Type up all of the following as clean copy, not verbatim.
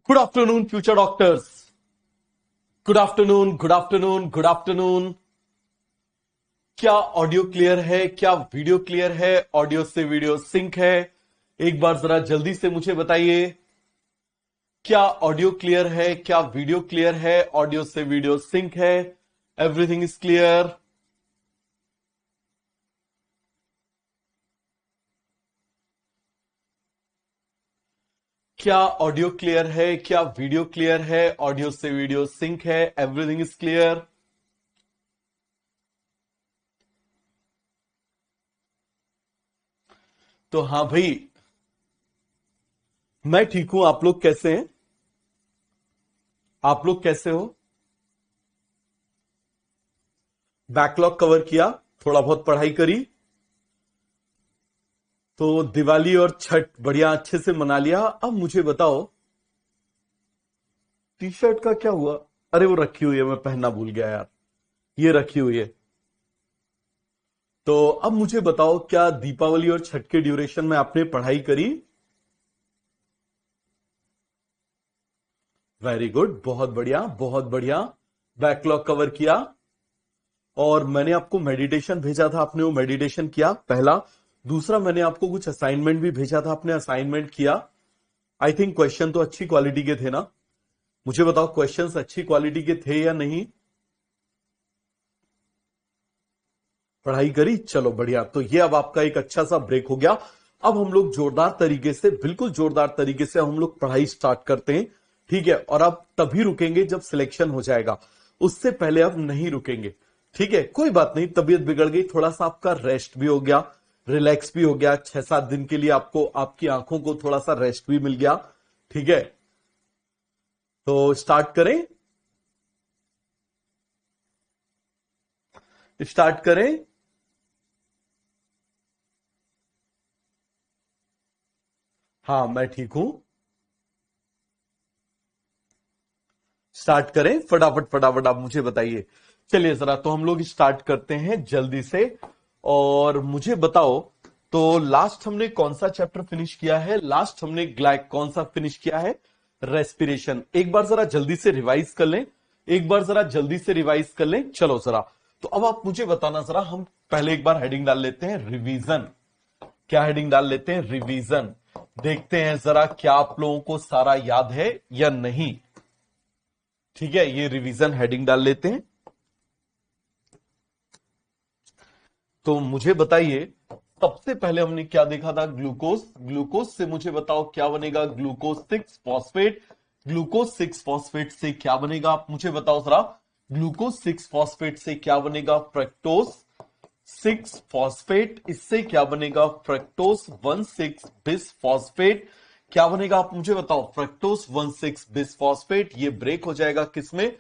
Good afternoon future doctors. Good afternoon, good afternoon, good afternoon. क्या audio clear है? क्या video clear है? Audio से वीडियो सिंक है? एक बार जरा जल्दी से मुझे बताइए, क्या ऑडियो क्लियर है? क्या वीडियो क्लियर है? ऑडियो से वीडियो सिंक है? Everything is clear? क्या ऑडियो क्लियर है? क्या वीडियो क्लियर है? ऑडियो से वीडियो सिंक है? Everything is clear? तो हाँ भाई, मैं ठीक हूं। आप लोग कैसे हैं? आप लोग कैसे हो? बैकलॉग कवर किया, थोड़ा बहुत पढ़ाई करी, तो दिवाली और छठ बढ़िया अच्छे से मना लिया। अब मुझे बताओ, टी शर्ट का क्या हुआ? अरे वो रखी हुई है, मैं पहनना भूल गया यार। ये रखी हुई है। तो अब मुझे बताओ, क्या दीपावली और छठ के ड्यूरेशन में आपने पढ़ाई करी? वेरी गुड, बहुत बढ़िया, बहुत बढ़िया। बैकलॉग कवर किया। और मैंने आपको मेडिटेशन भेजा था, आपने वो मेडिटेशन किया, पहला। दूसरा, मैंने आपको कुछ असाइनमेंट भी भेजा था, आपने असाइनमेंट किया। आई थिंक क्वेश्चन तो अच्छी क्वालिटी के थे ना? मुझे बताओ, क्वेश्चंस अच्छी क्वालिटी के थे या नहीं? पढ़ाई करी, चलो बढ़िया। तो ये अब आपका एक अच्छा सा ब्रेक हो गया। अब हम लोग जोरदार तरीके से, बिल्कुल जोरदार तरीके से हम लोग पढ़ाई स्टार्ट करते हैं। ठीक है? और अब तभी रुकेंगे जब सिलेक्शन हो जाएगा, उससे पहले अब नहीं रुकेंगे। ठीक है? कोई बात नहीं, तबीयत बिगड़ गई, थोड़ा सा आपका रेस्ट भी हो गया, रिलैक्स भी हो गया। 6-7 दिन के लिए आपको, आपकी आंखों को थोड़ा सा रेस्ट भी मिल गया। ठीक है? तो स्टार्ट करें? स्टार्ट करें? हाँ, मैं ठीक हूं। स्टार्ट करें? फटाफट फटाफट आप मुझे बताइए। चलिए जरा, तो हम लोग स्टार्ट करते हैं जल्दी से। और मुझे बताओ, तो लास्ट हमने कौन सा चैप्टर फिनिश किया है? लास्ट हमने ग्लाइक कौन सा फिनिश किया है? रेस्पिरेशन। एक बार जरा जल्दी से रिवाइज कर लें। एक बार जरा जल्दी से रिवाइज कर लें। चलो जरा, तो अब आप मुझे बताना जरा। हम पहले एक बार हेडिंग डाल लेते हैं, रिवीजन। क्या हेडिंग डाल लेते हैं? रिवीजन। देखते हैं जरा, क्या आप लोगों को सारा याद है या नहीं। ठीक है, ये रिवीजन हेडिंग डाल लेते हैं। तो मुझे बताइए, सबसे पहले हमने क्या देखा था? ग्लूकोज। ग्लूकोज से मुझे बताओ क्या बनेगा? Glucose 6 phosphate. ग्लूकोज 6 फॉस्फेट से क्या बनेगा? आप मुझे बताओ जरा। ग्लूकोज 6 फॉस्फेट से क्या बनेगा? Fructose 6 phosphate. इससे क्या बनेगा? फ्रक्टोज 1,6-बिस फॉस्फेट। क्या बनेगा? आप मुझे बताओ। फ्रक्टोज 1,6-बिस फॉस्फेट, ये ब्रेक हो जाएगा किसमें?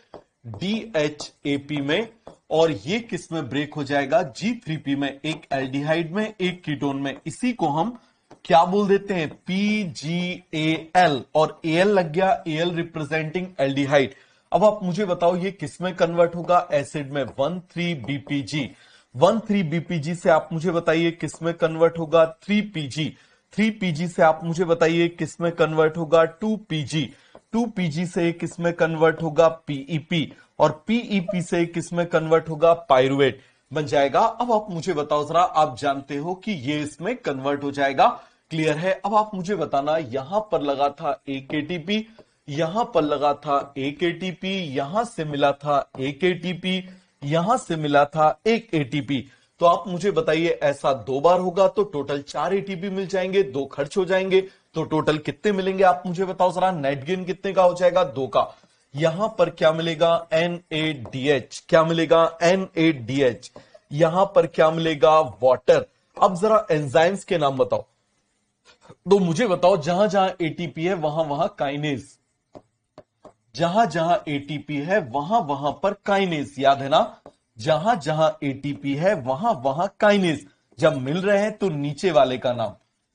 DHAP में। और ये किस में ब्रेक हो जाएगा? G3P में। एक एल्डिहाइड में, एक कीटोन में। इसी को हम क्या बोल देते हैं? PgAl। और Al लग गया, Al रिप्रेजेंटिंग एल्डिहाइड। अब आप मुझे बताओ, ये किस में कन्वर्ट होगा? एसिड में। 1,3-BPG। 1,3-BPG से आप मुझे बताइए किस में कन्वर्ट होगा? 3PG। 3PG से आप मुझे बताइए किस में कन्वर्ट होगा? 2PG। 2PG से किस में कन्वर्ट होगा? PEP। और PEP से किस में कन्वर्ट होगा? पायरुवेट बन जाएगा। अब आप मुझे बताओ जरा, आप जानते हो कि ये इसमें कन्वर्ट हो जाएगा। क्लियर है? अब आप मुझे बताना, यहां पर लगा था एक एटीपी, यहां पर लगा था एक एटीपी, यहां से मिला था एक एटीपी, यहां से मिला था एक एटीपी। तो आप मुझे बताइए, ऐसा 2 बार होगा तो टोटल 4 एटीपी मिल जाएंगे, 2 खर्च हो जाएंगे। तो टोटल कितने मिलेंगे? आप मुझे बताओ जरा। नेट गेन कितने का हो जाएगा? 2 का। यहां पर क्या मिलेगा? NaDH। क्या मिलेगा? NaDH। यहां पर क्या मिलेगा? वाटर। अब जरा एंजाइम्स के नाम बताओ। तो मुझे बताओ, जहां जहां एटीपी है वहां वहां काइनेज। जहां जहां एटीपी है वहां वहां पर काइनेज, याद है ना? जहां जहां एटीपी है वहां वहां काइनेज। जब मिल रहे हैं तो नीचे वाले का नाम,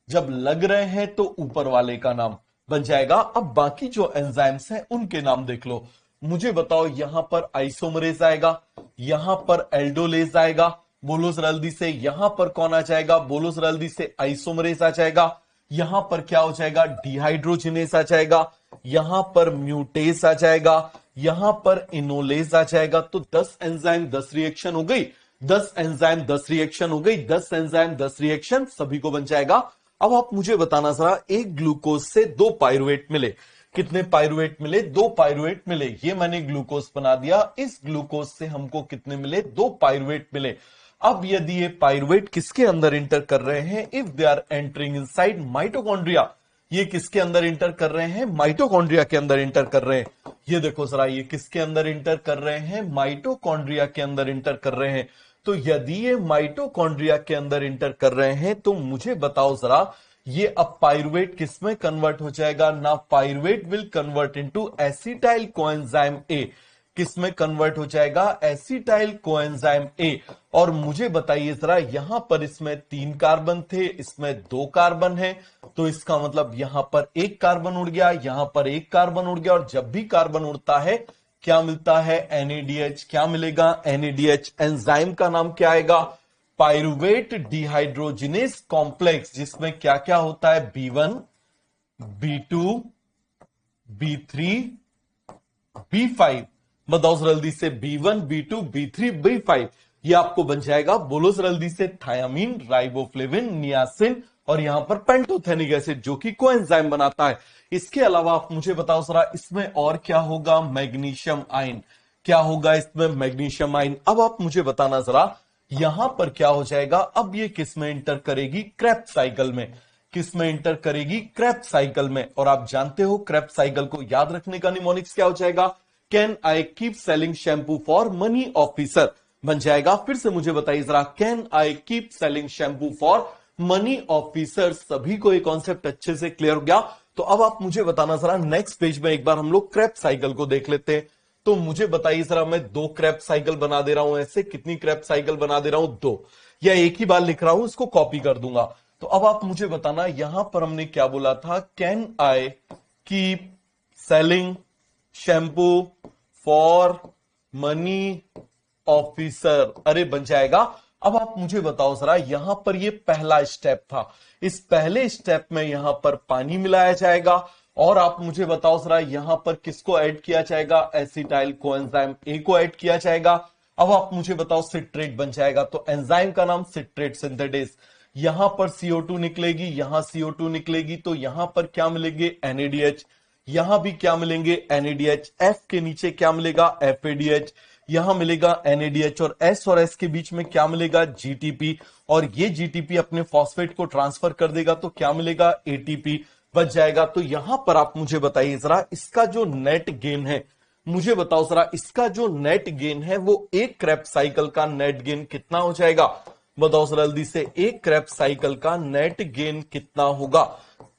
जब लग रहे हैं तो ऊपर वाले का नाम बन जाएगा। अब बाकी जो एंजाइम्स हैं उनके नाम देख लो। मुझे बताओ, यहां पर आइसोमरेज आएगा, यहां पर एल्डोलेज आएगा, बोलो जल्दी से। यहां पर कौन आ जाएगा? बोलो जल्दी से। आइसोमरेज आ जाएगा। यहां पर क्या हो जाएगा? डिहाइड्रोजिनेस आ जाएगा। यहां पर म्यूटेस आ जाएगा, यहां पर इनोलेज आ जाएगा। तो 10 एंजाइम 10 रिएक्शन हो गई, 10 एंजाइम 10 रिएक्शन हो गई, 10 एंजाइम 10 रिएक्शन सभी को बन जाएगा। अब आप मुझे बताना जरा, एक ग्लूकोज से 2 पाइरुवेट मिले। कितने पाइरुवेट मिले? 2 पाइरुवेट मिले। ये मैंने ग्लूकोज बना दिया। इस ग्लूकोज से हमको कितने मिले? 2 पाइरुवेट मिले। अब यदि ये पाइरुवेट किसके अंदर इंटर कर रहे हैं? If they are entering inside mitochondria, ये किसके अंदर इंटर कर रहे हैं? माइटोकॉन्ड्रिया के अंदर इंटर कर रहे हैं। ये देखो जरा, ये किसके अंदर इंटर कर रहे हैं? माइटोकॉन्ड्रिया के अंदर इंटर कर रहे हैं। तो यदि ये माइटोकॉन्ड्रिया के अंदर इंटर कर रहे हैं तो मुझे बताओ जरा, ये अब पाइरुवेट किस में कन्वर्ट हो जाएगा? ना pyruvate will convert into acetyl coenzyme A. किस में कन्वर्ट हो जाएगा? Acetyl coenzyme A. और मुझे बताइए जरा, यहां पर इसमें 3 कार्बन थे, इसमें 2 कार्बन है, तो इसका मतलब यहां पर 1 कार्बन उड़ गया, यहां पर 1 कार्बन उड़ गया। और जब भी कार्बन उड़ता है क्या मिलता है? NADH। क्या मिलेगा? NADH। एंजाइम का नाम क्या आएगा? पाइरुवेट डिहाइड्रोजिनेस कॉम्प्लेक्स, जिसमें क्या क्या होता है? B1, B2, B3, B5। बताओ जल्दी से, B1, B2, B3, B5। ये आपको बन जाएगा, बोलो जल्दी से, थायामीन, राइबोफ्लेविन, नियासिन और यहां पर पेंटोथेनिक एसिड, जो कि कोएंजाइम बनाता है। इसके अलावा आप मुझे बताओ जरा, इसमें और क्या होगा? Magnesium ion. क्या होगा इसमें? Magnesium ion. अब आप मुझे बताना जरा, यहां पर क्या हो जाएगा? अब ये किस में इंटर करेगी? क्रेब्स साइकिल में। किस में इंटर करेगी? क्रेब्स साइकिल में। और आप जानते हो क्रेब्स साइकिल को याद रखने का निमोनिक्स क्या हो जाएगा? Can I keep selling shampoo for money officer बन जाएगा। फिर से मुझे बताइए जरा, can I keep selling shampoo for money officer. सभी को ये कॉन्सेप्ट अच्छे से क्लियर हो गया। तो अब आप मुझे बताना जरा, नेक्स्ट पेज में एक बार हम लोग क्रेब्स साइकिल को देख लेते हैं। तो मुझे बताइए जरा, मैं 2 क्रेब्स साइकिल बना दे रहा हूं ऐसे। कितनी क्रेब्स साइकिल बना दे रहा हूं? 2। या एक ही बार लिख रहा हूं, इसको कॉपी कर दूंगा। तो अब आप मुझे बताना, यहां पर हमने क्या बोला था? Can I keep selling shampoo for money officer. अरे बन जाएगा। अब आप मुझे बताओ जरा, यहां पर ये पहला स्टेप था, इस पहले स्टेप में यहां पर पानी मिलाया जाएगा। और आप मुझे बताओ जरा, यहां पर किसको ऐड किया जाएगा? एसिटाइल कोएंजाइम ए को ऐड किया जाएगा। अब आप मुझे बताओ, सिट्रेट बन जाएगा। तो एंजाइम का नाम सिट्रेट सिंथेटेस। यहां पर CO2 निकलेगी, यहां CO2 निकलेगी, तो यहां पर क्या मिलेंगे? NADH। यहां भी क्या मिलेंगे? NADH। F के नीचे क्या मिलेगा? FADH। यहां मिलेगा NADH। और S और S के बीच में क्या मिलेगा? GTP। और ये GTP अपने फॉस्फेट को ट्रांसफर कर देगा, तो क्या मिलेगा? ATP बच जाएगा। तो यहां पर आप मुझे बताइए जरा, इसका जो नेट गेन है, मुझे बताओ जरा, इसका जो नेट गेन है वो एक क्रेब्स साइकिल का नेट गेन कितना हो जाएगा? बताओ जरा जल्दी से, एक क्रेब्स साइकिल का नेट गेन कितना होगा?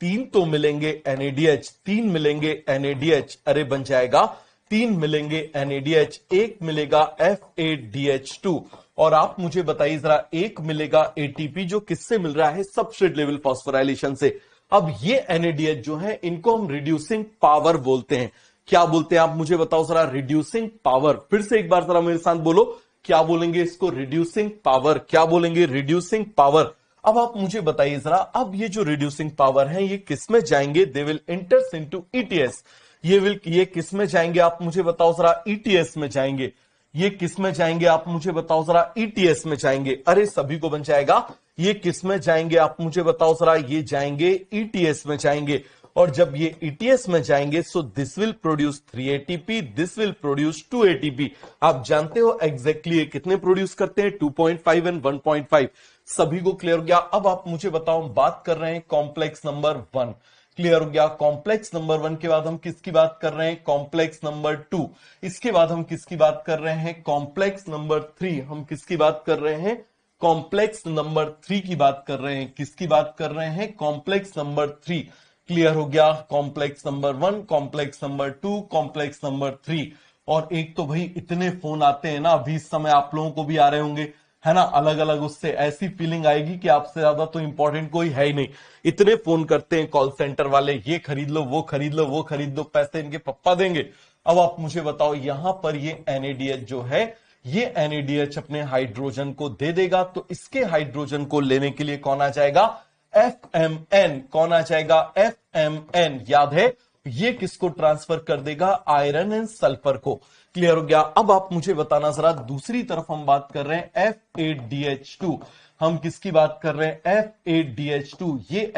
3 तो मिलेंगे NADH, 3 मिलेंगे NADH। अरे बन जाएगा, 3 मिलेंगे NADH, 1 मिलेगा FADH2। और आप मुझे बताइए जरा, 1 मिलेगा ATP, जो किससे मिल रहा है? सबस्ट्रेट लेवल फॉस्फोराइलेशन से। अब ये NADH जो है, इनको हम रिड्यूसिंग पावर बोलते हैं। क्या बोलते हैं आप मुझे बताओ जरा? Reducing power. फिर से एक बार जरा मेरे साथ बोलो, क्या बोलेंगे इसको? Reducing power. क्या बोलेंगे? Reducing power. अब आप मुझे बताइए जरा, अब ये जो रिड्यूसिंग पावर है, ये किस में जाएंगे? They will इंटर्स into ETS। ये किस में जाएंगे? आप मुझे बताओ जरा। ETS में जाएंगे। ये किस में जाएंगे? आप मुझे बताओ जरा। ETS में जाएंगे। अरे सभी को बन जाएगा। ये किस में जाएंगे? आप मुझे बताओ जरा। ये जाएंगे ETS में जाएंगे। और जब ये ETS में जाएंगे, so this will produce 3 ATP, this will produce 2 ATP। आप जानते हो एग्जैक्टली कितने प्रोड्यूस करते हैं? 2.5 एंड 1.5। सभी को क्लियर हो गया? अब आप मुझे बताओ, हम बात कर रहे हैं कॉम्प्लेक्स नंबर 1। क्लियर हो गया? कॉम्प्लेक्स नंबर 1 के बाद हम किसकी बात कर रहे हैं? Complex number 2। इसके बाद हम किसकी बात कर रहे हैं? Complex number 3। हम किसकी बात कर रहे हैं? कॉम्प्लेक्स नंबर 3 की बात कर रहे हैं। किसकी बात कर रहे हैं? Complex number 3। क्लियर हो गया? Complex number 1, complex number 2, complex number 3। और एक तो भाई इतने फोन आते हैं ना, अभी इस समय आप लोगों को भी आ रहे होंगे, है ना, अलग अलग। उससे ऐसी फीलिंग आएगी कि आपसे ज्यादा तो इंपॉर्टेंट कोई है ही नहीं। इतने फोन करते हैं कॉल सेंटर वाले, ये खरीद लो, वो खरीद लो, वो खरीद लो, पैसे इनके पप्पा देंगे। अब आप मुझे बताओ, यहां पर ये NADH जो है, ये NADH अपने हाइड्रोजन को दे देगा, तो इसके हाइड्रोजन को लेने के लिए कौन आ जाएगा? FMN। कौन आ जाएगा? FMN। याद है, ये किसको ट्रांसफर कर देगा? आयरन एंड सल्फर को। क्लियर हो गया? अब आप मुझे बताना जरा, दूसरी तरफ हम बात कर रहे हैं F8DH2। हम किसकी बात कर रहे हैं? F8DH2। ये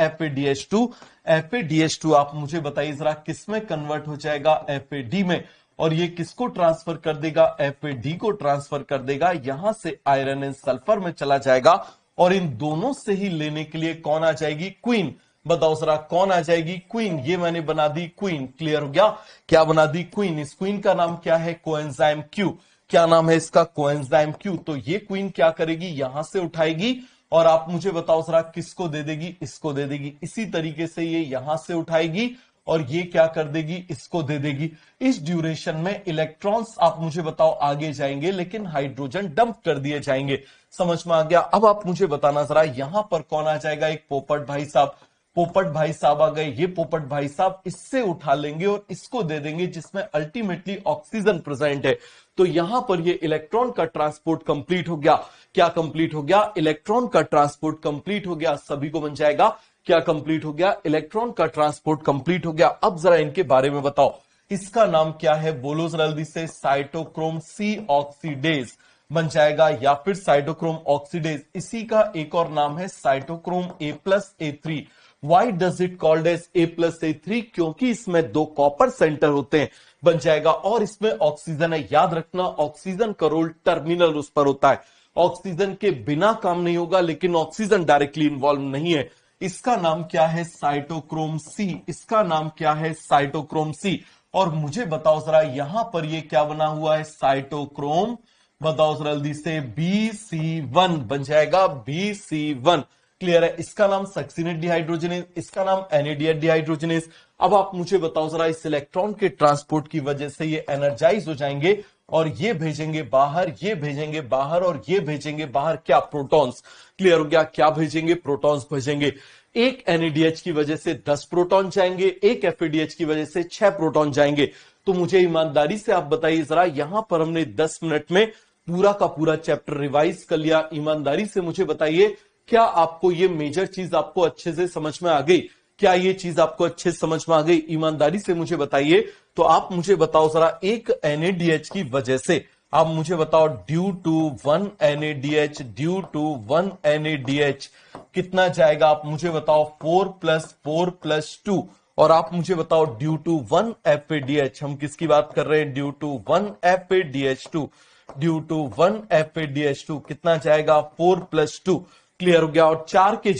F8DH2 आप मुझे बताइए जरा किस में कन्वर्ट हो जाएगा? FAD में। और ये किसको ट्रांसफर कर देगा? FAD को ट्रांसफर कर देगा, यहां से आयरन एंड सल्फर में चला जाएगा। और इन दोनों से ही लेने के लिए कौन आ जाएगी? क्वीन। बताओ जरा कौन आ जाएगी? क्वीन। ये मैंने बना दी क्वीन। क्लियर हो गया? क्या बना दी? क्वीन। इस क्वीन का नाम क्या है? Coenzyme Q. क्या नाम है इसका? Coenzyme Q. तो ये क्वीन क्या करेगी? यहां से उठाएगी और आप मुझे बताओ जरा किसको दे देगी? इसको दे देगी। इसी तरीके से ये यहां से उठाएगी और ये क्या कर देगी? इसको दे देगी। इस ड्यूरेशन में इलेक्ट्रॉन्स आप मुझे बताओ आगे जाएंगे, लेकिन हाइड्रोजन डंप कर दिए जाएंगे। समझ में आ गया? अब आप मुझे बताना जरा यहां पर कौन आ जाएगा? एक पोपट भाई साहब। पोपट भाई साहब आ गए। ये पोपट भाई साहब इससे उठा लेंगे और इसको दे देंगे, जिसमें अल्टीमेटली ऑक्सीजन प्रेजेंट है। तो यहां पर ये इलेक्ट्रॉन का ट्रांसपोर्ट कंप्लीट हो गया। क्या कंप्लीट हो गया? इलेक्ट्रॉन का ट्रांसपोर्ट कंप्लीट हो गया। सभी को बन जाएगा। क्या कंप्लीट हो गया? इलेक्ट्रॉन का ट्रांसपोर्ट कंप्लीट हो गया। अब जरा इनके बारे में बताओ। इसका नाम क्या है? बोलो जरा जल्दी से। साइटोक्रोम सी ऑक्सीडेज बन जाएगा, या फिर साइटोक्रोम ऑक्सीडेज। इसी का एक और नाम है cytochrome A+A3। Why does it called as A+A3? क्योंकि इसमें 2 कॉपर सेंटर होते हैं। बन जाएगा। और इसमें ऑक्सीजन है। याद रखना, ऑक्सीजन का रोल टर्मिनल उस पर होता है। ऑक्सीजन के बिना काम नहीं होगा, लेकिन ऑक्सीजन डायरेक्टली इन्वॉल्व नहीं है। इसका नाम क्या है? Cytochrome C. इसका नाम क्या है? Cytochrome C. और मुझे बताओ जरा यहां पर ये क्या बना हुआ है? साइटोक्रोम। बताओ जरा जल्दी से। BC1 बन जाएगा। BC1। क्लियर है? इसका नाम सक्सिनेट डिहाइड्रोजनेज, इसका नाम एनएडीएच डिहाइड्रोजनेज। अब आप मुझे बताओ जरा, इस इलेक्ट्रॉन के ट्रांसपोर्ट की वजह से ये एनर्जाइज हो जाएंगे और ये भेजेंगे बाहर, ये भेजेंगे बाहर और ये भेजेंगे बाहर। क्या? प्रोटॉन्स। क्लियर हो गया? क्या भेजेंगे? प्रोटॉन्स भेजेंगे। एक एनएडीएच की वजह से 10 प्रोटॉन जाएंगे, एक एफएडीएच की वजह से 6 प्रोटॉन जाएंगे। तो मुझे ईमानदारी से आप बताइए जरा, यहां पर हमने 10 मिनट में पूरा का पूरा चैप्टर रिवाइज कर लिया। ईमानदारी से मुझे बताइए, क्या आपको ये मेजर चीज आपको अच्छे से समझ में आ गई? क्या ये चीज आपको अच्छे से समझ में आ गई? ईमानदारी से मुझे बताइए। तो आप मुझे बताओ जरा, एक एनएडीएच की वजह से आप मुझे बताओ, due to 1 NaDH, due to 1 NaDH कितना जाएगा? आप मुझे बताओ। 4 + 4 + 2। और आप मुझे बताओ ड्यू टू 1 FADH। हम किसकी बात कर रहे हैं? Due to 1 FADH2। Due to 1 FADH2 कितना जाएगा? 4 + 2। क्लियर हो गया? और 4 के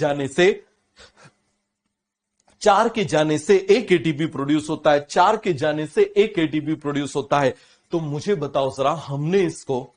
जाने से एक एटीपी प्रोड्यूस होता है। 4 के जाने से एक एटीपी प्रोड्यूस होता है। तो मुझे बताओ जरा, हमने इसको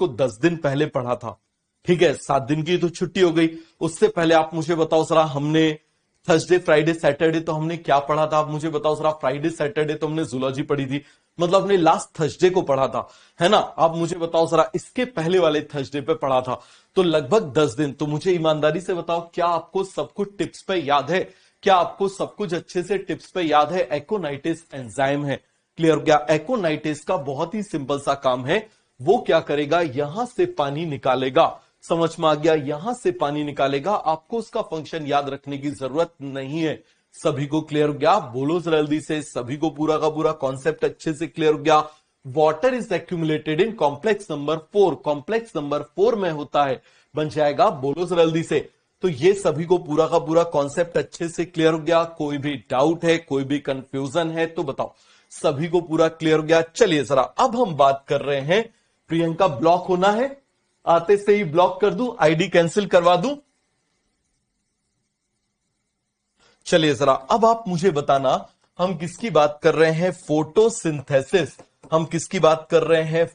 10 दिन पहले पढ़ा था। ठीक है, 7 दिन की तो छुट्टी हो गई। उससे पहले आप मुझे बताओ जरा, हमने थर्सडे फ्राइडे सैटरडे तो हमने क्या पढ़ा था? आप मुझे बताओ जरा। फ्राइडे सैटरडे तो हमने जूलॉजी पढ़ी थी, मतलब हमने लास्ट थर्सडे को पढ़ा था, है ना? आप मुझे बताओ जरा, इसके पहले वाले थर्सडे पे पढ़ा था। तो लगभग 10 दिन। तो मुझे ईमानदारी से बताओ, क्या आपको सब कुछ टिप्स पे याद है? क्या आपको सब कुछ अच्छे से टिप्स पे याद है? एकोनाइटिस एंजाइम है। क्लियर हो गया? एकोनाइटिस का बहुत ही सिंपल सा काम है। वो क्या करेगा? यहां से पानी निकालेगा। समझ में आ गया? यहां से पानी निकालेगा। आपको उसका फंक्शन याद रखने की जरूरत नहीं है। सभी को क्लियर हो गया? बोलो जल्दी से। सभी को पूरा का पूरा कॉन्सेप्ट अच्छे से क्लियर हो गया? Water is accumulated in complex number 4। Complex number 4 में होता है। बन जाएगा। बोलो जल्दी से। तो ये सभी को पूरा का पूरा कॉन्सेप्ट अच्छे से क्लियर हो गया? कोई भी डाउट है, कोई भी कंफ्यूजन है तो बताओ। सभी को पूरा क्लियर हो गया? चलिए जरा, अब हम बात कर रहे हैं। प्रियंका, ब्लॉक होना है? आते से ही ब्लॉक कर दूं? आईडी कैंसिल करवा दूं? चलिए जरा, अब आप मुझे बताना, हम किसकी बात कर रहे हैं? फोटोसिंथेसिस। हम किसकी बात कर रहे हैं?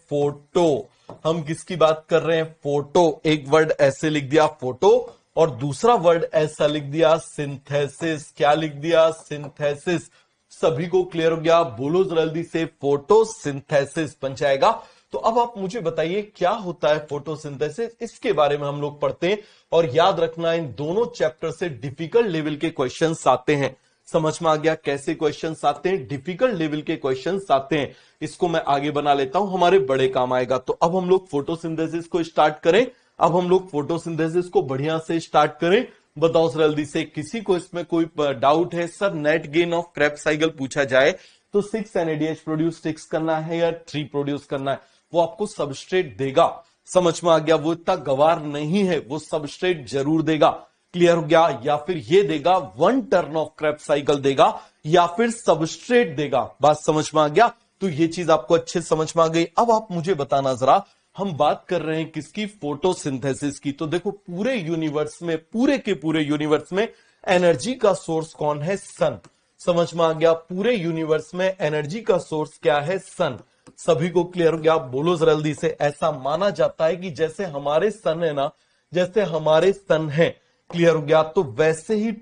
हम किसकी बात कर रहे हैं? फोटो। एक वर्ड ऐसे लिख दिया फोटो, और दूसरा वर्ड ऐसा लिख दिया सिंथेसिस। क्या लिख दिया? सिंथेसिस। सभी को क्लियर हो गया? बोलो जल्दी से। फोटोसिंथेसिस बन जाएगा। तो अब आप मुझे बताइए, क्या होता है फोटोसिंथेसिस? इसके बारे में हम लोग पढ़ते हैं। और याद रखना, इन दोनों चैप्टर से डिफिकल्ट लेवल के क्वेश्चंस आते हैं। समझ में आ गया कैसे क्वेश्चंस आते हैं? डिफिकल्ट लेवल के क्वेश्चंस आते हैं। इसको मैं आगे बना लेता हूं, हमारे बड़े काम आएगा। तो अब हम लोग फोटोसिंथेसिस को स्टार्ट करें। अब हम लोग फोटोसिंथेसिस को बढ़िया से स्टार्ट करें। बताओ सर जल्दी से, किसी को इसमें कोई डाउट है? Sir net gain of Krebs cycle पूछा जाए तो 6 NADH प्रोड्यूस 6 करना है या 3 प्रोड्यूस करना है, वो आपको सबस्ट्रेट देगा। समझ में आ गया? वो इतना गवार नहीं है, वो सबस्ट्रेट जरूर देगा। क्लियर हो गया? या फिर ये देगा 1 टर्न ऑफ क्रेब्स साइकिल देगा या फिर सबस्ट्रेट देगा। बात समझ में आ गया? तो ये चीज आपको अच्छे समझ में आ गई। अब आप मुझे बताना जरा, हम बात कर रहे हैं किसकी? फोटोसिंथेसिस की। तो देखो पूरे यूनिवर्स में, पूरे के पूरे यूनिवर्स में एनर्जी का सोर्स कौन है? सन। समझ में आ गया? पूरे यूनिवर्स में एनर्जी का सोर्स क्या है? सन। सभी को क्लियर हो गया? आप बोलो जरा जल्दी से। ऐसा माना जाता है कि जैसे हमारे सन है ना, जैसे हमारे सन है, क्लियर हो गया, तो वैसे ही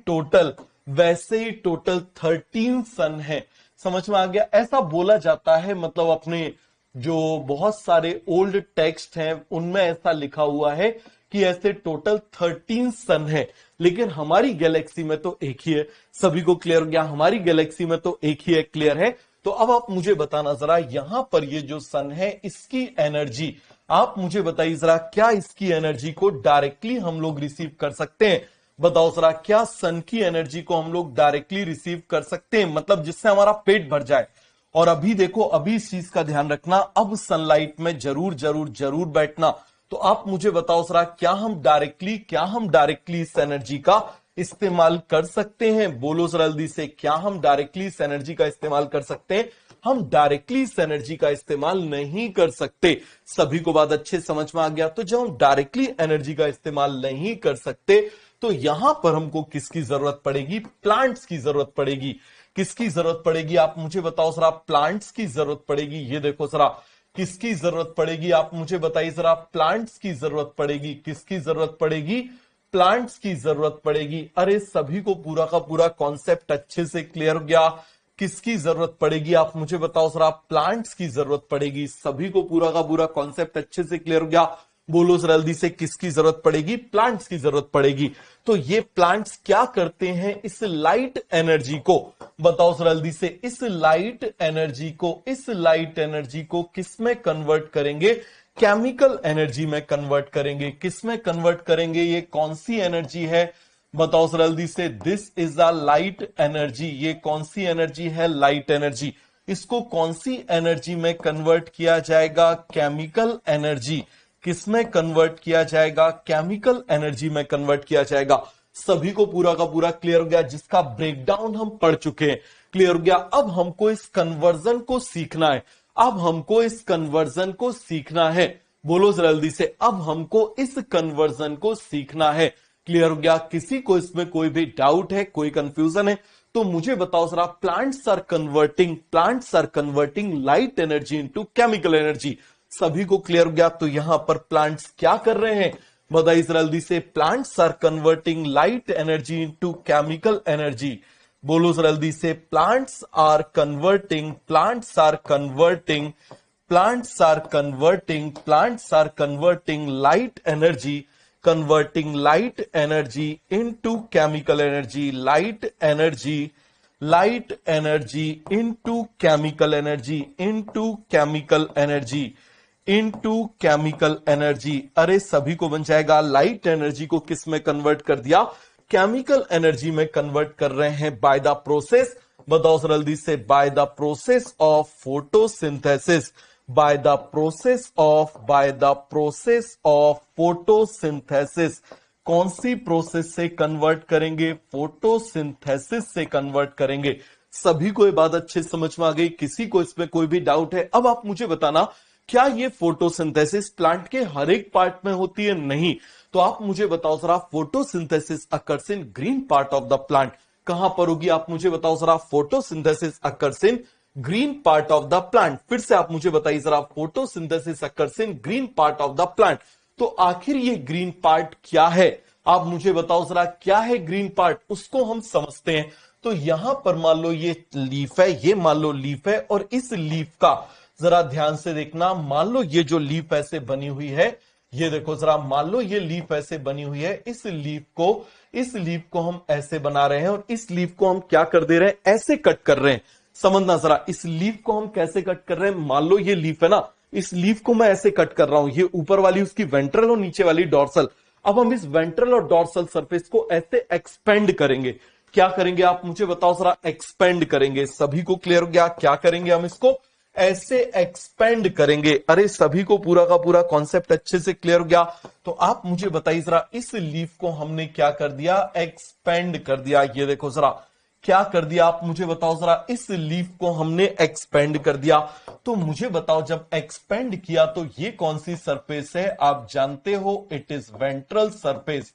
टोटल 13 सन है। समझ में आ गया? ऐसा बोला जाता है, मतलब अपने जो बहुत सारे ओल्ड टेक्स्ट हैं उनमें ऐसा लिखा हुआ है कि ऐसे टोटल 13 सन है, लेकिन हमारी गैलेक्सी में तो एक ही है। सभी को क्लियर हो गया? हमारी गैलेक्सी में तो एक ही है। क्लियर है? तो अब आप मुझे बताना जरा, यहां पर ये जो सन है इसकी एनर्जी आप मुझे बताइए जरा, क्या इसकी एनर्जी को डायरेक्टली हम लोग रिसीव कर सकते हैं? बताओ जरा, क्या सन की एनर्जी को हम लोग डायरेक्टली रिसीव कर सकते हैं, मतलब जिससे हमारा पेट भर जाए? और अभी देखो, अभी इस चीज का ध्यान रखना, अब सनलाइट में जरूर जरूर जरूर बैठना। तो आप मुझे बताओ जरा, क्या हम डायरेक्टली इस एनर्जी का इस्तेमाल कर सकते हैं? बोलो जरा जल्दी से, क्या हम डायरेक्टली इस एनर्जी का इस्तेमाल कर सकते हैं? हम डायरेक्टली इस एनर्जी का इस्तेमाल नहीं कर सकते। सभी को बात अच्छे समझ में आ गया? तो जब हम डायरेक्टली एनर्जी का इस्तेमाल नहीं कर सकते तो यहां पर हमको किसकी जरूरत पड़ेगी? प्लांट्स की जरूरत पड़ेगी। किसकी जरूरत पड़ेगी? आप मुझे बताओ जरा। प्लांट्स की जरूरत पड़ेगी। ये देखो जरा, किसकी जरूरत पड़ेगी? आप मुझे बताइए जरा। प्लांट्स की जरूरत पड़ेगी। किसकी जरूरत पड़ेगी? प्लांट्स की जरूरत पड़ेगी। अरे सभी को पूरा का पूरा कॉन्सेप्ट अच्छे से क्लियर हो गया? किसकी जरूरत पड़ेगी? आप मुझे बताओ जरा। प्लांट्स की जरूरत पड़ेगी। सभी को पूरा का पूरा कॉन्सेप्ट अच्छे से क्लियर हो गया? बोलो जरा जल्दी से, किसकी जरूरत पड़ेगी? प्लांट्स की जरूरत पड़ेगी। तो ये प्लांट्स क्या करते हैं? इस लाइट एनर्जी को, बताओ जरा जल्दी से, इस लाइट एनर्जी को किस में कन्वर्ट करेंगे? केमिकल एनर्जी में कन्वर्ट करेंगे। किस में कन्वर्ट करेंगे? ये कौन सी एनर्जी है? बताओ जरा जल्दी से। This is a light energy. ये कौन सी एनर्जी है? Light energy. इसको कौन सी एनर्जी में कन्वर्ट किया जाएगा? Chemical energy. किसमें कन्वर्ट किया जाएगा? केमिकल एनर्जी में कन्वर्ट किया जाएगा। सभी को पूरा का पूरा क्लियर हो गया? जिसका ब्रेकडाउन हम पढ़ चुके हैं। क्लियर हो गया? अब हमको इस कन्वर्जन को सीखना है। बोलो जल्दी से, अब हमको इस कन्वर्जन को सीखना है। क्लियर हो गया? किसी को इसमें कोई भी डाउट है, कोई कंफ्यूजन है तो मुझे बताओ जरा। Plants are converting light energy into chemical energy. सभी को क्लियर हो गया? तो यहां पर प्लांट्स क्या कर रहे हैं? बताइए जल्दी से। Plants are converting light energy into chemical energy. बोलो जल्दी से। Plants are converting light energy into chemical energy. Light energy into chemical energy. अरे सभी को बन जाएगा। लाइट एनर्जी को किस में कन्वर्ट कर दिया? केमिकल एनर्जी में कन्वर्ट कर रहे हैं बाय द प्रोसेस, बताओ जल्दी से, by the process of photosynthesis. By the process of photosynthesis. कौन सी प्रोसेस से कन्वर्ट करेंगे? फोटोसिंथेसिस से कन्वर्ट करेंगे। सभी को ये बात अच्छे समझ में आ गई? किसी को इसमें कोई भी डाउट है? अब आप मुझे बताना, क्या ये फोटोसिंथेसिस प्लांट के हर एक पार्ट में होती है? नहीं। तो आप मुझे बताओ जरा। Photosynthesis occurs in green part of the plant. कहां पर होगी? आप मुझे बताओ जरा। Photosynthesis occurs in green part of the plant. फिर से आप मुझे बताइए जरा। Photosynthesis occurs in green part of the plant. तो आखिर ये ग्रीन पार्ट क्या है? आप मुझे बताओ जरा, क्या है ग्रीन पार्ट? उसको हम समझते हैं। तो यहां पर मान लो ये लीफ है, ये मान लो लीफ है, और इस लीफ का जरा ध्यान से देखना। मान लो ये जो लीफ ऐसे बनी हुई है, ये देखो जरा, मान लो ये लीफ ऐसे बनी हुई है। इस लीफ को हम ऐसे बना रहे हैं, और इस लीफ को हम क्या कर दे रहे हैं? ऐसे कट कर रहे हैं। समझना जरा, इस लीफ को हम कैसे कट कर रहे हैं? मान लो ये लीफ है ना, इस लीफ को मैं ऐसे कट कर रहा हूं। ये ऊपर वाली उसकी वेंट्रल और नीचे वाली डॉर्सल। अब हम इस वेंट्रल और डॉर्सल सरफेस को ऐसे एक्सपेंड करेंगे। क्या करेंगे आप मुझे बताओ जरा, एक्सपेंड करेंगे। सभी को क्लियर हो गया? क्या करेंगे हम इसको ऐसे एक्सपेंड करेंगे। अरे सभी को पूरा का पूरा कॉन्सेप्ट अच्छे से क्लियर हो गया? तो आप मुझे बताइए जरा, इस लीफ को हमने क्या कर दिया, एक्सपेंड कर दिया। ये देखो जरा क्या कर दिया, आप मुझे बताओ जरा, इस लीफ को हमने एक्सपेंड कर दिया। तो मुझे बताओ जब एक्सपेंड किया तो ये कौन सी सरफेस है? आप जानते हो इट इज वेंट्रल सरफेस।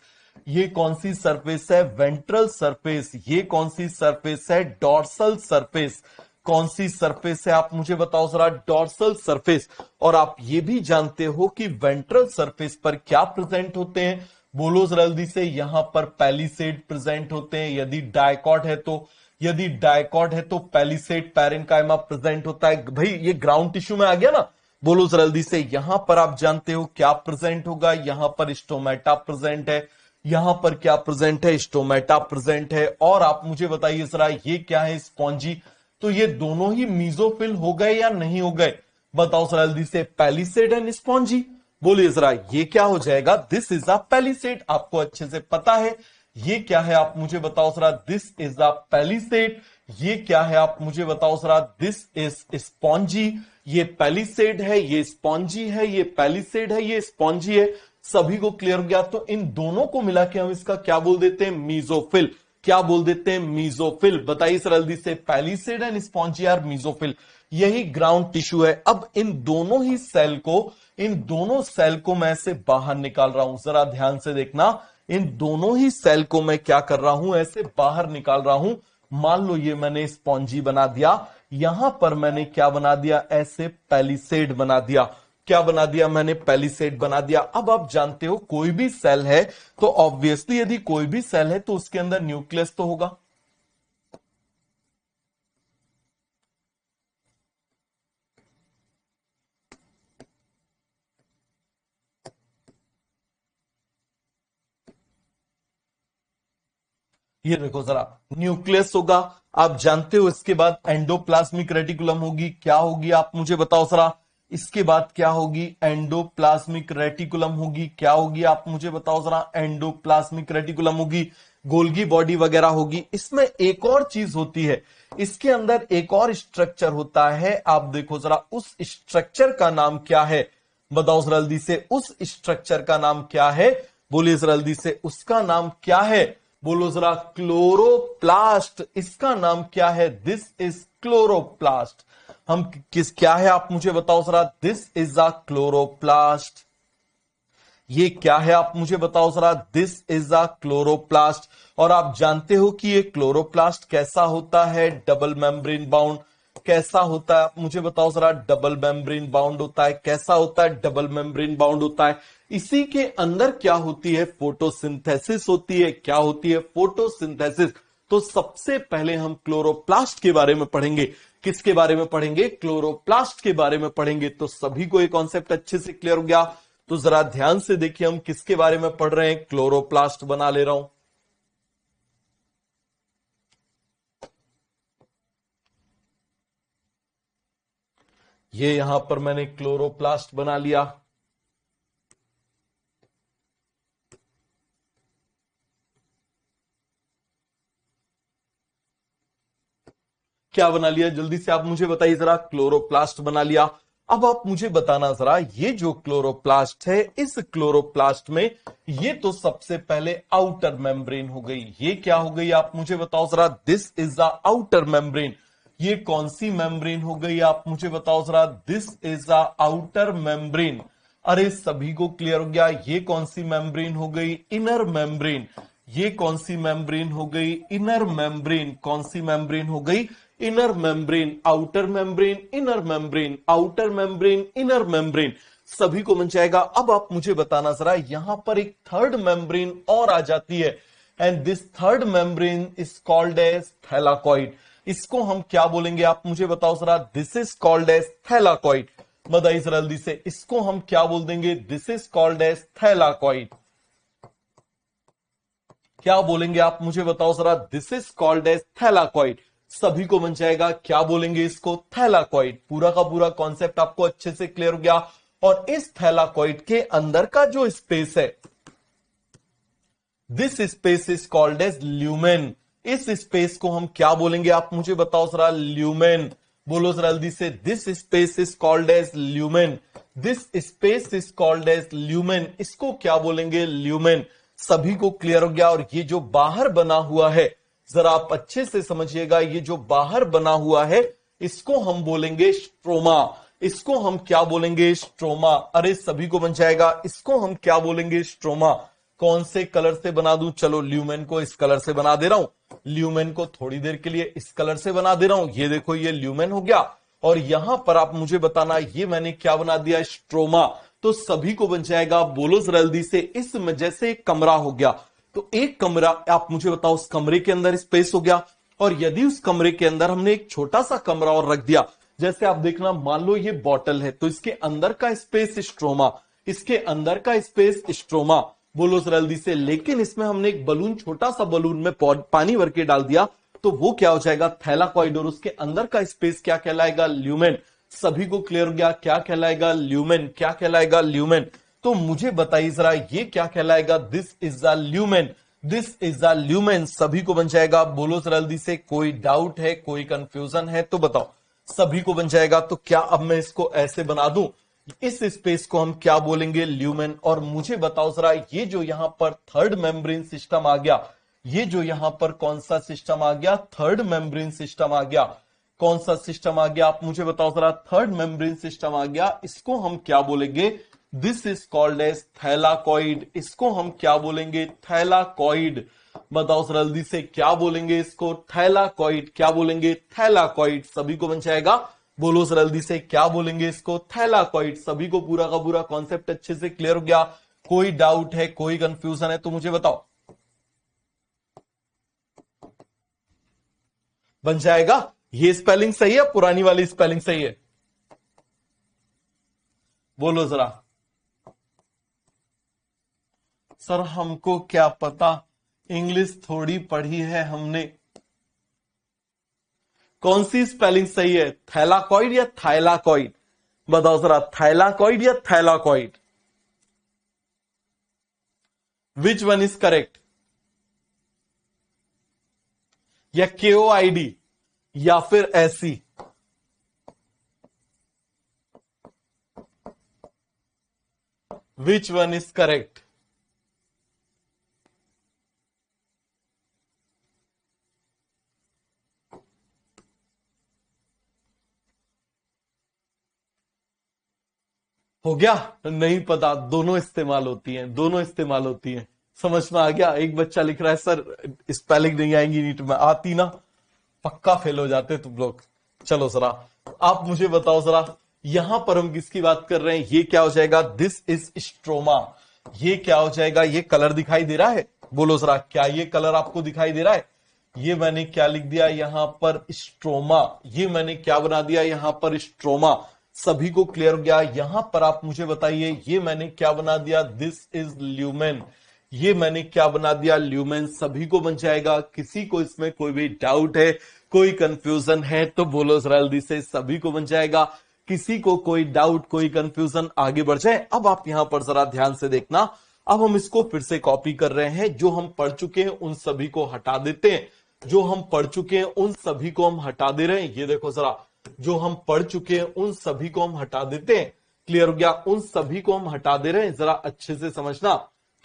ये कौन सी सरफेस है? Ventral surface. ये कौन सी सरफेस है? Dorsal surface. कौन सी सरफेस है आप मुझे बताओ जरा, डॉर्सल सरफेस। और आप ये भी जानते हो कि वेंट्रल सरफेस पर क्या प्रेजेंट होते हैं? बोलो जरा जल्दी से, यहां पर पैलिसेड प्रेजेंट होते हैं यदि डायकॉट है तो। यदि डायकॉट है तो पैलिसेड पैरेन्काइमा प्रेजेंट होता है। भाई ये ग्राउंड टिश्यू में आ गया ना। बोलो जरा जल्दी से, यहां पर आप जानते हो क्या प्रेजेंट होगा? यहां पर स्टोमेटा प्रेजेंट है। यहां पर क्या प्रेजेंट है? स्टोमेटा प्रेजेंट है। और आप मुझे बताइए जरा, ये क्या है? स्पॉन्जी। तो ये दोनों ही मीजोफिल हो गए या नहीं हो गए? बताओ जरा जल्दी से, पैलिसेड एंड स्पॉन्जी। बोलिए जरा, ये क्या हो जाएगा? This is a palisade. आपको अच्छे से पता है ये क्या है? आप मुझे बताओ जरा, दिस इज अ पैलिसेड। ये क्या है? आप मुझे बताओ जरा, दिस इज स्पॉन्जी। ये पैलिसेड है, ये स्पॉन्जी है, ये पैलिसेड है, ये स्पॉन्जी है। सभी को क्लियर हो गया? तो इन दोनों को मिला के हम इसका क्या बोल देते हैं? मीजोफिल। क्या बोल देते हैं? मीजोफिल। बताइए सर जल्दी से, palisade and spongy are mesophyll. यही ग्राउंड टिश्यू है। अब इन दोनों ही सेल को, इन दोनों सेल को मैं से बाहर निकाल रहा हूं। जरा ध्यान से देखना, इन दोनों ही सेल को मैं क्या कर रहा हूं? ऐसे बाहर निकाल रहा हूं। मान लो ये मैंने स्पॉन्जी बना दिया, यहां पर मैंने क्या बना दिया? ऐसे पैलिसेड बना दिया। क्या बना दिया मैंने? पैलिसेड बना दिया। अब आप जानते हो कोई भी सेल है तो ऑब्वियसली यदि कोई भी सेल है तो उसके अंदर न्यूक्लियस तो होगा। ये देखो जरा, न्यूक्लियस होगा। आप जानते हो इसके बाद एंडोप्लाज्मिक रेटिकुलम होगी। क्या होगी आप मुझे बताओ जरा, इसके बाद क्या होगी? एंडोप्लाज्मिक रेटिकुलम होगी। क्या होगी आप मुझे बताओ जरा? एंडोप्लाज्मिक रेटिकुलम होगी। गोल्गी बॉडी वगैरह होगी। इसमें एक और चीज होती है, इसके अंदर एक और स्ट्रक्चर होता है। आप देखो जरा, उस स्ट्रक्चर का नाम क्या है? बताओ जरा जल्दी से, उस स्ट्रक्चर का नाम क्या है? बोलिए जरा जल्दी से, उसका नाम क्या है? बोलो जरा, क्लोरोप्लास्ट। इसका नाम क्या है? This is chloroplast. हम किस क्या है आप मुझे बताओ जरा, दिस इज अ क्लोरोप्लास्ट। ये क्या है आप मुझे बताओ जरा, दिस इज अ क्लोरोप्लास्ट। और आप जानते हो कि ये क्लोरोप्लास्ट कैसा होता है? Double membrane bound. कैसा होता है आप मुझे बताओ जरा, डबल मेम्ब्रेन बाउंड होता है। कैसा होता है? डबल मेम्ब्रेन बाउंड होता है। इसी के अंदर क्या होती है? फोटोसिंथेसिस होती है। क्या होती है? फोटोसिंथेसिस। तो सबसे पहले हम क्लोरोप्लास्ट के बारे में पढ़ेंगे। किसके बारे में पढ़ेंगे? क्लोरोप्लास्ट के बारे में पढ़ेंगे। तो सभी को ये कॉन्सेप्ट अच्छे से क्लियर हो गया? तो जरा ध्यान से देखिए, हम किसके बारे में पढ़ रहे हैं? क्लोरोप्लास्ट बना ले रहा हूं। ये यहां पर मैंने क्लोरोप्लास्ट बना लिया। क्या बना लिया? जल्दी से आप मुझे बताइए जरा, क्लोरोप्लास्ट बना लिया। अब आप मुझे बताना जरा, ये जो क्लोरोप्लास्ट है, इस क्लोरोप्लास्ट में ये तो सबसे पहले आउटर मेम्ब्रेन हो गई। ये क्या हो गई आप मुझे बताओ जरा, this is the outer membrane. ये कौन सी मेम्ब्रेन हो गई आप मुझे बताओ जरा, this is the outer membrane. अरे सभी को क्लियर हो गया? ये कौन सी मेम्ब्रेन हो गई? Inner membrane. ये कौन सी मेम्ब्रेन हो गई? Inner membrane. कौन सी मेम्ब्रेन हो गई? Inner membrane. Outer membrane, inner membrane, outer membrane, inner membrane. सभी को मिल जाएगा? अब आप मुझे बताना जरा, यहां पर एक थर्ड मेम्ब्रेन और आ जाती है, and this third membrane is called as thylakoid. इसको हम क्या बोलेंगे आप मुझे बताओ जरा, this is called as thylakoid. बताइए जरा जल्दी से, इसको हम क्या बोल देंगे? This is called as thylakoid. क्या बोलेंगे आप मुझे बताओ जरा, this is called as thylakoid. सभी को बन जाएगा? क्या बोलेंगे इसको? थैलाकॉइड। पूरा का पूरा कॉन्सेप्ट आपको अच्छे से क्लियर हो गया? और इस थैलाकॉइड के अंदर का जो स्पेस है, this space is called as lumen. इस स्पेस को हम क्या बोलेंगे, आप मुझे बताओ जरा। ल्यूमेन, बोलो जरा जल्दी से। This space is called as lumen. This space is called as lumen. इसको क्या बोलेंगे, ल्यूमेन। सभी को क्लियर हो गया। और ये जो बाहर बना हुआ है, जरा आप अच्छे से समझिएगा, ये जो बाहर बना हुआ है इसको हम बोलेंगे स्ट्रोमा। इसको हम क्या बोलेंगे, स्ट्रोमा। अरे सभी को बन जाएगा। इसको हम क्या बोलेंगे, स्ट्रोमा। कौन से कलर से बना दूं, चलो ल्यूमेन को इस कलर से बना दे रहा हूं। ल्यूमेन को थोड़ी देर के लिए इस कलर से बना दे रहा हूं। ये देखो ये ल्यूमेन हो गया। और यहां पर आप मुझे बताना, ये मैंने क्या बना दिया, स्ट्रोमा। तो सभी को बन जाएगा, बोलो जरा जल्दी से। इसमें जैसे एक कमरा हो गया, तो एक कमरा, आप मुझे बताओ, उस कमरे के अंदर स्पेस हो गया। और यदि उस कमरे के अंदर हमने एक छोटा सा कमरा और रख दिया, जैसे आप देखना, मान लो ये बॉटल है, तो इसके अंदर का स्पेस स्ट्रोमा, इसके अंदर का स्पेस स्ट्रोमा। बोलो जरा जल्दी से। लेकिन इसमें हमने एक बलून, छोटा सा बलून में पानी भर के डाल दिया, तो वो क्या हो जाएगा, थैलाकॉइड। और उसके अंदर का स्पेस क्या कहलाएगा, ल्यूमेन। सभी को क्लियर हो गया, क्या कहलाएगा, ल्यूमेन। क्या कहलाएगा, ल्यूमेन। तो मुझे बताइए जरा, ये क्या कहलाएगा, this is a lumen. This is a lumen. सभी को बन जाएगा, बोलो जरा जल्दी से। कोई डाउट है, कोई कंफ्यूजन है तो बताओ। सभी को बन जाएगा। तो क्या अब मैं इसको ऐसे बना दूं, इस स्पेस को हम क्या बोलेंगे, ल्यूमेन। और मुझे बताओ जरा, ये जो यहां पर थर्ड मेम्ब्रेन सिस्टम आ गया, ये जो यहां पर कौन सा सिस्टम आ गया, थर्ड मेम्ब्रेन सिस्टम आ गया। कौन सा सिस्टम आ गया, आप मुझे बताओ जरा। थर्ड मेम्ब्रेन सिस्टम आ गया। इसको हम क्या बोलेंगे, this is called as thylakoid. इसको हम क्या बोलेंगे, थैलाकॉइड। बताओ जरा जल्दी से, क्या बोलेंगे इसको, थैलाकॉइड। क्या बोलेंगे, थैलाकॉइड। सभी को बन जाएगा, बोलो जरा जल्दी से। क्या बोलेंगे इसको, थैलाकॉइड। सभी को पूरा का पूरा कॉन्सेप्ट अच्छे से क्लियर हो गया। कोई डाउट है, कोई कंफ्यूजन है तो मुझे बताओ। बन जाएगा। ये स्पेलिंग सही है, पुरानी वाली स्पेलिंग सही है, बोलो जरा। सर हमको क्या पता, इंग्लिश थोड़ी पढ़ी है हमने। कौन सी स्पेलिंग सही है, थैलाकॉइड या थाइलाकॉइड। बताओ जरा, थाइलाकॉइड या thylakoid, which one is correct. या KOID या फिर ऐसी। Which one is correct. हो गया, नहीं पता, दोनों इस्तेमाल होती हैं, दोनों इस्तेमाल होती हैं। समझ में आ गया। एक बच्चा लिख रहा है, सर स्पेलिंग नहीं आएंगी नीट में। आती ना, पक्का फेल हो जाते तुम लोग। चलो जरा, आप मुझे बताओ जरा, यहां पर हम किसकी बात कर रहे हैं, ये क्या हो जाएगा, दिस इज स्ट्रोमा। ये क्या हो जाएगा, ये कलर दिखाई दे रहा है, बोलो जरा, क्या ये कलर आपको दिखाई दे रहा है। ये मैंने क्या लिख दिया यहां पर, स्ट्रोमा। ये मैंने क्या बना दिया यहां पर, स्ट्रोमा। सभी को क्लियर हो गया। यहां पर आप मुझे बताइए, ये मैंने क्या बना दिया, दिस इज ल्यूमेन। ये मैंने क्या बना दिया, ल्यूमेन। सभी को बन जाएगा। किसी को इसमें कोई भी डाउट है, कोई कंफ्यूजन है तो बोलो जरा जल्दी से। सभी को बन जाएगा। किसी को कोई डाउट, कोई कंफ्यूजन, आगे बढ़ जाए। अब आप यहां पर जरा ध्यान से देखना। अब हम इसको फिर से कॉपी कर रहे हैं। जो हम पढ़ चुके हैं उन सभी को हटा देते हैं। जो हम पढ़ चुके हैं उन सभी को हम हटा दे रहे हैं। ये देखो जरा, जो हम पढ़ चुके हैं उन सभी को हम हटा देते हैं। क्लियर हो गया, उन सभी को हम हटा दे रहे हैं। जरा अच्छे से समझना।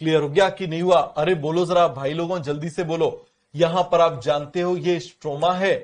क्लियर हो गया कि नहीं हुआ, अरे बोलो जरा भाई लोगों, जल्दी से बोलो। यहां पर आप जानते हो ये स्ट्रोमा है,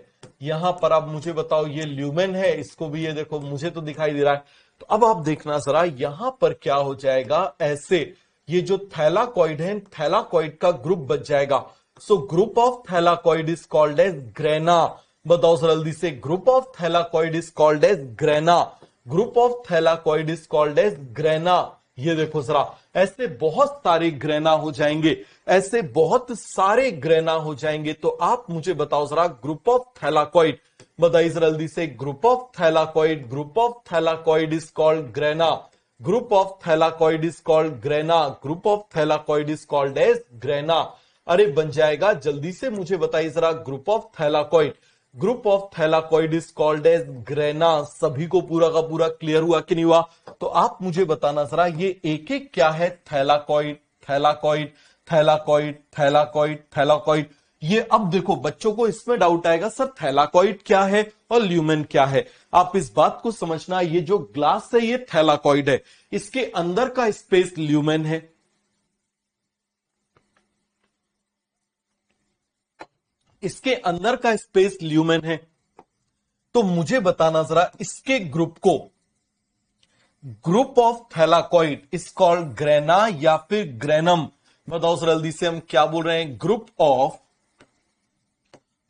यहां पर आप मुझे बताओ ये ल्यूमेन है। इसको भी ये देखो, मुझे तो दिखाई दे रहा है। तो अब आप देखना जरा, यहां पर क्या हो जाएगा, ऐसे ये जो थैलाकॉइड है, थैलाकॉइड का ग्रुप बच जाएगा। So group of thylakoid is called as grana. बताओ जल्दी से, group of thylakoid is called as grana. Group of thylakoid is called as grana. ये देखो जरा, ऐसे बहुत सारे ग्रेना हो जाएंगे, ऐसे बहुत सारे ग्रेना हो जाएंगे। तो आप मुझे बताओ जरा, ग्रुप ऑफ थैलाकॉइड, बताइए जल्दी से। Group of thylakoid, group of thylakoid is called grana. Group of thylakoid is called grana. Group of thylakoid is called as grana. अरे बन जाएगा, जल्दी से मुझे बताइए जरा, group of thylakoid, group of thylakoid is called as grana. सभी को पूरा का पूरा क्लियर हुआ कि नहीं हुआ। तो आप मुझे बताना जरा, ये एक एक क्या है, thylakoid, thylakoid, thylakoid, thylakoid, thylakoid. ये अब देखो बच्चों को इसमें डाउट आएगा, सर थैलाकॉइड क्या है और ल्यूमेन क्या है। आप इस बात को समझना, ये जो ग्लास है ये थैलाकॉइड है, इसके अंदर का स्पेस ल्यूमेन है। इसके अंदर का स्पेस ल्यूमेन है। तो मुझे बताना जरा इसके ग्रुप को, group of thylakoid is called grana या फिर ग्रेनम। बताओ जरा जल्दी से हम क्या बोल रहे हैं, ग्रुप ऑफ,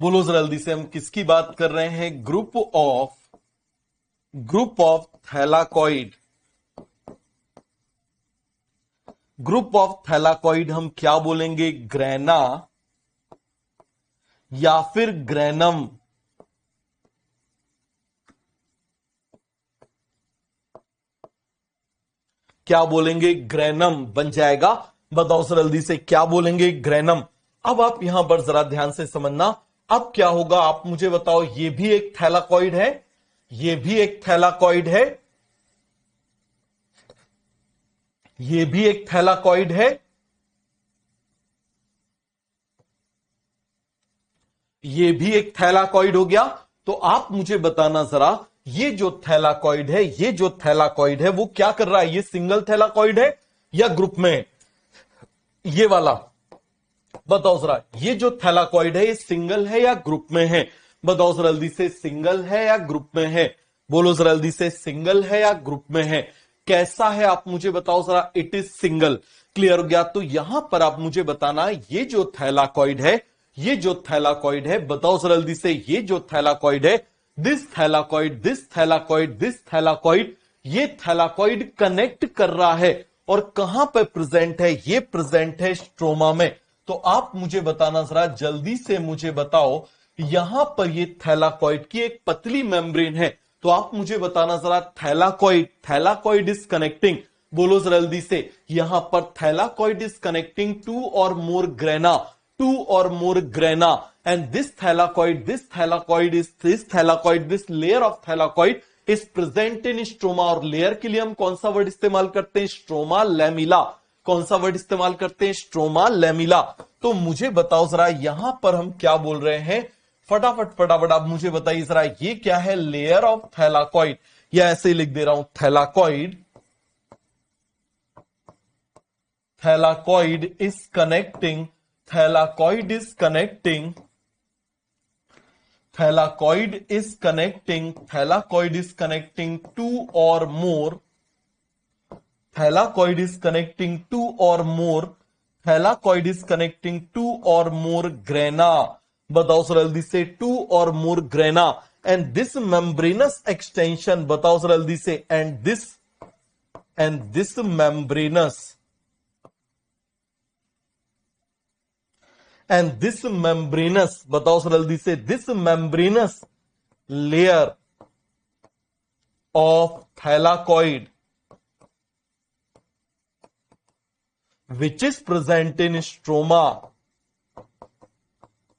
बोलो जरा जल्दी से हम किसकी बात कर रहे हैं, group of thylakoid. Group of thylakoid हम क्या बोलेंगे, ग्रेना या फिर ग्रेनम। क्या बोलेंगे, ग्रेनम बन जाएगा। बताओ सर जल्दी से क्या बोलेंगे, ग्रेनम। अब आप यहां पर जरा ध्यान से समझना, अब क्या होगा आप मुझे बताओ, ये भी एक थैलाकॉइड है, ये भी एक थैलाकॉइड है, ये भी एक थैलाकॉइड है, ये भी एक थैलाकॉइड हो गया। तो आप मुझे बताना जरा, ये जो थैलाकॉइड है, ये जो थैलाकॉइड है वो क्या कर रहा है, ये सिंगल थैलाकॉइड है या ग्रुप में है, ये वाला बताओ जरा। ये जो थैलाकॉइड है ये सिंगल है या ग्रुप में है, बताओ जरा जल्दी से, सिंगल है या ग्रुप में है, बोलो जरा जल्दी से, सिंगल है या ग्रुप में है, कैसा है आप मुझे बताओ जरा, इट इज सिंगल। क्लियर हो गया। तो यहां पर आप मुझे बताना, ये जो थैलाकॉइड है, ये जो थैलाकॉइड है, बताओ जरा जल्दी से, ये जो थैलाकॉइड है, this thylakoid, this thylakoid, this thylakoid, ये थैलाकॉइड कनेक्ट कर रहा है और कहां पर प्रेजेंट है, ये प्रेजेंट है स्ट्रोमा में। तो आप मुझे बताना जरा जल्दी से, मुझे बताओ यहां पर ये थैलाकॉइड की एक पतली मेम्ब्रेन है, तो आप मुझे बताना जरा, थैलाकॉइड, थैलाकॉइड इज कनेक्टिंग, बोलो जरा जल्दी से, यहां पर थैलाकॉइड इज कनेक्टिंग टू और मोर ग्रेना, टू और more grana, and this thylakoid, this thylakoid is, this thylakoid, this layer of thylakoid is present in stroma. और लेयर के लिए हम कौन सा वर्ड इस्तेमाल करते हैं, स्ट्रोमा लैमिला। कौन सा वर्ड इस्तेमाल करते हैं, स्ट्रोमा लैमिला। तो मुझे बताओ जरा यहां पर हम क्या बोल रहे हैं, फटाफट फटाफट आप मुझे बताइए जरा, ये क्या है, लेयर ऑफ थैलाकॉइड, या ऐसे ही लिख दे रहा हूं, thylakoid, thylakoid is connecting, thylakoid is connecting, thylakoid is connecting, thylakoid is connecting two और more, thylakoid is connecting two और more, thylakoid is connecting two और मोर ग्रेना। बताओ सर जल्दी से, टू और more grana, and this membranous extension, बताओ sir जल्दी से, and this membranous, and this membranous, बताओ सर जल्दी से, this membranous layer of thylakoid which is present in stroma,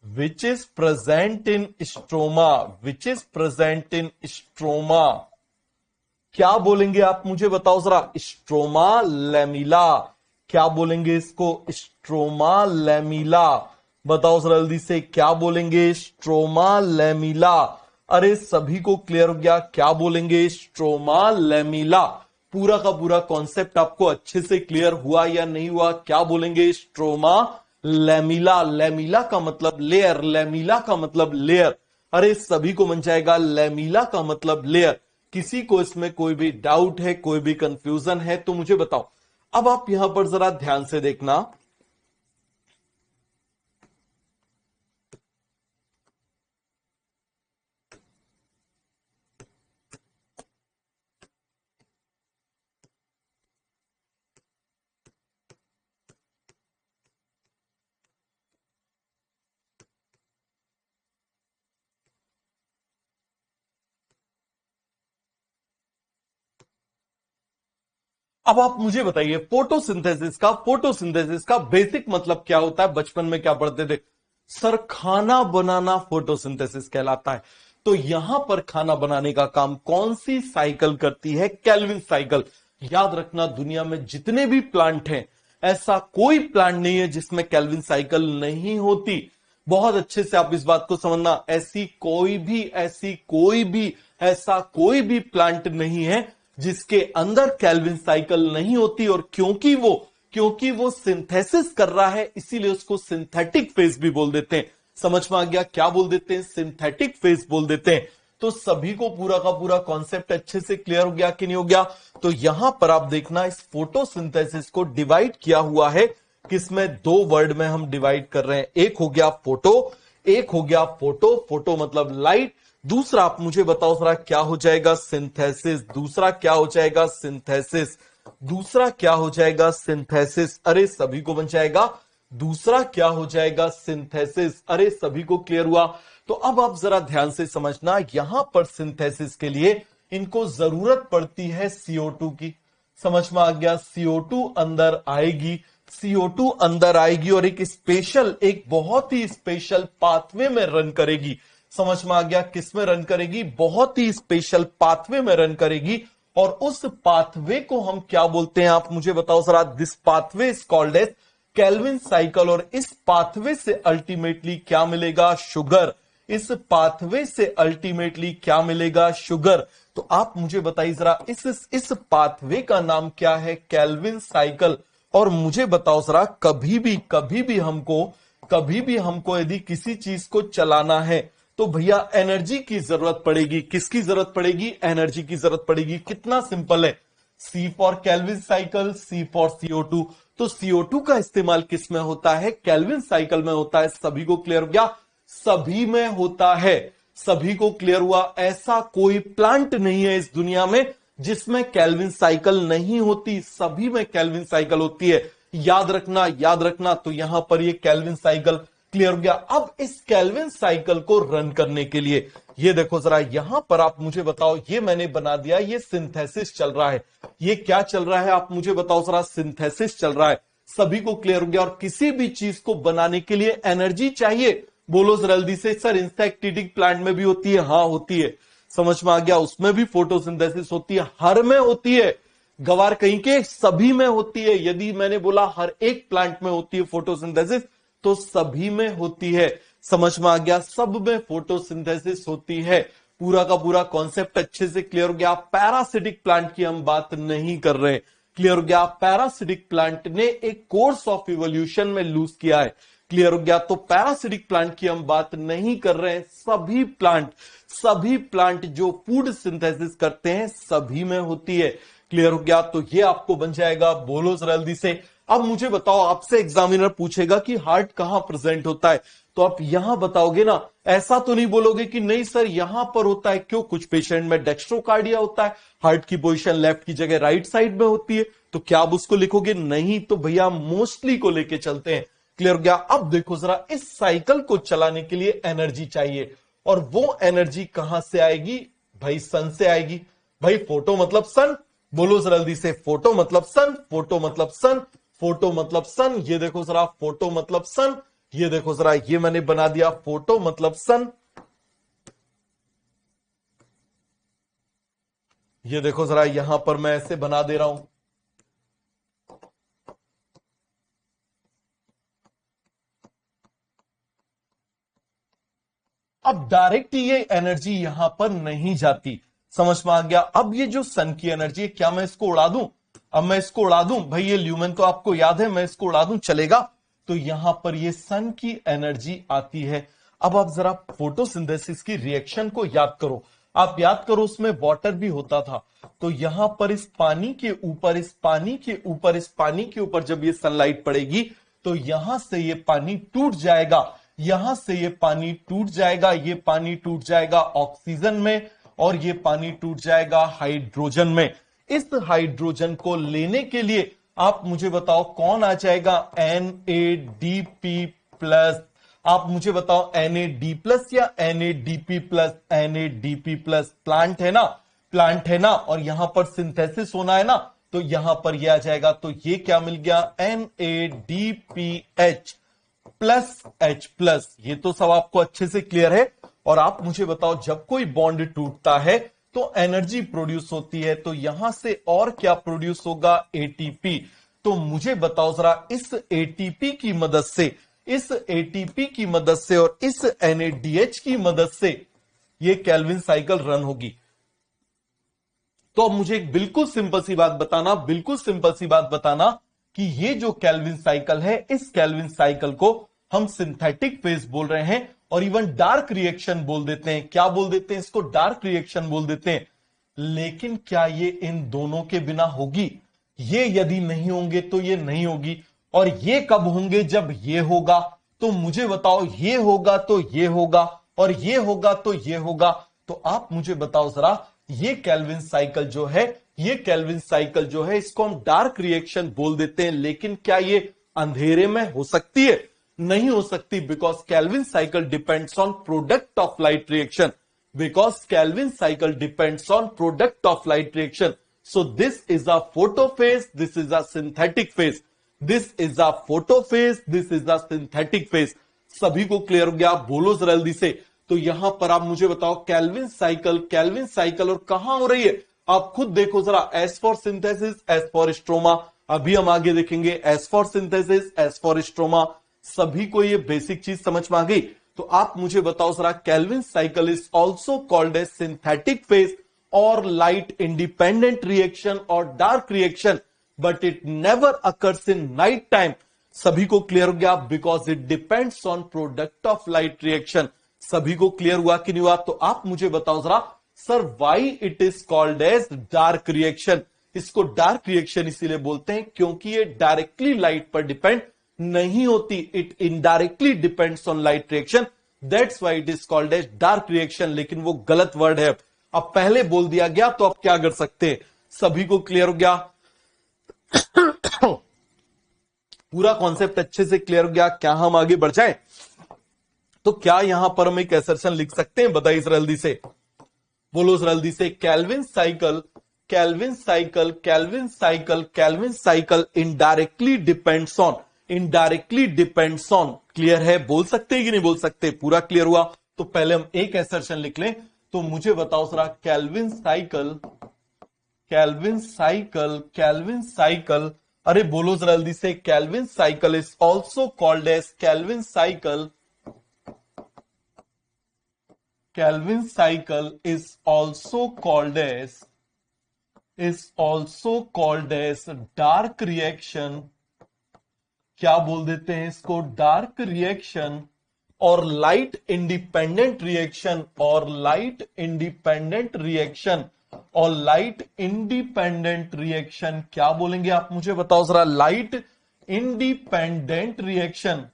which is present in stroma, which is present in stroma, क्या बोलेंगे आप मुझे बताओ जरा, स्ट्रोमा लैमिला। क्या बोलेंगे इसको, स्ट्रोमा लैमिला। बताओ जरा जल्दी से, क्या बोलेंगे, स्ट्रोमा लैमिला। अरे सभी को क्लियर हो गया, क्या बोलेंगे, स्ट्रोमा लैमिला। पूरा का पूरा कॉन्सेप्ट आपको अच्छे से क्लियर हुआ या नहीं हुआ, क्या बोलेंगे, स्ट्रोमा लैमिला। लैमिला का मतलब लेयर, लैमिला का मतलब लेयर। अरे सभी को बन जाएगा, लैमिला का मतलब लेयर। किसी को इसमें कोई भी डाउट है, कोई भी कंफ्यूजन है तो मुझे बताओ। अब आप यहां पर जरा ध्यान से देखना, अब आप मुझे बताइए फोटोसिंथेसिस का बेसिक मतलब क्या होता है। बचपन में क्या पढ़ते थे, सर खाना बनाना फोटोसिंथेसिस कहलाता है। तो यहां पर खाना बनाने का काम कौन सी साइकिल करती है, केल्विन साइकिल। याद रखना, दुनिया में जितने भी प्लांट हैं, ऐसा कोई प्लांट नहीं है जिसमें केल्विन साइकिल नहीं होती। बहुत अच्छे से आप इस बात को समझना, ऐसा कोई भी प्लांट नहीं है जिसके अंदर केल्विन साइकिल नहीं होती। और क्योंकि वो सिंथेसिस कर रहा है, इसीलिए उसको सिंथेटिक फेज भी बोल देते हैं। समझ में आ गया? क्या बोल देते हैं? सिंथेटिक फेज बोल देते हैं। तो सभी को पूरा का पूरा कॉन्सेप्ट अच्छे से क्लियर हो गया कि नहीं हो गया? तो यहां पर आप देखना, इस फोटोसिंथेसिस को डिवाइड किया हुआ है किसमें? दो वर्ड में हम डिवाइड कर रहे हैं। एक हो गया फोटो, फोटो मतलब लाइट। दूसरा आप मुझे बताओ जरा क्या हो जाएगा? सिंथेसिस। दूसरा क्या हो जाएगा? अरे सभी को बन जाएगा। दूसरा क्या हो जाएगा? सिंथेसिस। अरे सभी को क्लियर हुआ? तो अब आप जरा ध्यान से समझना, यहां पर सिंथेसिस के लिए इनको जरूरत पड़ती है CO2 की। समझ में आ गया? CO2 अंदर आएगी और एक बहुत ही स्पेशल पाथवे में रन करेगी। समझ में आ गया? किस में रन करेगी? बहुत ही स्पेशल पाथवे में रन करेगी। और उस पाथवे को हम क्या बोलते हैं? आप मुझे बताओ जरा। This pathway is called as Calvin cycle. और इस पाथवे से अल्टीमेटली क्या मिलेगा? शुगर। तो आप मुझे बताइए जरा, इस पाथवे का नाम क्या है? Kelvin cycle. और मुझे बताओ जरा, कभी भी हमको यदि किसी चीज को चलाना है तो भैया एनर्जी की जरूरत पड़ेगी। किसकी जरूरत पड़ेगी? एनर्जी की जरूरत पड़ेगी। कितना सिंपल है, C for Calvin cycle, C for CO2। तो CO2 का इस्तेमाल किस में होता है? केल्विन साइकिल में होता है। सभी को क्लियर हो गया? सभी में होता है। सभी को क्लियर हुआ? ऐसा कोई प्लांट नहीं है इस दुनिया में जिसमें केल्विन साइकिल नहीं होती। सभी में केल्विन साइकिल होती है। याद रखना। तो यहां पर ये केल्विन साइकिल क्लियर हो गया। अब इस केल्विन साइकिल को रन करने के लिए ये देखो जरा, यहां पर आप मुझे बताओ, ये मैंने बना दिया, ये सिंथेसिस चल रहा है। ये क्या चल रहा है? आप मुझे बताओ जरा। सिंथेसिस चल रहा है। सभी को क्लियर हो गया? और किसी भी चीज को बनाने के लिए एनर्जी चाहिए। बोलो जरा जल्दी से। सर इंसेक्टिडिक प्लांट में भी होती है? हाँ होती है। समझ में आ गया? उसमें भी फोटोसिंथेसिस होती है। हर में होती है। गवार कहीं के? सभी में होती है। यदि मैंने बोला हर एक प्लांट में होती है फोटोसिंथेसिस, तो सभी में होती है। समझ में आ गया? सब में फोटोसिंथेसिस होती है। पूरा का पूरा कॉन्सेप्ट अच्छे से क्लियर हो गया? पैरासिटिक प्लांट की हम बात नहीं कर रहे। क्लियर हो गया? पैरासिटिक प्लांट ने एक कोर्स ऑफ इवोल्यूशन में लूज किया है। क्लियर हो गया? तो पैरासिटिक प्लांट की हम बात नहीं कर रहे हैं। सभी प्लांट जो फूड सिंथेसिस करते हैं सभी में होती है। क्लियर हो गया? तो ये आपको बन जाएगा। बोलो जरा जल्दी से। अब मुझे बताओ, आपसे एग्जामिनर पूछेगा कि हार्ट कहां प्रेजेंट होता है, तो आप यहां बताओगे ना। ऐसा तो नहीं बोलोगे कि नहीं सर यहां पर होता है। क्यों? कुछ पेशेंट में डेक्स्ट्रोकार्डिया होता है, हार्ट की पोजीशन लेफ्ट की जगह राइट साइड में होती है, तो क्या आप उसको लिखोगे? नहीं। तो भैया मोस्टली को लेके चलते हैं। क्लियर हो गया? अब देखो जरा, इस साइकिल को चलाने के लिए एनर्जी चाहिए, और वो एनर्जी कहां से आएगी? भाई सन से आएगी। भाई फोटो मतलब सन। बोलो जरा जल्दी से। फोटो मतलब सन। ये देखो जरा, फोटो मतलब सन। ये देखो जरा, ये मैंने बना दिया फोटो मतलब सन। ये देखो जरा, यहां पर मैं ऐसे बना दे रहा हूं। अब डायरेक्ट ये एनर्जी यहां पर नहीं जाती। समझ में आ गया? अब ये जो सन की एनर्जी है, क्या मैं इसको उड़ा दूं? अब मैं इसको उड़ा दूं? भाई ये ल्यूमेन तो आपको याद है, मैं इसको उड़ा दूं चलेगा? तो यहां पर ये सन की एनर्जी आती है। अब आप जरा फोटोसिंथेसिस की रिएक्शन को याद करो। आप याद करो, उसमें वाटर भी होता था। तो यहां पर इस पानी के ऊपर जब ये सनलाइट पड़ेगी, तो यहां से ये पानी टूट जाएगा। ये पानी टूट जाएगा ऑक्सीजन में, और ये पानी टूट जाएगा हाइड्रोजन में। इस हाइड्रोजन को लेने के लिए आप मुझे बताओ कौन आ जाएगा? NADP plus. आप मुझे बताओ NAD प्लस या NADP plus? NADP plus. Plant है ना, और यहां पर सिंथेसिस होना है ना, तो यहां पर यह आ जाएगा। तो ये क्या मिल गया? NADPH plus H plus. ये तो सब आपको अच्छे से क्लियर है। और आप मुझे बताओ, जब कोई बॉन्ड टूटता है तो एनर्जी प्रोड्यूस होती है, तो यहां से और क्या प्रोड्यूस होगा? ATP। तो मुझे बताओ जरा इस एटीपी की मदद से, इस एटीपी की मदद से और इस एनएडीएच की मदद से ये केल्विन साइकिल रन होगी। तो अब मुझे एक बिल्कुल सिंपल सी बात बताना, बिल्कुल सिंपल सी बात बताना कि ये जो केल्विन साइकिल है, इस केल्विन साइकिल को हम सिंथेटिक फेज बोल रहे हैं और इवन डार्क रिएक्शन बोल देते हैं। क्या बोल देते हैं इसको? डार्क रिएक्शन बोल देते हैं। लेकिन क्या ये इन दोनों के बिना होगी? ये यदि नहीं होंगे तो ये नहीं होगी। और ये कब होंगे? जब ये होगा। तो मुझे बताओ, ये होगा तो ये होगा और ये होगा तो ये होगा। तो आप मुझे बताओ जरा, ये केल्विन साइकिल जो है, ये केल्विन साइकिल जो है, इसको हम डार्क रिएक्शन बोल देते हैं। लेकिन क्या ये अंधेरे में हो सकती है? नहीं हो सकती, because Calvin cycle depends on product of light reaction, because Kelvin cycle depends on product of light reaction. So this is a photophase, this is a synthetic phase. This is a photophase, this is a synthetic phase. सभी को clear हो गया? बोलो जरा जल्दी से। तो यहां पर आप मुझे बताओ केल्विन साइकिल और कहां हो रही है? आप खुद देखो जरा। S for synthesis, S for stroma, अभी हम आगे देखेंगे। S for synthesis, S for stroma, सभी को ये बेसिक चीज समझ में आ गई। तो आप मुझे बताओ जरा, Calvin cycle is also called as synthetic phase और लाइट इंडिपेंडेंट रिएक्शन और dark reaction, but it never occurs in night time. सभी को क्लियर हो गया? Because it depends on product of light reaction. सभी को क्लियर हुआ कि नहीं हुआ? तो आप मुझे बताओ जरा, sir why it is called as dark reaction? इसको डार्क रिएक्शन इसीलिए बोलते हैं क्योंकि ये डायरेक्टली लाइट पर डिपेंड नहीं होती। It indirectly depends on light reaction, that's why it is called as dark reaction. लेकिन वो गलत वर्ड है, अब पहले बोल दिया गया तो अब क्या कर सकते हैं? सभी को क्लियर हो गया? पूरा कॉन्सेप्ट अच्छे से क्लियर हो गया? क्या हम आगे बढ़ जाएं? तो क्या यहां पर हम एक असर्शन लिख सकते हैं? बताइए जल्दी से, बोलो जल्दी से। Calvin cycle, Calvin cycle, Calvin cycle, Calvin cycle indirectly depends on, indirectly depends on. Clear है? बोल सकते हैं कि नहीं बोल सकते? पूरा क्लियर हुआ? तो पहले हम एक असर्शन लिख लें। तो मुझे बताओ जरा, Calvin cycle, Calvin cycle, Calvin cycle, अरे बोलो जरा जल्दी से। Calvin cycle is also called as, Calvin cycle, Kelvin cycle is also called as dark reaction। क्या बोल देते हैं इसको? डार्क रिएक्शन और लाइट इंडिपेंडेंट रिएक्शन, और लाइट इंडिपेंडेंट रिएक्शन, और लाइट इंडिपेंडेंट रिएक्शन। क्या बोलेंगे आप मुझे बताओ जरा? Light independent reaction,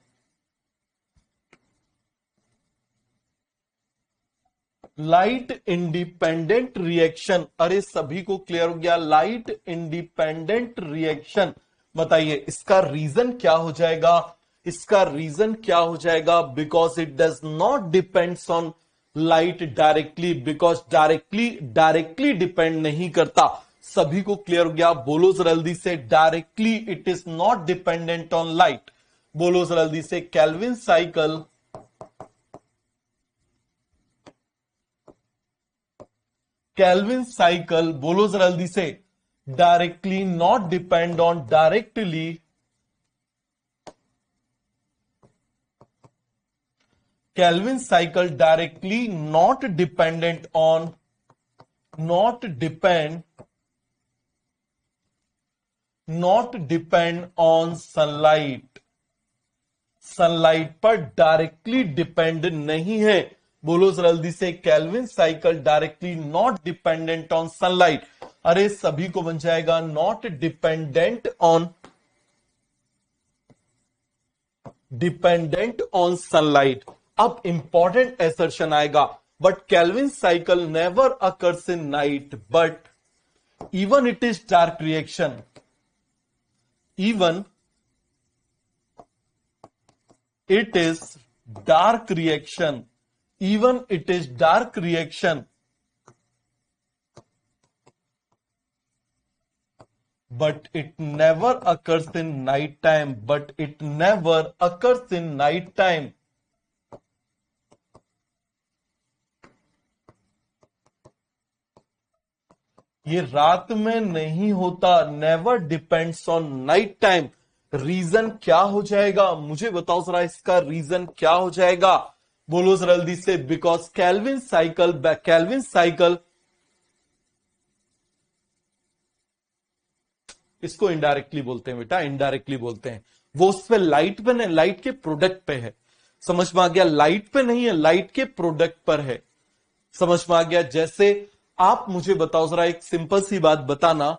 light independent reaction. अरे सभी को क्लियर हो गया? Light independent reaction. बताइए इसका रीजन क्या हो जाएगा? इसका रीजन क्या हो जाएगा? Because it does not depends on light directly, because directly depend नहीं करता। सभी को क्लियर हो गया? बोलो जल्दी से। Directly it is not dependent on light. बोलो जल्दी से। केल्विन साइकिल, केल्विन साइकिल, बोलो जरा जल्दी से। Directly not depend on, directly Calvin cycle directly not dependent on, not depend on sunlight. Sunlight पर डायरेक्टली डिपेंड नहीं है। बोलो जल्दी से। Calvin cycle directly not dependent on sunlight. अरे सभी को बन जाएगा नॉट डिपेंडेंट ऑन सनलाइट। अब इंपॉर्टेंट असर्शन आएगा, but Calvin cycle never occurs in night, but even it is dark reaction, even it is dark reaction, even it is dark reaction, but it never occurs in night time, but it never occurs in night time। ये रात में नहीं होता, never depends on night time. Reason क्या हो जाएगा, मुझे बताओ जरा, इसका रीजन क्या हो जाएगा? बोलो जरा जल्दी से। बिकॉज कैल्विन साइकिल इसको इनडायरेक्टली बोलते हैं बेटा, इनडायरेक्टली बोलते हैं। वो उस पे लाइट पे नहीं, लाइट के प्रोडक्ट पे है। समझ में आ गया? लाइट पे नहीं है, लाइट के प्रोडक्ट पर है। समझ में आ गया? जैसे आप मुझे बताओ जरा, एक सिंपल सी बात बताना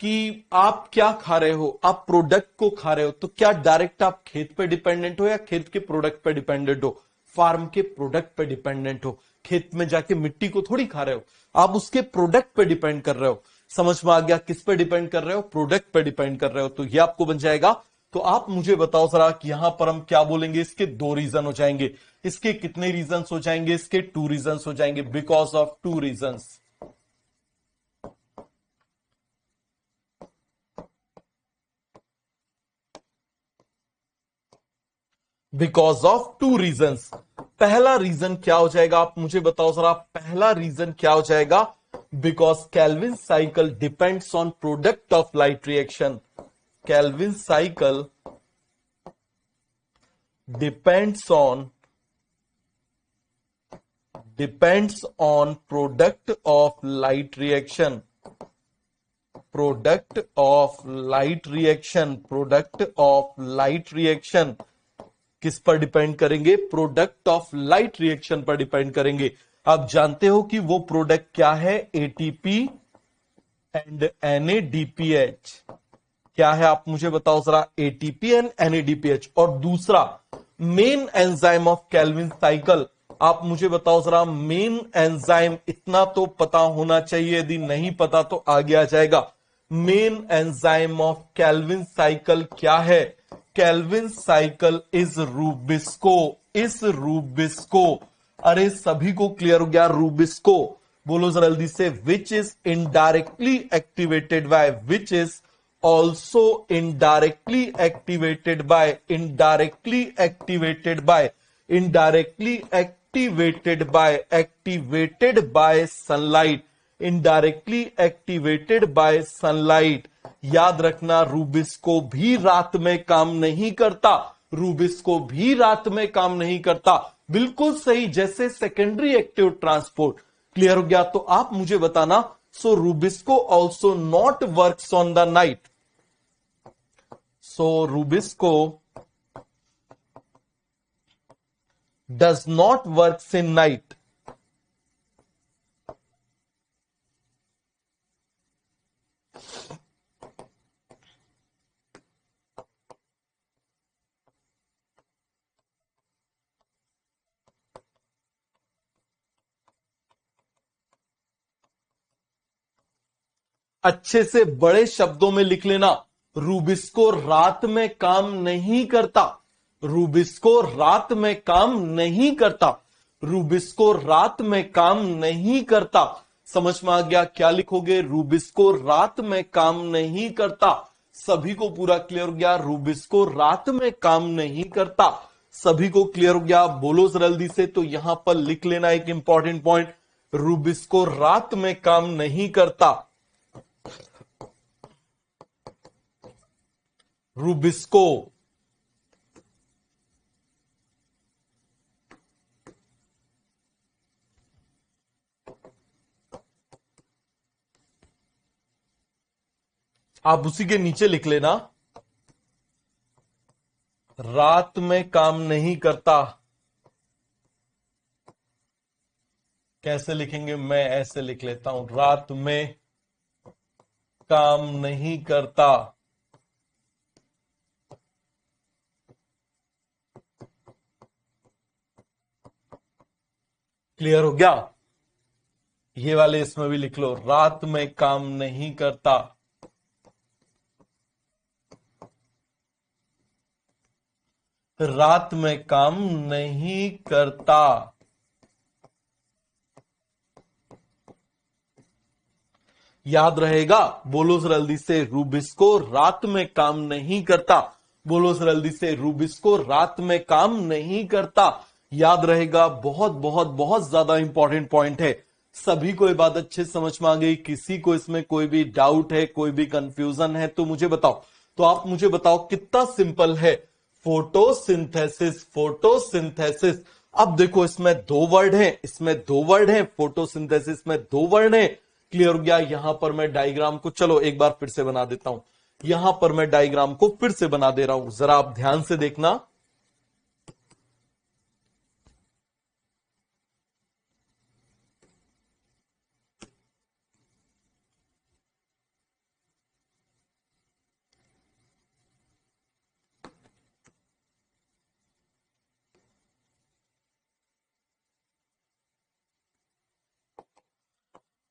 कि आप क्या खा रहे हो, आप प्रोडक्ट को खा रहे हो, तो क्या डायरेक्ट आप खेत पे डिपेंडेंट हो या खेत के प्रोडक्ट पे डिपेंडेंट हो? फार्म के प्रोडक्ट पे डिपेंडेंट हो। खेत में जाके मिट्टी को थोड़ी खा रहे हो, आप उसके प्रोडक्ट पे डिपेंड कर रहे हो। समझ में आ गया? किस पे डिपेंड कर रहे हो? प्रोडक्ट पे डिपेंड कर रहे हो। तो ये आपको बन जाएगा। तो आप मुझे बताओ जरा कि यहां पर हम क्या बोलेंगे? इसके दो रीजन हो जाएंगे। इसके कितने रीजन हो जाएंगे? इसके 2 रीजन हो जाएंगे। Because of 2 reason, because of 2 reasons. पहला रीजन क्या हो जाएगा? आप मुझे बताओ जरा, पहला रीजन क्या हो जाएगा? Because Calvin cycle depends on product of light reaction. Calvin cycle depends on product of light reaction. Product of light reaction, product of light reaction किस पर डिपेंड करेंगे? प्रोडक्ट ऑफ लाइट रिएक्शन पर depend करेंगे। आप जानते हो कि वो प्रोडक्ट क्या है? ATP and NADPH. क्या है आप मुझे बताओ जरा? ATP and NADPH. और दूसरा main enzyme of Calvin cycle, आप मुझे बताओ जरा, मेन एंजाइम इतना तो पता होना चाहिए, यदि नहीं पता तो आगे आ जाएगा। Main enzyme of Calvin cycle क्या है? Calvin cycle is rubisco. इस रूबिस्को, अरे सभी को क्लियर हो गया? रूबिस्को बोलो जरा जल्दी से। Which is indirectly activated by, which is also indirectly activated by, indirectly activated by, indirectly activated by sunlight, indirectly activated by sunlight. याद रखना, रूबिस्को भी रात में काम नहीं करता, रूबिस्को भी रात में काम नहीं करता। बिल्कुल सही, जैसे सेकेंडरी एक्टिव ट्रांसपोर्ट। क्लियर हो गया? तो आप मुझे बताना, so rubisco also not works on the night. So rubisco does not works in night. अच्छे से बड़े शब्दों में लिख लेना, रूबिस्को रात में काम नहीं करता। रूबिस्को रात में काम नहीं करता। रूबिस्को रात में काम नहीं करता। समझ में आ गया? क्या लिखोगे? रूबिस्को रात में काम नहीं करता। सभी को पूरा क्लियर हो गया? रूबिस्को रात में काम नहीं करता। सभी को क्लियर हो गया? बोलो जरा जल्दी से। तो यहां पर लिख लेना एक इंपॉर्टेंट पॉइंट, रूबिस्को रात में काम नहीं करता। रूबिस्को आप उसी के नीचे लिख लेना, रात में काम नहीं करता। कैसे लिखेंगे? मैं ऐसे लिख लेता हूं, रात में काम नहीं करता। क्लियर हो गया? ये वाले इसमें भी लिख लो, रात में काम नहीं करता। रात में काम नहीं करता। याद रहेगा? बोलो जरा जल्दी से, रूबिस्को रात में काम नहीं करता। बोलो जरा जल्दी से, रूबिस्को रात में काम नहीं करता। याद रहेगा? बहुत बहुत बहुत ज्यादा इंपॉर्टेंट पॉइंट है। सभी को ये बात अच्छे से समझ में आ गई? किसी को इसमें कोई भी डाउट है, कोई भी कंफ्यूजन है तो मुझे बताओ। तो आप मुझे बताओ कितना सिंपल है फोटोसिंथेसिस। फोटोसिंथेसिस, अब देखो इसमें दो वर्ड हैं, इसमें दो वर्ड हैं, फोटोसिंथेसिस में दो वर्ड हैं। क्लियर हो गया? यहां पर मैं डायग्राम को चलो एक बार फिर से बना देता हूं। यहां पर मैं डायग्राम को फिर से बना दे रहा हूं, जरा आप ध्यान से देखना।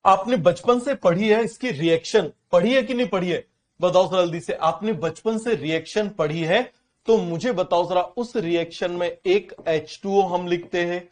आपने बचपन से पढ़ी है इसकी रिएक्शन, पढ़ी है कि नहीं पढ़ी है? बताओ जरा जल्दी से। आपने बचपन से रिएक्शन पढ़ी है तो मुझे बताओ जरा, उस रिएक्शन में एक H2O हम लिखते हैं,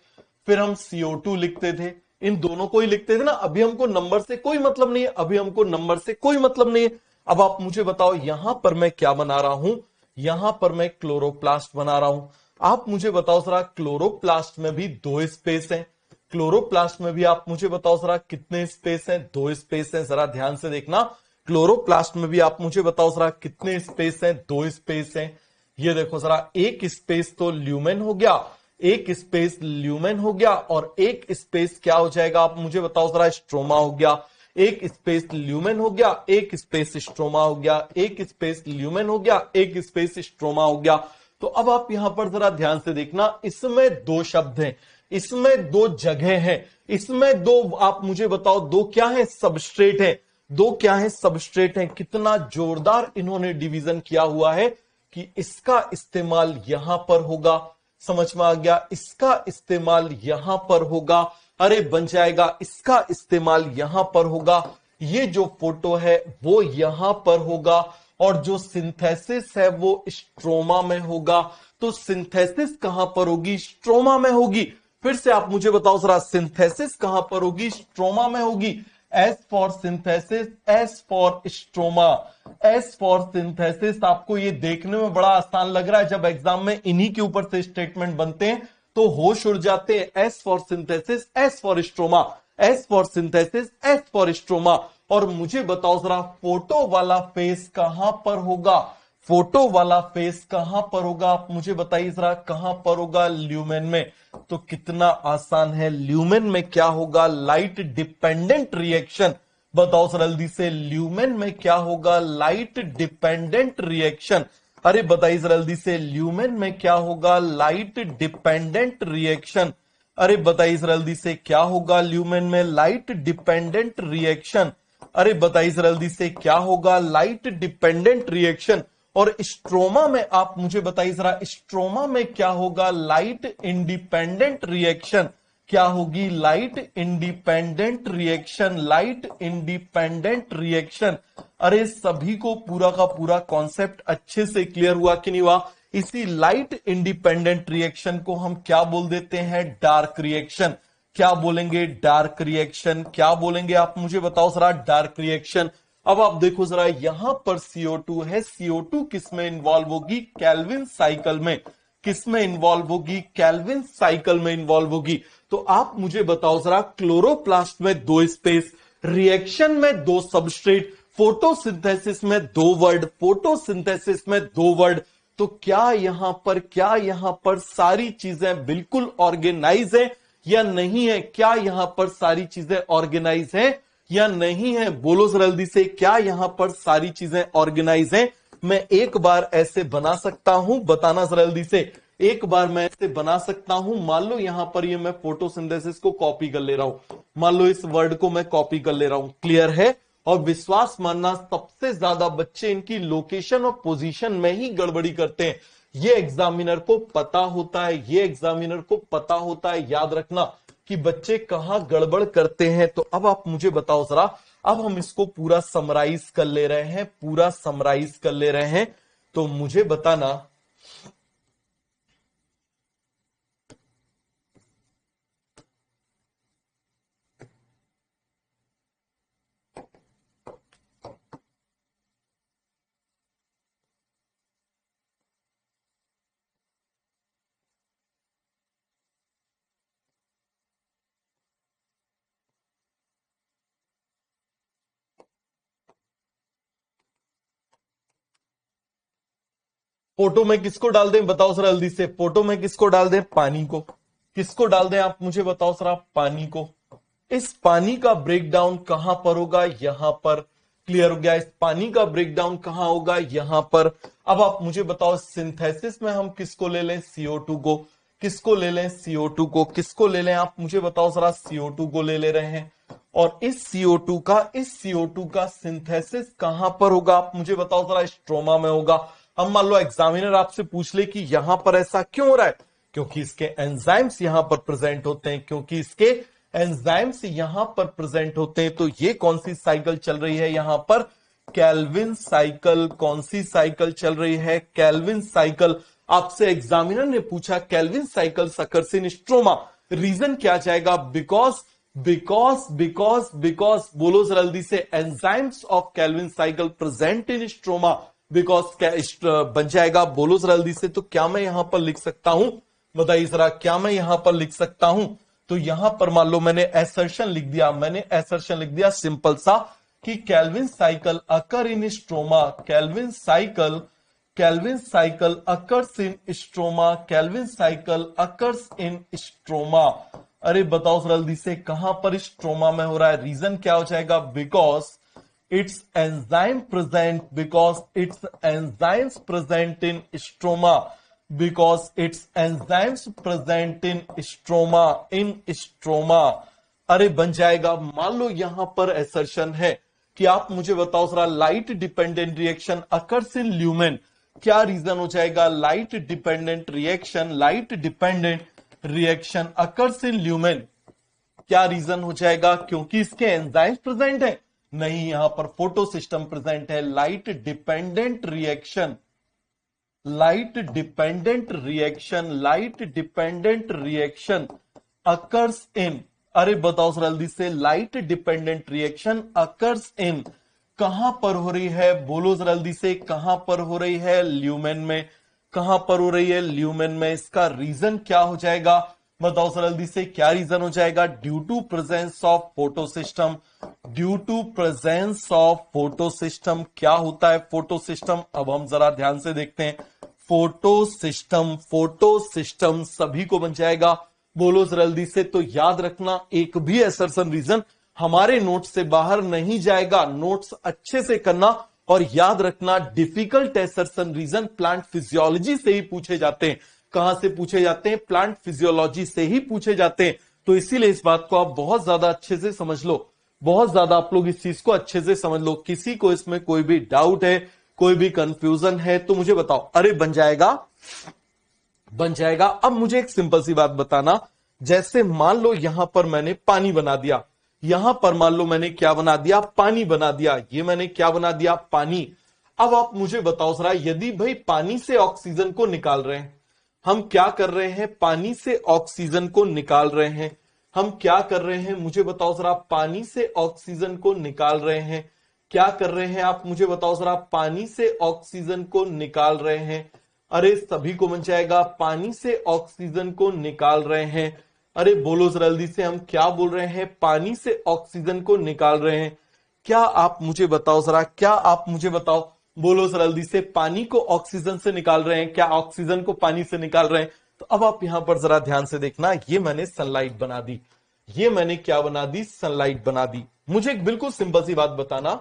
फिर हम CO2 लिखते थे, इन दोनों को ही लिखते थे ना। अभी हमको नंबर से कोई मतलब नहीं है, अभी हमको नंबर से कोई मतलब नहीं है। अब आप मुझे बताओ यहां पर मैं क्या बना रहा हूं? यहां पर मैं क्लोरोप्लास्ट बना रहा हूं। आप मुझे बताओ जरा, क्लोरोप्लास्ट में भी दो स्पेस हैं। क्लोरोप्लास्ट में भी आप मुझे बताओ जरा कितने स्पेस हैं? दो स्पेस हैं, जरा ध्यान से देखना। क्लोरोप्लास्ट में भी आप मुझे बताओ जरा कितने स्पेस हैं? दो स्पेस हैं। ये देखो जरा, एक स्पेस तो ल्यूमेन हो गया, एक स्पेस ल्यूमेन हो गया, और एक स्पेस क्या हो जाएगा? आप मुझे बताओ जरा, स्ट्रोमा हो गया। एक स्पेस ल्यूमेन हो गया, एक स्पेस स्ट्रोमा हो गया, एक स्पेस ल्यूमेन हो गया, एक स्पेस स्ट्रोमा हो गया। तो अब आप यहां पर जरा ध्यान से देखना, इसमें दो शब्द हैं, इसमें दो जगह हैं, इसमें दो, आप मुझे बताओ दो क्या है? सबस्ट्रेट है। दो क्या है? सबस्ट्रेट है। कितना जोरदार इन्होंने डिवीजन किया हुआ है कि इसका इस्तेमाल यहां पर होगा। समझ में आ गया? इसका इस्तेमाल यहां पर होगा, अरे बन जाएगा, इसका इस्तेमाल यहां पर होगा। ये जो फोटो है वो यहां पर होगा, और जो सिंथेसिस है वो स्ट्रोमा में होगा। तो सिंथेसिस कहां पर होगी? स्ट्रोमा में होगी। फिर से आप मुझे बताओ जरा, सिंथेसिस कहां पर होगी? स्ट्रोमा में होगी। S for synthesis, S for stroma. S for synthesis, आपको ये देखने में बड़ा आसान लग रहा है, जब एग्जाम में इन्हीं के ऊपर से स्टेटमेंट बनते हैं तो होश उड़ जाते हैं। S for synthesis, S for stroma, S for synthesis, S for stroma. और मुझे बताओ जरा, फोटो वाला फेस कहां पर होगा? फोटो वाला फेस कहां पर होगा? आप मुझे बताइए जरा, कहां पर होगा? ल्यूमेन में। तो कितना आसान है, ल्यूमेन में क्या होगा? Light dependent reaction. बताओ सर जल्दी से, ल्यूमेन में क्या होगा? Light dependent reaction. अरे बताइए सर जल्दी से, ल्यूमेन में क्या होगा? Light dependent reaction. अरे बताइए सर जल्दी से, क्या होगा ल्यूमेन में? Light dependent reaction. अरे बताइए सर जल्दी से, क्या होगा? Light dependent reaction. और स्ट्रोमा में आप मुझे बताइए जरा, स्ट्रोमा में क्या होगा? Light independent reaction. क्या होगी? Light independent reaction, light independent reaction. अरे सभी को पूरा का पूरा कॉन्सेप्ट अच्छे से क्लियर हुआ कि नहीं हुआ? इसी लाइट इंडिपेंडेंट रिएक्शन को हम क्या बोल देते हैं? Dark reaction. क्या बोलेंगे? Dark reaction. क्या बोलेंगे आप मुझे बताओ जरा? Dark reaction. अब आप देखो जरा, यहां पर CO2 है, CO2 किस में इन्वॉल्व होगी? कैल्विन साइकिल में। किस में इन्वॉल्व होगी? कैल्विन साइकिल में इन्वॉल्व होगी। तो आप मुझे बताओ जरा, क्लोरोप्लास्ट में दो स्पेस, रिएक्शन में दो सबस्ट्रेट, फोटोसिंथेसिस में दो वर्ड, फोटोसिंथेसिस में दो वर्ड। तो क्या यहां पर सारी चीजें बिल्कुल ऑर्गेनाइज है या नहीं है? क्या यहां पर सारी चीजें ऑर्गेनाइज है या नहीं है? बोलो जरा जल्दी से, क्या यहां पर सारी चीजें ऑर्गेनाइज हैं? मैं एक बार ऐसे बना सकता हूं, बताना जरा जल्दी से। एक बार मैं ऐसे बना सकता हूं, मान लो यहां पर ये मैं फोटोसिंथेसिस को कॉपी कर ले रहा हूं, मान लो इस वर्ड को मैं कॉपी कर ले रहा हूं। क्लियर है? और विश्वास मानना, सबसे ज्यादा बच्चे इनकी लोकेशन और पोजीशन में ही गड़बड़ी करते हैं। ये एग्जामिनर को पता होता है, ये एग्जामिनर को पता होता है, याद रखना कि बच्चे कहां गड़बड़ करते हैं। तो अब आप मुझे बताओ जरा, अब हम इसको पूरा समराइज कर ले रहे हैं, पूरा समराइज कर ले रहे हैं। तो मुझे बताना, फोटो में किसको डाल दें, बताओ सर जल्दी से। फोटो में किसको डाल दें, पानी को। किसको डाल दें आप मुझे बताओ सर, आप पानी को। इस पानी का ब्रेकडाउन कहां पर होगा, यहां पर। क्लियर हो गया, इस पानी का ब्रेकडाउन कहां होगा, यहां पर। अब आप मुझे बताओ सिंथेसिस में हम किसको ले लें, CO2 को। किसको ले लें, CO2 को। किसको ले लें आप मुझे बताओ जरा, CO2 को ले ले रहे हैं। और इस CO2 का सिंथेसिस कहां पर होगा, आप मुझे बताओ जरा, स्ट्रोमा में होगा। अब मान लो एग्जामिनर आपसे पूछ ले कि यहां पर ऐसा क्यों हो रहा है, क्योंकि इसके एंजाइम्स यहां पर प्रेजेंट होते हैं, क्योंकि इसके एंजाइम्स यहां पर प्रेजेंट होते हैं। तो ये कौन सी साइकिल चल रही है यहां पर, कैल्विन साइकिल। कौन सी साइकिल चल रही है, कैल्विन साइकिल। आपसे एग्जामिनर ने पूछा Calvin cycle occurs in stroma, reason क्या जाएगा, बिकॉज बोलो जल्दी से, enzymes of Calvin cycle present in stroma, because बन जाएगा, बोलो जल्दी से। तो क्या मैं यहां पर लिख सकता हूं, बताइए जरा, क्या मैं यहां पर लिख सकता हूं। तो यहां पर मान लो मैंने एसर्शन लिख दिया, सिंपल सा, कि Calvin cycle occur in stroma, Calvin cycle occurs in stroma, Calvin cycle occurs in stroma. अरे बताओ जल्दी से, कहां पर स्ट्रोमा में हो रहा है, रीजन क्या हो जाएगा, because it's enzyme present, in stroma, अरे बन जाएगा। मान लो यहां पर एसर्शन है कि आप मुझे बताओ जरा, light dependent reaction occurs in lumen, क्या रीजन हो जाएगा, light dependent reaction occurs in lumen, क्या रीजन हो जाएगा, क्योंकि इसके एंजाइम्स प्रेजेंट है, नहीं, यहां पर फोटो सिस्टम प्रेजेंट है। Light dependent reaction occurs in, अरे बताओ जल्दी से, light dependent reaction occurs in, कहां पर हो रही है, बोलो जल्दी से, कहां पर हो रही है, ल्यूमेन में। कहां पर हो रही है, ल्यूमेन में। इसका रीजन क्या हो जाएगा, बताओ जल्दी से, क्या रीजन हो जाएगा, due to presence of photo system. क्या होता है फोटो सिस्टम, अब हम जरा ध्यान से देखते हैं। फोटो सिस्टम सभी को बन जाएगा, बोलो जल्दी से। तो याद रखना, एक भी असर्शन रीजन हमारे नोट्स से बाहर नहीं जाएगा, नोट्स अच्छे से करना। और याद रखना, difficult assertion reason plant physiology से ही पूछे जाते हैं। कहां से पूछे जाते हैं, प्लांट फिजियोलॉजी से ही पूछे जाते हैं। तो इसीलिए इस बात को आप बहुत ज्यादा अच्छे से समझ लो, बहुत ज्यादा आप लोग इस चीज को अच्छे से समझ लो। किसी को इसमें कोई भी डाउट है, कोई भी कंफ्यूजन है तो मुझे बताओ। अरे बन जाएगा। अब मुझे एक सिंपल सी बात बताना, जैसे मान लो यहां पर मैंने पानी बना दिया, यहां पर मान लो मैंने क्या बना दिया, पानी बना दिया। ये मैंने क्या बना दिया, पानी। अब आप मुझे बताओ जरा, यदि भाई पानी से ऑक्सीजन को निकाल रहे हैं, हम क्या कर रहे हैं, पानी से ऑक्सीजन को निकाल रहे हैं। हम क्या कर रहे हैं मुझे बताओ जरा, पानी से ऑक्सीजन को निकाल रहे हैं। क्या कर रहे हैं आप मुझे बताओ जरा, पानी से ऑक्सीजन को निकाल रहे हैं। अरे सभी को बन जाएगा, पानी से ऑक्सीजन को निकाल रहे हैं। अरे बोलो जल्दी से, हम क्या बोल रहे हैं, पानी से ऑक्सीजन को निकाल रहे हैं। क्या आप मुझे बताओ जरा, क्या आप मुझे बताओ, बोलो जल्दी से, पानी को ऑक्सीजन से निकाल रहे हैं, क्या ऑक्सीजन को पानी से निकाल रहे हैं। तो अब आप यहां पर जरा ध्यान से देखना, ये मैंने सनलाइट बना दी, ये मैंने क्या बना दी, सनलाइट बना दी। मुझे एक बिल्कुल सिंपल सी बात बताना,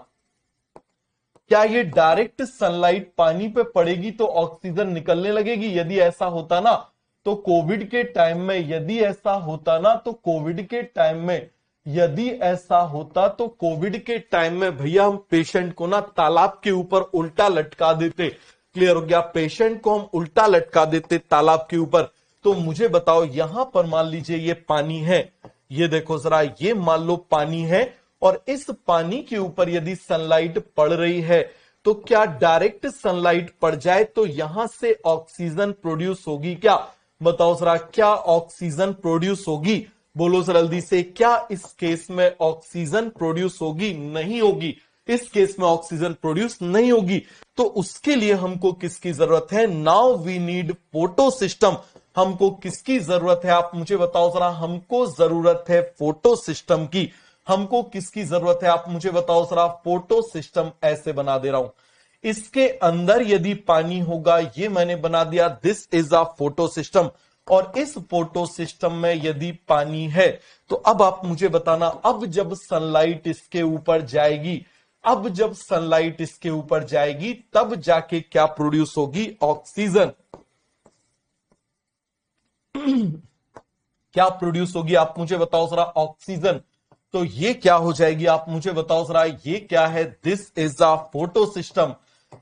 क्या ये डायरेक्ट सनलाइट पानी पे पड़ेगी तो ऑक्सीजन निकलने लगेगी, यदि ऐसा होता ना तो कोविड के टाइम में, यदि ऐसा होता ना तो कोविड के टाइम में, यदि ऐसा होता तो कोविड के टाइम में भैया हम पेशेंट को ना तालाब के ऊपर उल्टा लटका देते। क्लियर हो गया, पेशेंट को हम उल्टा लटका देते तालाब के ऊपर। तो मुझे बताओ, यहां पर मान लीजिए ये पानी है, ये देखो जरा, ये मान लो पानी है, और इस पानी के ऊपर यदि सनलाइट पड़ रही है तो क्या डायरेक्ट सनलाइट पड़ जाए तो यहां से ऑक्सीजन प्रोड्यूस होगी क्या, बताओ जरा, क्या ऑक्सीजन प्रोड्यूस होगी, बोलो जल्दी से, क्या इस केस में ऑक्सीजन प्रोड्यूस होगी, नहीं होगी। इस केस में ऑक्सीजन प्रोड्यूस नहीं होगी। तो उसके लिए हमको किसकी जरूरत है, now we need photo system. हमको किसकी जरूरत है आप मुझे बताओ जरा, हमको जरूरत है फोटो सिस्टम की। हमको किसकी जरूरत है आप मुझे बताओ जरा, फोटो सिस्टम। ऐसे बना दे रहा हूं, इसके अंदर यदि पानी होगा, ये मैंने बना दिया, this is a photo system. और इस फोटो सिस्टम में यदि पानी है तो अब आप मुझे बताना, अब जब सनलाइट इसके ऊपर जाएगी, अब जब सनलाइट इसके ऊपर जाएगी तब जाके क्या प्रोड्यूस होगी? ऑक्सीजन। क्या प्रोड्यूस होगी? आप मुझे बताओ जरा, ऑक्सीजन। तो ये क्या हो जाएगी? आप मुझे बताओ जरा, ये क्या है? This is a photo system.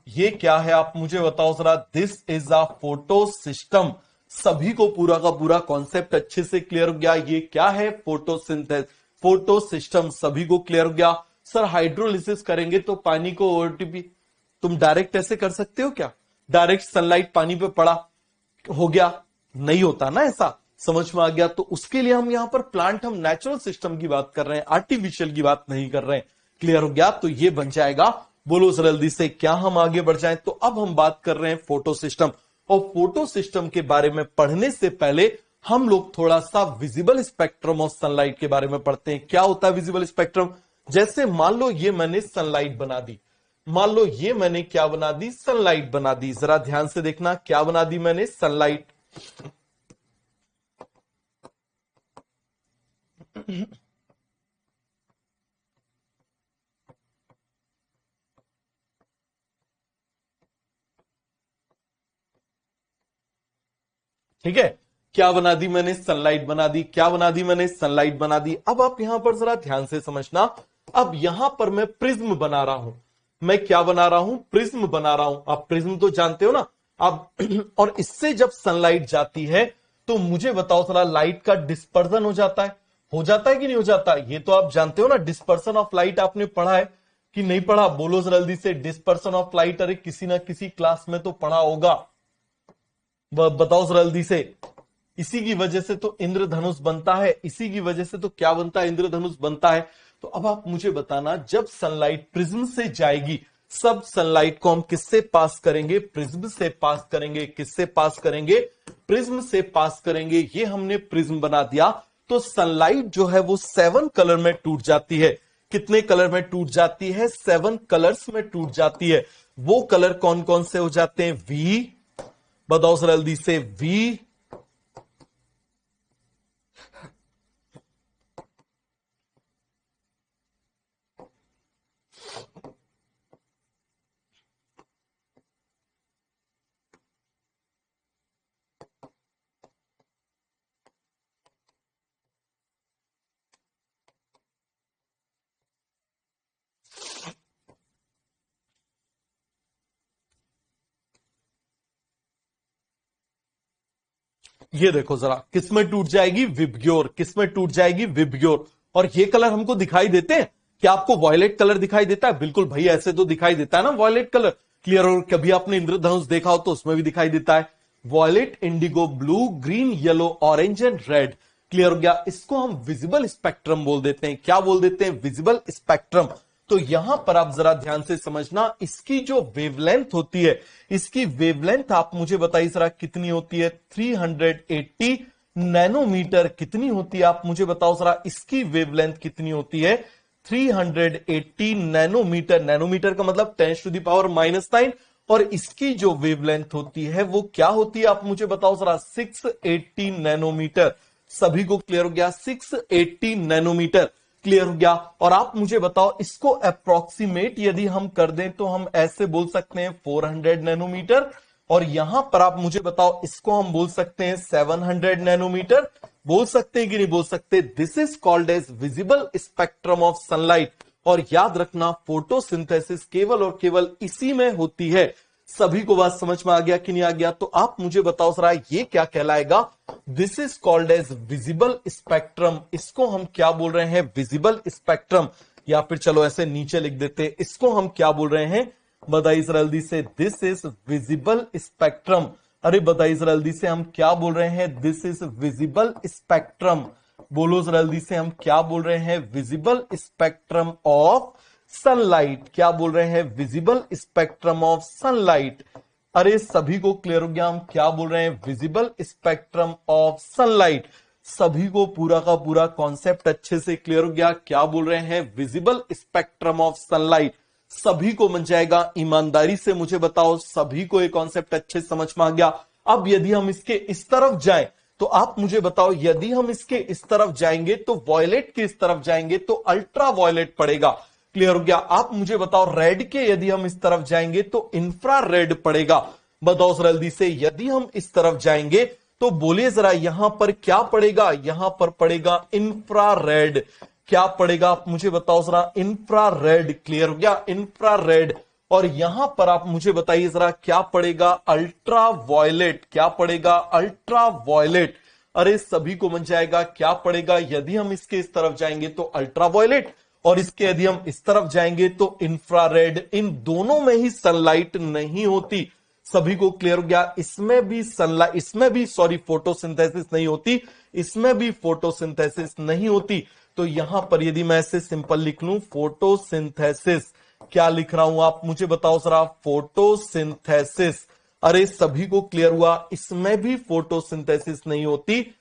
ये क्या है? आप मुझे बताओ जरा, this is a photo system. सभी को पूरा का पूरा कॉन्सेप्ट अच्छे से क्लियर हो गया? ये क्या है? Photosynthesis, photo system. सभी को क्लियर हो गया? सर हाइड्रोलिसिस करेंगे तो पानी को ओटीपी तुम डायरेक्ट ऐसे कर सकते हो क्या? डायरेक्ट सनलाइट पानी पे पड़ा हो गया? नहीं होता ना ऐसा। समझ में आ गया? तो उसके लिए हम यहां पर प्लांट, हम नेचुरल सिस्टम की बात कर रहे हैं, आर्टिफिशियल की बात नहीं कर रहे हैं। क्लियर हो गया? तो ये बन जाएगा, बोलो जल्दी से, क्या हम आगे बढ़ जाएं? तो अब हम बात कर रहे हैं फोटो सिस्टम। और फोटो सिस्टम के बारे में पढ़ने से पहले हम लोग थोड़ा सा विजिबल स्पेक्ट्रम ऑफ सनलाइट के बारे में पढ़ते हैं। क्या होता है विजिबल स्पेक्ट्रम? जैसे मान लो ये मैंने सनलाइट बना दी, मान लो ये मैंने क्या बना दी? सनलाइट बना दी। जरा ध्यान से देखना, क्या बना दी मैंने? सनलाइट। ठीक है, क्या बना दी मैंने? सनलाइट बना दी। क्या बना दी मैंने? सनलाइट बना दी। अब आप यहां पर जरा ध्यान से समझना, अब यहां पर मैं प्रिज्म बना रहा हूं। मैं क्या बना रहा हूं? प्रिज्म बना रहा हूं। आप प्रिज्म तो जानते हो ना अब। और इससे जब सनलाइट जाती है तो मुझे बताओ जरा, लाइट का डिस्पर्सन हो जाता है कि नहीं हो जाता? ये तो आप जानते हो ना, डिस्पर्सन ऑफ लाइट आपने पढ़ा है कि नहीं पढ़ा? बोलो जल्दी से, डिस्पर्सन ऑफ लाइट। अरे किसी ना किसी क्लास में तो पढ़ा होगा, बताओ जल्दी से। इसी की वजह से तो इंद्रधनुष बनता है, इसी की वजह से तो क्या बनता है? इंद्रधनुष बनता है। तो अब आप मुझे बताना, जब सनलाइट प्रिज्म से जाएगी, सब सनलाइट को हम किससे पास करेंगे? प्रिज्म से पास करेंगे। किससे पास करेंगे? प्रिज्म से पास करेंगे। ये हमने प्रिज्म बना दिया। तो सनलाइट जो है वो 7 कलर में टूट जाती है। कितने कलर में टूट जाती है? 7 कलर्स में टूट जाती है। वो कलर कौन कौन से हो जाते हैं? वी, बताओ जल्दी से, वी, ये देखो जरा, किसमें टूट जाएगी? विबग्योर। किसमें टूट जाएगी? विबग्योर। और ये कलर हमको दिखाई देते हैं क्या? आपको वॉयलेट कलर दिखाई देता है? बिल्कुल भाई, ऐसे तो दिखाई देता है ना वॉयलेट कलर। क्लियर? और कभी आपने इंद्रधनुष देखा हो तो उसमें भी दिखाई देता है violet, indigo, blue, green, yellow, orange and red. Clear हो गया? इसको हम विजिबल स्पेक्ट्रम बोल देते हैं। क्या बोल देते हैं? Visible spectrum. तो यहां पर आप जरा ध्यान से समझना, इसकी जो वेवलेंथ होती है, इसकी वेवलेंथ आप मुझे बताइए जरा, कितनी होती है? 380 नैनोमीटर। कितनी होती है? आप मुझे बताओ जरा, इसकी वेवलेंथ कितनी होती है? 380 नैनोमीटर। नैनोमीटर का मतलब 10⁻⁻⁹। और इसकी जो वेवलेंथ होती है वो क्या होती है? आप मुझे बताओ जरा, 680 नैनोमीटर। सभी को क्लियर हो गया? 680 नैनोमीटर। क्लियर हो गया? और आप मुझे बताओ, इसको अप्रोक्सीमेट यदि हम कर दें तो हम ऐसे बोल सकते हैं 400 नैनोमीटर। और यहां पर आप मुझे बताओ, इसको हम बोल सकते हैं 700 नैनोमीटर। बोल सकते हैं कि नहीं बोल सकते? This is called as visible spectrum of sunlight. और याद रखना, फोटोसिंथेसिस केवल और केवल इसी में होती है। सभी को बात समझ में आ गया कि नहीं आ गया? तो आप मुझे बताओ जरा, ये क्या कहलाएगा? This is called as visible spectrum. इसको हम क्या बोल रहे हैं? Visible spectrum. या फिर चलो ऐसे नीचे लिख देते हैं, इसको हम क्या बोल रहे हैं? बताइए जल्दी से, दिस इज विजिबल स्पेक्ट्रम। अरे बताइए जल्दी से, हम क्या बोल रहे हैं? This is visible spectrum. बोलो जल्दी से, हम क्या बोल रहे हैं? Visible spectrum of sunlight. क्या बोल रहे हैं? Visible spectrum of sunlight. अरे सभी को क्लियर हो गया? हम क्या बोल रहे हैं? Visible spectrum of sunlight. सभी को पूरा का पूरा कॉन्सेप्ट अच्छे से क्लियर हो गया? क्या बोल रहे हैं? Visible spectrum of sunlight. सभी को बन जाएगा। ईमानदारी से मुझे बताओ, सभी को ये कॉन्सेप्ट अच्छे समझ में आ गया। अब यदि हम इसके इस तरफ जाएं तो आप मुझे बताओ, यदि हम इसके इस तरफ जाएंगे तो वॉयलेट के इस तरफ जाएंगे तो अल्ट्रा वॉयलेट पड़ेगा। क्लियर हो गया? आप मुझे बताओ, रेड के यदि हम इस तरफ जाएंगे तो इंफ्रा रेड पड़ेगा। बताओ जरा जल्दी से, यदि हम इस तरफ जाएंगे तो बोलिए जरा, यहां पर क्या पड़ेगा? यहां पर पड़ेगा इंफ्रा रेड। क्या पड़ेगा आप मुझे बताओ जरा? Infra red. क्लियर हो गया? Infrared. और यहां पर आप मुझे बताइए जरा, क्या पड़ेगा? Ultraviolet. क्या पड़ेगा? Ultraviolet. अरे सभी को बन जाएगा, क्या पड़ेगा? यदि हम इसके इस तरफ जाएंगे तो अल्ट्रा वॉयलेट, और इसके यदि हम इस तरफ जाएंगे तो इंफ्रारेड। इन दोनों में ही सनलाइट नहीं होती। सभी को क्लियर हो गया? इसमें भी सनलाइट, इसमें भी फोटोसिंथेसिस नहीं होती, इसमें भी फोटोसिंथेसिस नहीं होती। तो यहां पर यदि मैं ऐसे सिंपल लिख लूं फोटोसिंथेसिस, क्या लिख रहा हूं आप मुझे बताओ जरा? फोटोसिंथेसिस। अरे सभी को क्लियर हुआ? इसमें भी फोटोसिंथेसिस नहीं होती।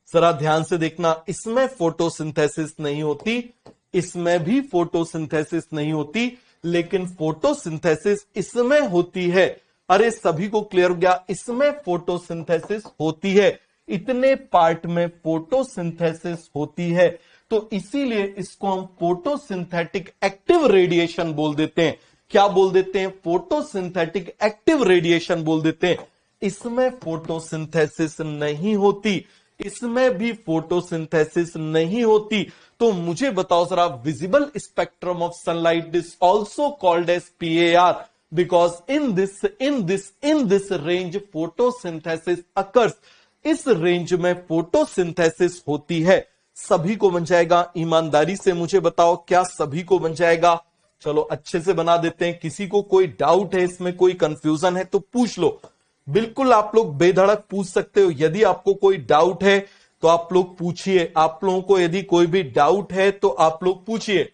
जरा ध्यान से देखना, इसमें फोटोसिंथेसिस नहीं होती, इसमें भी फोटोसिंथेसिस नहीं होती, लेकिन फोटोसिंथेसिस इसमें होती है। अरे सभी को क्लियर हो गया? इसमें फोटोसिंथेसिस होती है, इतने पार्ट में फोटोसिंथेसिस होती है। तो इसीलिए इसको हम फोटोसिंथेटिक एक्टिव रेडिएशन बोल देते हैं। क्या बोल देते हैं? फोटोसिंथेटिक एक्टिव रेडिएशन बोल देते हैं। इसमें फोटोसिंथेसिस नहीं होती, इसमें भी फोटोसिंथेसिस नहीं होती। तो मुझे बताओ जरा, visible spectrum of sunlight is also called as PAR because in this range photosynthesis occurs. इस रेंज में फोटोसिंथेसिस होती है। सभी को बन जाएगा? ईमानदारी से मुझे बताओ, क्या सभी को बन जाएगा? चलो अच्छे से बना देते हैं। किसी को कोई डाउट है, इसमें कोई कंफ्यूजन है तो पूछ लो। बिल्कुल आप लोग बेधड़क पूछ सकते हो। यदि आपको कोई डाउट है तो आप लोग पूछिए। आप लोगों को यदि कोई भी डाउट है तो आप लोग पूछिए।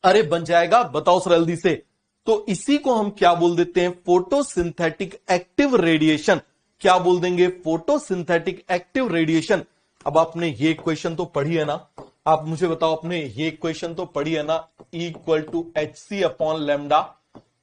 अरे बन जाएगा, बताओ सर जल्दी से। तो इसी को हम क्या बोल देते हैं? Photosynthetic active radiation. क्या बोल देंगे? Photosynthetic active radiation. अब आपने ये क्वेश्चन तो पढ़ी है ना? आप मुझे बताओ, आपने ये क्वेश्चन तो पढ़ी है ना? E=hc/λ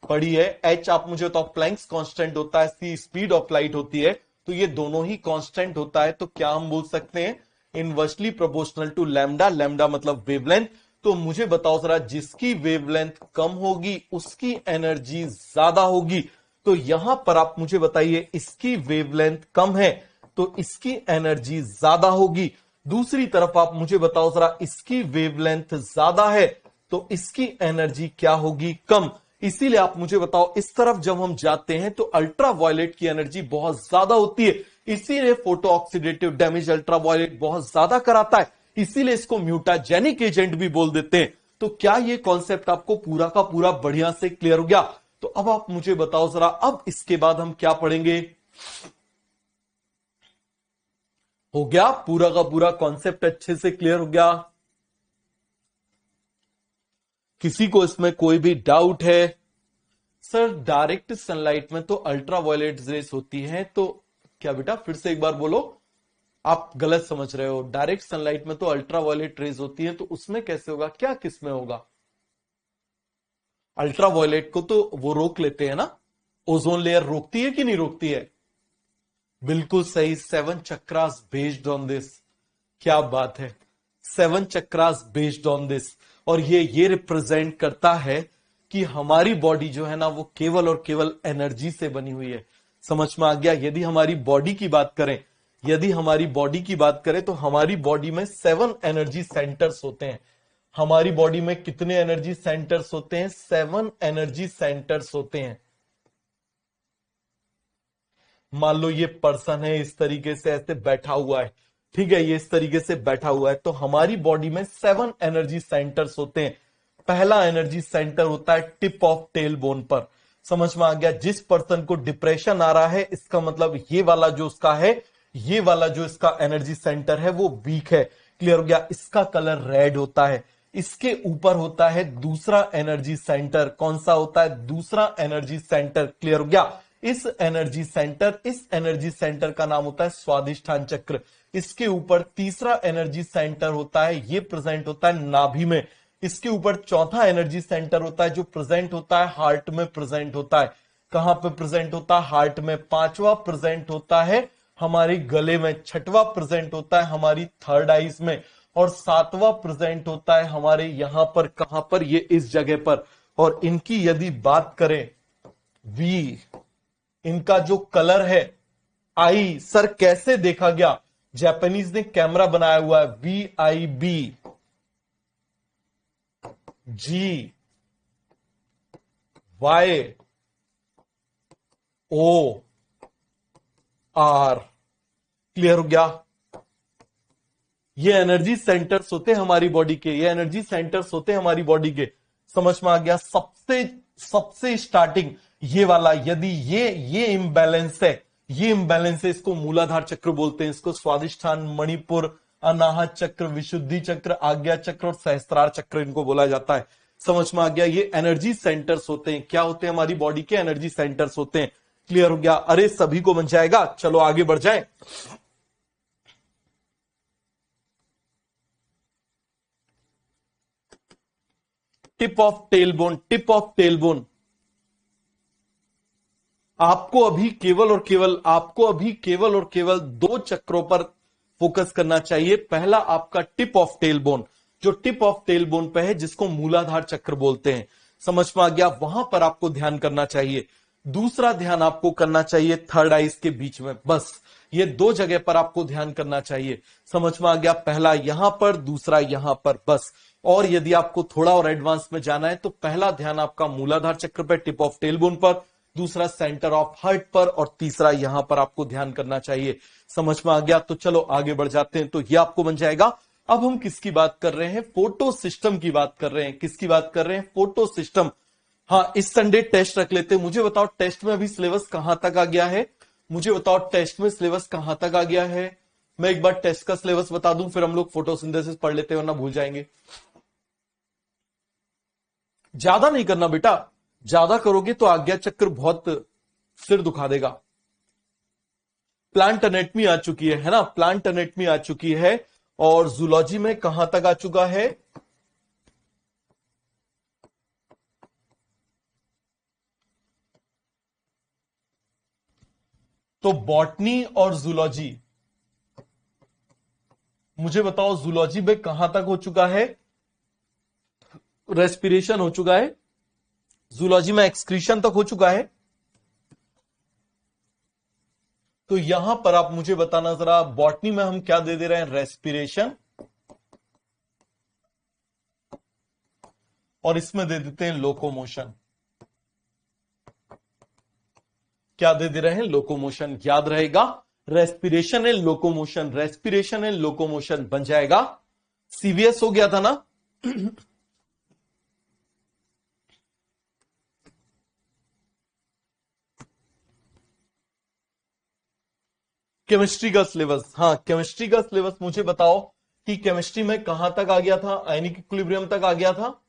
पढ़ी है। H आप मुझे बताओ प्लैंक्स कांस्टेंट होता है, C स्पीड ऑफ लाइट होती है। तो ये दोनों ही कांस्टेंट होता है, तो क्या हम बोल सकते हैं? Inversely proportional to lambda. Lambda मतलब वेवलेंथ। तो मुझे बताओ जरा, जिसकी वेवलेंथ कम होगी उसकी एनर्जी ज्यादा होगी। तो यहां पर आप मुझे बताइए, इसकी वेवलेंथ कम है तो इसकी एनर्जी ज्यादा होगी। दूसरी तरफ आप मुझे बताओ जरा, इसकी वेवलेंथ ज्यादा है तो इसकी एनर्जी क्या होगी? कम। इसीलिए आप मुझे बताओ, इस तरफ जब हम जाते हैं तो अल्ट्रा वायलेट की एनर्जी बहुत ज्यादा होती है। इसीलिए photo oxidative damage ultraviolet बहुत ज्यादा कराता है। इसीलिए इसको म्यूटाजेनिक एजेंट भी बोल देते हैं। तो क्या ये कॉन्सेप्ट आपको पूरा का पूरा बढ़िया से क्लियर हो गया? तो अब आप मुझे बताओ जरा, अब इसके बाद हम क्या पढ़ेंगे? हो गया पूरा का पूरा कॉन्सेप्ट अच्छे से क्लियर हो गया? किसी को इसमें कोई भी डाउट है? सर डायरेक्ट सनलाइट में तो अल्ट्रा वायलेट रेस होती है, तो क्या बेटा फिर से एक बार बोलो, आप गलत समझ रहे हो। डायरेक्ट सनलाइट में तो अल्ट्रा वायलेट रेज होती है, तो उसमें कैसे होगा? क्या किसमें होगा? अल्ट्रा वायलेट को तो वो रोक लेते हैं ना, ओजोन लेयर रोकती है कि नहीं रोकती है? बिल्कुल सही, 7 चक्रास बेस्ड ऑन दिस। क्या बात है, 7 चक्रास बेस्ड ऑन दिस। और ये रिप्रेजेंट करता है कि हमारी बॉडी जो है ना, वो केवल और केवल एनर्जी से बनी हुई है। समझ में आ गया? यदि हमारी बॉडी की बात करें, यदि हमारी बॉडी की बात करें तो हमारी बॉडी में 7 एनर्जी सेंटर्स होते हैं। हमारी बॉडी में कितने एनर्जी सेंटर्स होते हैं? 7 एनर्जी सेंटर्स होते हैं। मान लो ये पर्सन है, इस तरीके से ऐसे बैठा हुआ है, ठीक है, ये इस तरीके से बैठा हुआ है, तो हमारी बॉडी में 7 एनर्जी सेंटर्स होते हैं। पहला एनर्जी सेंटर होता है टिप ऑफ टेल बोन पर। समझ में आ गया? जिस पर्सन को डिप्रेशन आ रहा है, इसका मतलब ये वाला जो उसका है, ये वाला जो इसका एनर्जी सेंटर है वो वीक है। क्लियर हो गया? इसका कलर रेड होता है। इसके ऊपर होता है दूसरा एनर्जी सेंटर। कौन सा होता है? दूसरा एनर्जी सेंटर। क्लियर हो गया? इस एनर्जी सेंटर का नाम होता है स्वादिष्ठान चक्र। इसके ऊपर तीसरा एनर्जी सेंटर होता है, ये प्रेजेंट होता है नाभि में। इसके ऊपर चौथा एनर्जी सेंटर होता है जो प्रेजेंट होता है हार्ट में प्रेजेंट होता है। कहां पे प्रेजेंट होता है? हार्ट में। पांचवा प्रेजेंट होता है हमारे गले में। छठवा प्रेजेंट होता है हमारी थर्ड आईज में। और सातवां प्रेजेंट होता है हमारे यहां पर। कहां पर? ये इस जगह पर। और इनकी यदि बात करें, वी, इनका जो कलर है आई, सर कैसे देखा गया? जापानीज ने कैमरा बनाया हुआ है, VIB GYOR। क्लियर हो गया? ये एनर्जी सेंटर्स होते हैं हमारी बॉडी के, ये एनर्जी सेंटर्स होते हैं हमारी बॉडी के। समझ में आ गया? सबसे स्टार्टिंग ये वाला, यदि ये इम्बैलेंस है, ये इम्बैलेंस है, इसको मूलाधार चक्र बोलते हैं। इसको स्वादिष्ठान, मणिपुर, अनाहत चक्र, विशुद्धि चक्र, आज्ञा चक्र और सहस्त्रार चक्र इनको बोला जाता है। समझ में आ गया? ये एनर्जी सेंटर्स होते हैं। क्या होते हैं? हमारी बॉडी के एनर्जी सेंटर्स होते हैं। क्लियर हो गया? अरे सभी को बन जाएगा। चलो आगे बढ़ जाए। Tip of tailbone. Tip of tailbone आपको अभी केवल और केवल दो चक्रों पर फोकस करना चाहिए। पहला आपका टिप ऑफ टेलबोन, जो टिप ऑफ टेलबोन पे है, जिसको मूलाधार चक्र बोलते हैं। समझ में आ गया? वहां पर आपको ध्यान करना चाहिए। दूसरा ध्यान आपको करना चाहिए थर्ड आईज के बीच में। बस ये दो जगह पर आपको ध्यान करना चाहिए। समझ में आ गया? पहला यहां पर, दूसरा यहां पर, बस। और यदि आपको थोड़ा और एडवांस में जाना है तो पहला ध्यान आपका मूलाधार चक्र पर, टिप ऑफ टेलबोन पर, दूसरा सेंटर ऑफ हार्ट पर, और तीसरा यहां पर आपको ध्यान करना चाहिए। समझ में आ गया? तो चलो आगे बढ़ जाते हैं। तो ये आपको बन जाएगा। अब हम किसकी बात कर रहे हैं? फोटो सिस्टम की बात कर रहे हैं। किसकी बात कर रहे हैं? Photo system. हाँ, इस संडे टेस्ट रख लेते हैं। मुझे बताओ टेस्ट में अभी सिलेबस कहां तक आ गया है? मुझे बताओ टेस्ट में सिलेबस कहां तक आ गया है? मैं एक बार टेस्ट का सिलेबस बता दूं, फिर हम लोग फोटोसिंथेसिस पढ़ लेते हैं, वरना भूल जाएंगे। ज्यादा नहीं करना बेटा, ज्यादा करोगे तो आज्ञा चक्र बहुत सिर दुखा देगा। प्लांट एनाटॉमी आ चुकी है ना? प्लांट एनाटॉमी आ चुकी है। और जूलॉजी में कहां तक आ चुका है? तो बॉटनी और जूलॉजी, मुझे बताओ जूलॉजी में कहां तक हो चुका है? रेस्पिरेशन हो चुका है। जूलॉजी में एक्सक्रीशन तक हो चुका है। तो यहां पर आप मुझे बताना जरा, बॉटनी में हम क्या दे रहे हैं? रेस्पिरेशन। और इसमें दे देते हैं लोकोमोशन। क्या दे रहे हैं? लोकोमोशन। याद रहेगा? Respiration and locomotion, respiration and locomotion बन जाएगा। सीवीएस हो गया था ना? केमिस्ट्री का सिलेबस, हाँ केमिस्ट्री का सिलेबस मुझे बताओ कि केमिस्ट्री में कहां तक आ गया था? आयनिक इक्विलिब्रियम तक आ गया था।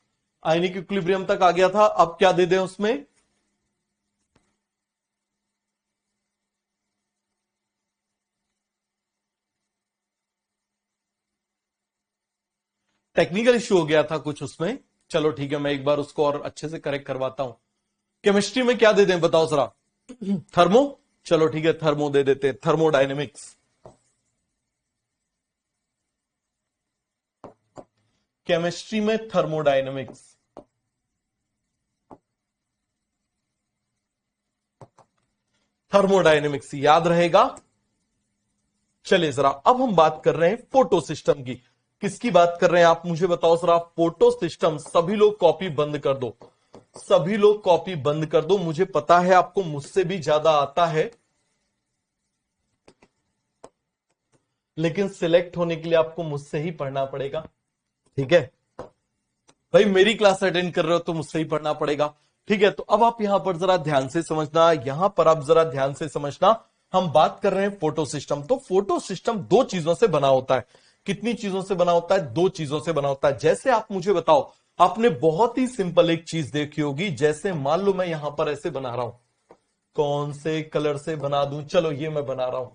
आयनिक इक्विलिब्रियम तक आ गया था। अब क्या दे दें उसमें? टेक्निकल इश्यू हो गया था कुछ उसमें। चलो ठीक है, मैं एक बार उसको और अच्छे से करेक्ट करवाता हूं। केमिस्ट्री में क्या दे दें बताओ जरा? थर्मो। चलो ठीक है, थर्मो दे देते हैं। थर्मोडायनेमिक्स। केमिस्ट्री में थर्मोडायनेमिक्स। थर्मोडायनेमिक्स याद रहेगा। चलिए जरा, अब हम बात कर रहे हैं फोटो सिस्टम की। किसकी बात कर रहे हैं आप मुझे बताओ जरा? Photo system. सभी लोग कॉपी बंद कर दो, सभी लोग कॉपी बंद कर दो। मुझे पता है आपको मुझसे भी ज्यादा आता है, लेकिन सिलेक्ट होने के लिए आपको मुझसे ही पढ़ना पड़ेगा। ठीक है भाई, मेरी क्लास अटेंड कर रहे हो तो मुझसे ही पढ़ना पड़ेगा। ठीक है, तो अब आप यहां पर जरा ध्यान से समझना, यहां पर आप जरा ध्यान से समझना। हम बात कर रहे हैं फोटो सिस्टम। तो फोटो सिस्टम दो चीजों से बना होता है। कितनी चीजों से बना होता है? 2 चीजों से बना होता है। जैसे आप मुझे बताओ, आपने बहुत ही सिंपल एक चीज देखी होगी, जैसे मान लो मैं यहां पर ऐसे बना रहा हूं, कौन से कलर से बना दूं? चलो ये मैं बना रहा हूं।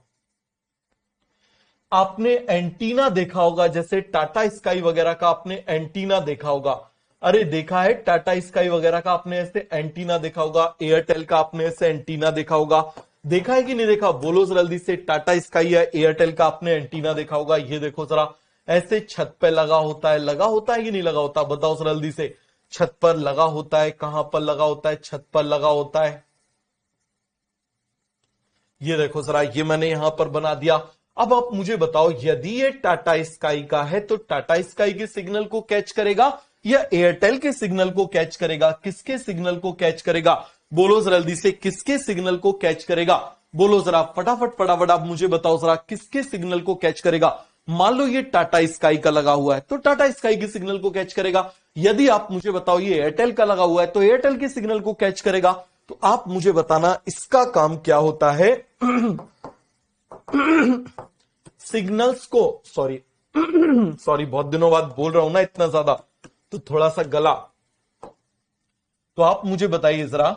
आपने एंटीना देखा होगा, जैसे टाटा स्काई वगैरह का आपने एंटीना देखा होगा। अरे देखा है, टाटा स्काई वगैरह का आपने ऐसे एंटीना देखा होगा, एयरटेल का आपने ऐसे एंटीना देखा होगा। देखा है कि नहीं देखा? बोलो जल्दी से, टाटा स्काई या एयरटेल का आपने एंटीना देखा होगा। ये देखो जरा, ऐसे छत पे लगा होता है, लगा होता है कि नहीं लगा होता? बताओ जल्दी से। छत पर लगा होता है, कहां पर लगा होता है? छत पर लगा होता है। ये देखो जरा, ये मैंने यहां पर बना दिया। अब आप मुझे बताओ, यदि ये टाटा स्काई का है तो टाटा स्काई के सिग्नल को कैच करेगा या एयरटेल के सिग्नल को कैच करेगा? किसके सिग्नल को कैच करेगा? बोलो जरा जल्दी से, किसके सिग्नल को कैच करेगा? बोलो जरा फटाफट फटाफट, आप मुझे बताओ जरा, किसके सिग्नल को कैच करेगा? मान लो ये टाटा स्काई का लगा हुआ है तो टाटा स्काई के सिग्नल को कैच करेगा। यदि आप मुझे बताओ ये एयरटेल का लगा हुआ है तो एयरटेल के सिग्नल को कैच करेगा। तो आप मुझे बताना इसका काम क्या होता है। सिग्नल्स को, सॉरी सॉरी, बहुत दिनों बाद बोल रहा हूं ना इतना ज्यादा, तो थोड़ा सा गला। तो आप मुझे बताइए जरा,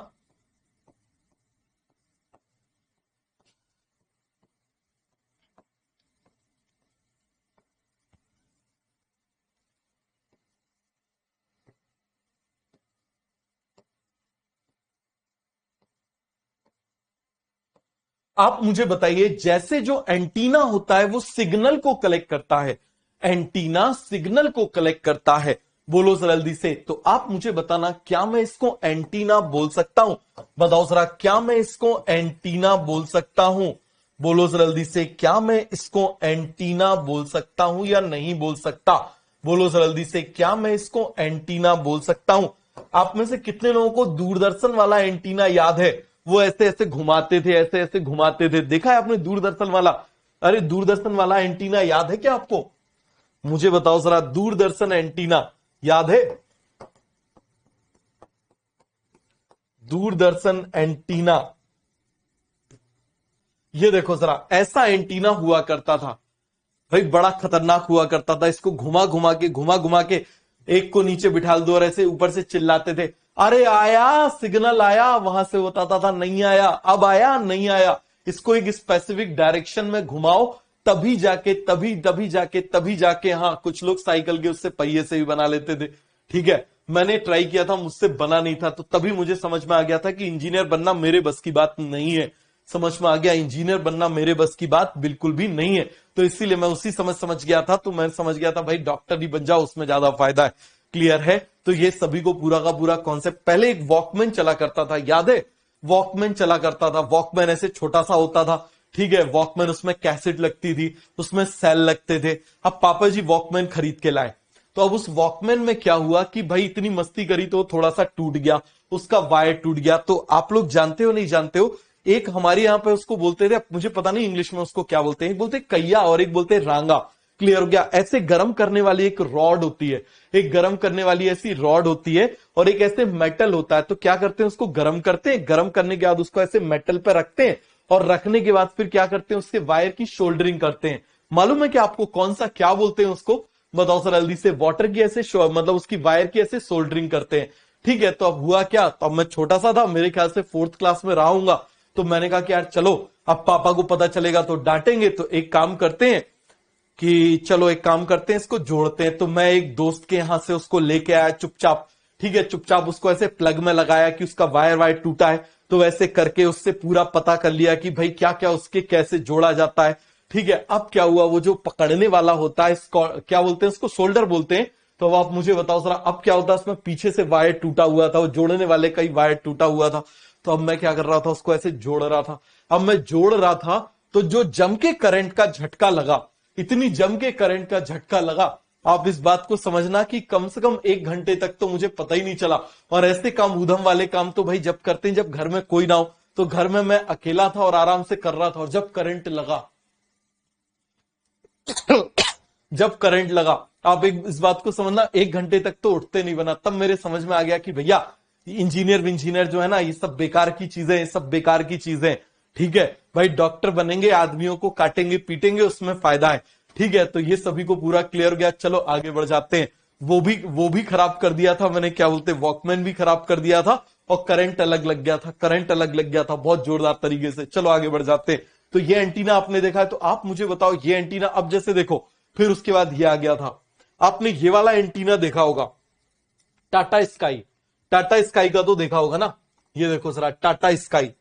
आप मुझे बताइए, जैसे जो एंटीना होता है वो सिग्नल को कलेक्ट करता है, एंटीना सिग्नल को कलेक्ट करता है। बोलो जरा जल्दी से। तो आप मुझे बताना, क्या मैं इसको एंटीना बोल सकता हूं? बताओ जरा, क्या मैं इसको एंटीना बोल सकता हूं? बोलो जरा जल्दी से, क्या मैं इसको एंटीना बोल सकता हूं या नहीं बोल सकता? बोलो जरा जल्दी से, क्या मैं इसको एंटीना बोल सकता हूं? आप में से कितने लोगों को दूरदर्शन वाला एंटीना याद है? वो ऐसे ऐसे घुमाते थे, ऐसे ऐसे घुमाते थे, देखा है आपने दूरदर्शन वाला? अरे दूरदर्शन वाला एंटीना याद है क्या आपको? मुझे बताओ जरा, दूरदर्शन एंटीना याद है? दूरदर्शन एंटीना, ये देखो जरा, ऐसा एंटीना हुआ करता था भाई, बड़ा खतरनाक हुआ करता था। इसको घुमा घुमा के, घुमा घुमा के एक को नीचे बिठा दो और ऐसे ऊपर से चिल्लाते थे, अरे आया सिग्नल आया, वहां से बताता था नहीं आया, अब आया नहीं आया। इसको एक स्पेसिफिक डायरेक्शन में घुमाओ, तभी जाके, तभी जाके, हाँ कुछ लोग साइकिल के उससे पहिए से भी बना लेते थे। ठीक है, मैंने ट्राई किया था, मुझसे बना नहीं था, तो तभी मुझे समझ में आ गया था कि इंजीनियर बनना मेरे बस की बात नहीं है। समझ में आ गया, इंजीनियर बनना मेरे बस की बात बिल्कुल भी नहीं है। तो इसीलिए मैं उसी समझ गया था, तो मैं समझ गया था भाई डॉक्टर ही बन जाओ, उसमें ज्यादा फायदा है। क्लियर है? तो ये सभी को पूरा का पूरा कॉन्सेप्ट। पहले एक वॉकमैन चला करता था, याद है? वॉकमैन चला करता था, वॉकमैन ऐसे छोटा सा होता था। ठीक है, वॉकमैन, उसमें कैसेट लगती थी, उसमें सेल लगते थे। अब पापा जी वॉकमैन खरीद के लाए, तो अब उस वॉकमैन में क्या हुआ कि भाई इतनी मस्ती करी तो थोड़ा सा टूट गया, उसका वायर टूट गया। तो आप लोग जानते हो नहीं जानते हो, एक हमारे यहां पे उसको बोलते थे, मुझे पता नहीं इंग्लिश में उसको क्या बोलते हैं, एक बोलते कैया और एक बोलते रांगा। क्लियर हो गया? ऐसे गर्म करने वाली एक रॉड होती है, एक गर्म करने वाली ऐसी रॉड होती है, और एक ऐसे मेटल होता है। तो क्या करते हैं, उसको गर्म करते हैं, गर्म करने के बाद उसको ऐसे मेटल पे रखते हैं, और रखने के बाद फिर क्या करते हैं, उसके वायर की शोल्डरिंग करते हैं। मालूम है कि आपको कौन सा क्या बोलते हैं उसको? बताओ सर जल्दी से। वाटर की ऐसे मतलब उसकी वायर की ऐसे सोल्डरिंग करते हैं। ठीक है, तो अब हुआ क्या, तो अब मैं छोटा सा था, मेरे ख्याल से 4th क्लास में रहा हूंगा, तो मैंने कहा कि यार चलो, अब पापा को पता चलेगा तो डांटेंगे, तो एक काम करते हैं कि चलो एक काम करते हैं, इसको जोड़ते हैं। तो मैं एक दोस्त के यहां से उसको लेके आया चुपचाप। ठीक है, चुपचाप उसको ऐसे प्लग में लगाया कि उसका वायर वायर टूटा है, तो वैसे करके उससे पूरा पता कर लिया कि भाई क्या क्या उसके कैसे जोड़ा जाता है। ठीक है, अब क्या हुआ, वो जो पकड़ने वाला होता है, इसको क्या बोलते हैं, उसको शोल्डर बोलते हैं। तो अब आप मुझे बताओ जरा, अब क्या होता है, उसमें पीछे से वायर टूटा हुआ था, वो जोड़ने वाले का ही वायर टूटा हुआ था। तो अब मैं क्या कर रहा था, उसको ऐसे जोड़ रहा था। अब मैं जोड़ रहा था, तो जो जम के करंट का झटका लगा, इतनी जम के करंट का झटका लगा, आप इस बात को समझना कि कम से कम 1 घंटे तक तो मुझे पता ही नहीं चला। और ऐसे काम, ऊधम वाले काम तो भाई जब करते हैं, जब घर में कोई ना हो, तो घर में मैं अकेला था और आराम से कर रहा था, और जब करंट लगा, जब करंट लगा, आप एक इस बात को समझना, 1 घंटे तक तो उठते नहीं बना। तब मेरे समझ में आ गया कि भैया इंजीनियर जो है ना, ये सब बेकार की चीजें, ये सब बेकार की चीजें। ठीक है भाई, डॉक्टर बनेंगे, आदमियों को काटेंगे पीटेंगे, उसमें फायदा है। ठीक है, तो ये सभी को पूरा क्लियर हो गया। चलो आगे बढ़ जाते हैं। वो भी खराब कर दिया था मैंने, क्या बोलते, वॉकमैन भी खराब कर दिया था, और करंट अलग लग गया था, करंट अलग लग गया था बहुत जोरदार तरीके से। चलो आगे बढ़ जाते हैं। तो ये एंटीना आपने देखा है, तो आप मुझे बताओ ये एंटीना, अब जैसे देखो, फिर उसके बाद ये आ गया था, आपने ये वाला एंटीना देखा होगा, टाटा स्काई, टाटा स्काई का तो देखा होगा ना। ये देखो जरा, टाटा स्काई,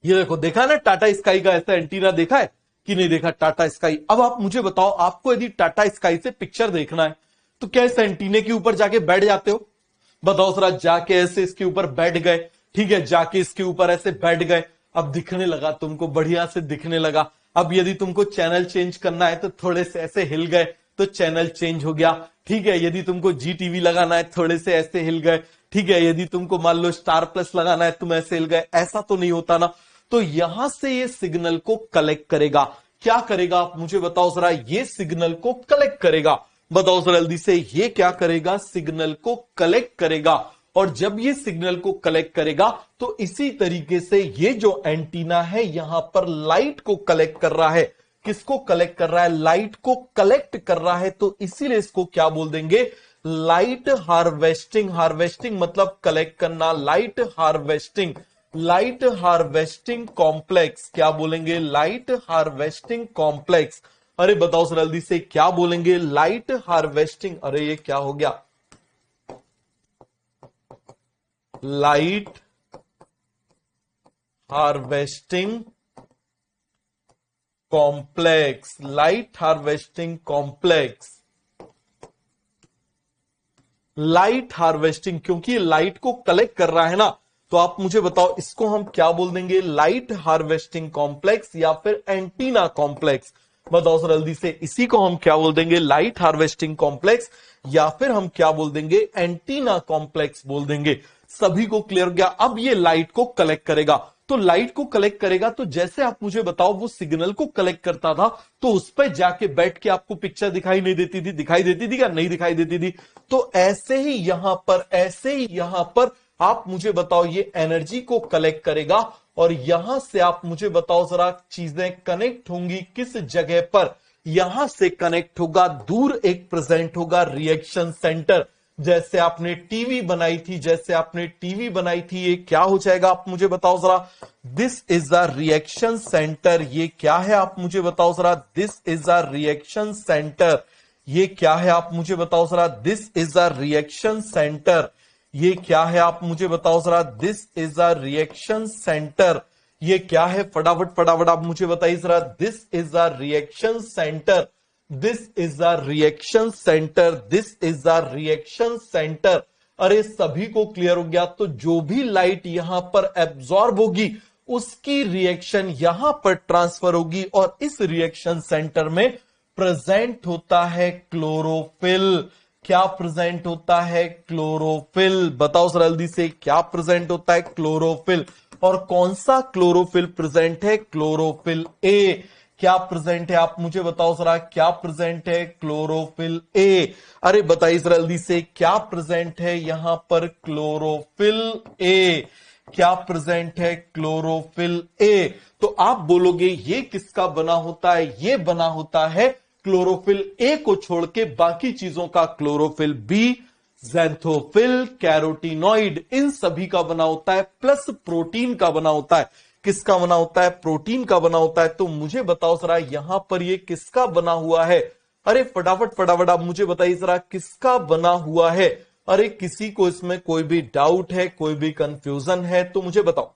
ये देखो, देखा है ना टाटा स्काई का ऐसा एंटीना, देखा है कि नहीं देखा टाटा स्काई। अब आप मुझे बताओ, आपको यदि टाटा स्काई से पिक्चर देखना है तो क्या इस एंटीने के ऊपर जाके बैठ जाते हो? बताओ जरा, जाके ऐसे इसके ऊपर बैठ गए, ठीक है, जाके इसके ऊपर ऐसे बैठ गए, अब दिखने लगा तुमको, बढ़िया से दिखने लगा। अब यदि तुमको चैनल चेंज करना है तो थोड़े से ऐसे हिल गए तो चैनल चेंज हो गया, ठीक है। यदि तुमको जी टीवी लगाना है, थोड़े से ऐसे हिल गए, ठीक है। यदि तुमको मान लो स्टार प्लस लगाना है, तुम ऐसे हिल गए, ऐसा तो नहीं होता ना। तो यहां से ये सिग्नल को कलेक्ट करेगा। क्या करेगा आप मुझे बताओ जरा, ये सिग्नल को कलेक्ट करेगा। बताओ जरा जल्दी से, ये क्या करेगा, सिग्नल को कलेक्ट करेगा। और जब ये सिग्नल को कलेक्ट करेगा तो इसी तरीके से ये जो एंटीना है यहां पर लाइट को कलेक्ट कर रहा है। किसको कलेक्ट कर रहा है? लाइट को कलेक्ट कर रहा है। तो इसीलिए इसको क्या बोल देंगे? Light harvesting. हार्वेस्टिंग मतलब कलेक्ट करना, light harvesting, light harvesting complex. क्या बोलेंगे? Light harvesting complex. अरे बताओ सर जल्दी से, क्या बोलेंगे? Light harvesting. अरे ये क्या हो गया? Light harvesting complex, light harvesting complex, light harvesting, क्योंकि लाइट को कलेक्ट कर रहा है ना। तो आप मुझे बताओ, इसको हम क्या बोल देंगे? लाइट हार्वेस्टिंग कॉम्प्लेक्स या फिर एंटीना कॉम्प्लेक्स। बताओ सर जल्दी से, इसी को हम क्या बोल देंगे? लाइट हार्वेस्टिंग कॉम्प्लेक्स या फिर हम क्या बोल देंगे? एंटीना कॉम्प्लेक्स बोल देंगे। सभी को क्लियर हो गया? अब ये लाइट को कलेक्ट करेगा, तो लाइट को कलेक्ट करेगा, तो जैसे आप मुझे बताओ वो सिग्नल को कलेक्ट करता था, तो उस पर जाके बैठ के आपको पिक्चर दिखाई नहीं देती थी? दिखाई देती थी क्या? नहीं दिखाई देती थी। तो ऐसे ही यहां पर, ऐसे ही यहां पर आप मुझे बताओ, ये एनर्जी को कलेक्ट करेगा और यहां से आप मुझे बताओ जरा, चीजें कनेक्ट होंगी किस जगह पर? यहां से कनेक्ट होगा, दूर एक प्रेजेंट होगा रिएक्शन सेंटर। जैसे आपने टीवी बनाई थी, जैसे आपने टीवी बनाई थी, ये क्या हो जाएगा आप मुझे बताओ जरा? This is a reaction centre. ये क्या है आप मुझे बताओ जरा? This is a reaction centre. ये क्या है आप मुझे बताओ जरा? This is a reaction centre. ये क्या है आप मुझे बताओ जरा? This is a reaction centre. ये क्या है? फटाफट फटाफट आप मुझे बताइए जरा। This is a reaction centre, this is a reaction centre, this is a reaction centre. अरे सभी को क्लियर हो गया? तो जो भी लाइट यहां पर एब्जॉर्ब होगी उसकी रिएक्शन यहां पर ट्रांसफर होगी, और इस रिएक्शन सेंटर में प्रेजेंट होता है क्लोरोफिल। क्या प्रेजेंट होता है? क्लोरोफिल। बताओ सर जल्दी से, क्या प्रेजेंट होता है? क्लोरोफिल। और कौन सा क्लोरोफिल प्रेजेंट है? Chlorophyll A. क्या प्रेजेंट है आप मुझे बताओ जरा? क्या प्रेजेंट है? Chlorophyll A. अरे बताइए जरा जल्दी से, क्या प्रेजेंट है यहां पर? Chlorophyll A. क्या प्रेजेंट है? Chlorophyll A. तो आप बोलोगे ये किसका बना होता है? ये बना होता है क्लोरोफिल ए को छोड़ के बाकी चीजों का। क्लोरोफिल बी, ज़ैंथोफिल, कैरोटीनॉइड, इन सभी का बना होता है, प्लस प्रोटीन का बना होता है। किसका बना होता है? प्रोटीन का बना होता है। तो मुझे बताओ जरा, यहां पर ये किसका बना हुआ है? अरे फटाफट फटाफट आप मुझे बताइए जरा, किसका बना हुआ है? अरे किसी को इसमें कोई भी डाउट है, कोई भी कंफ्यूजन है तो मुझे बताओ।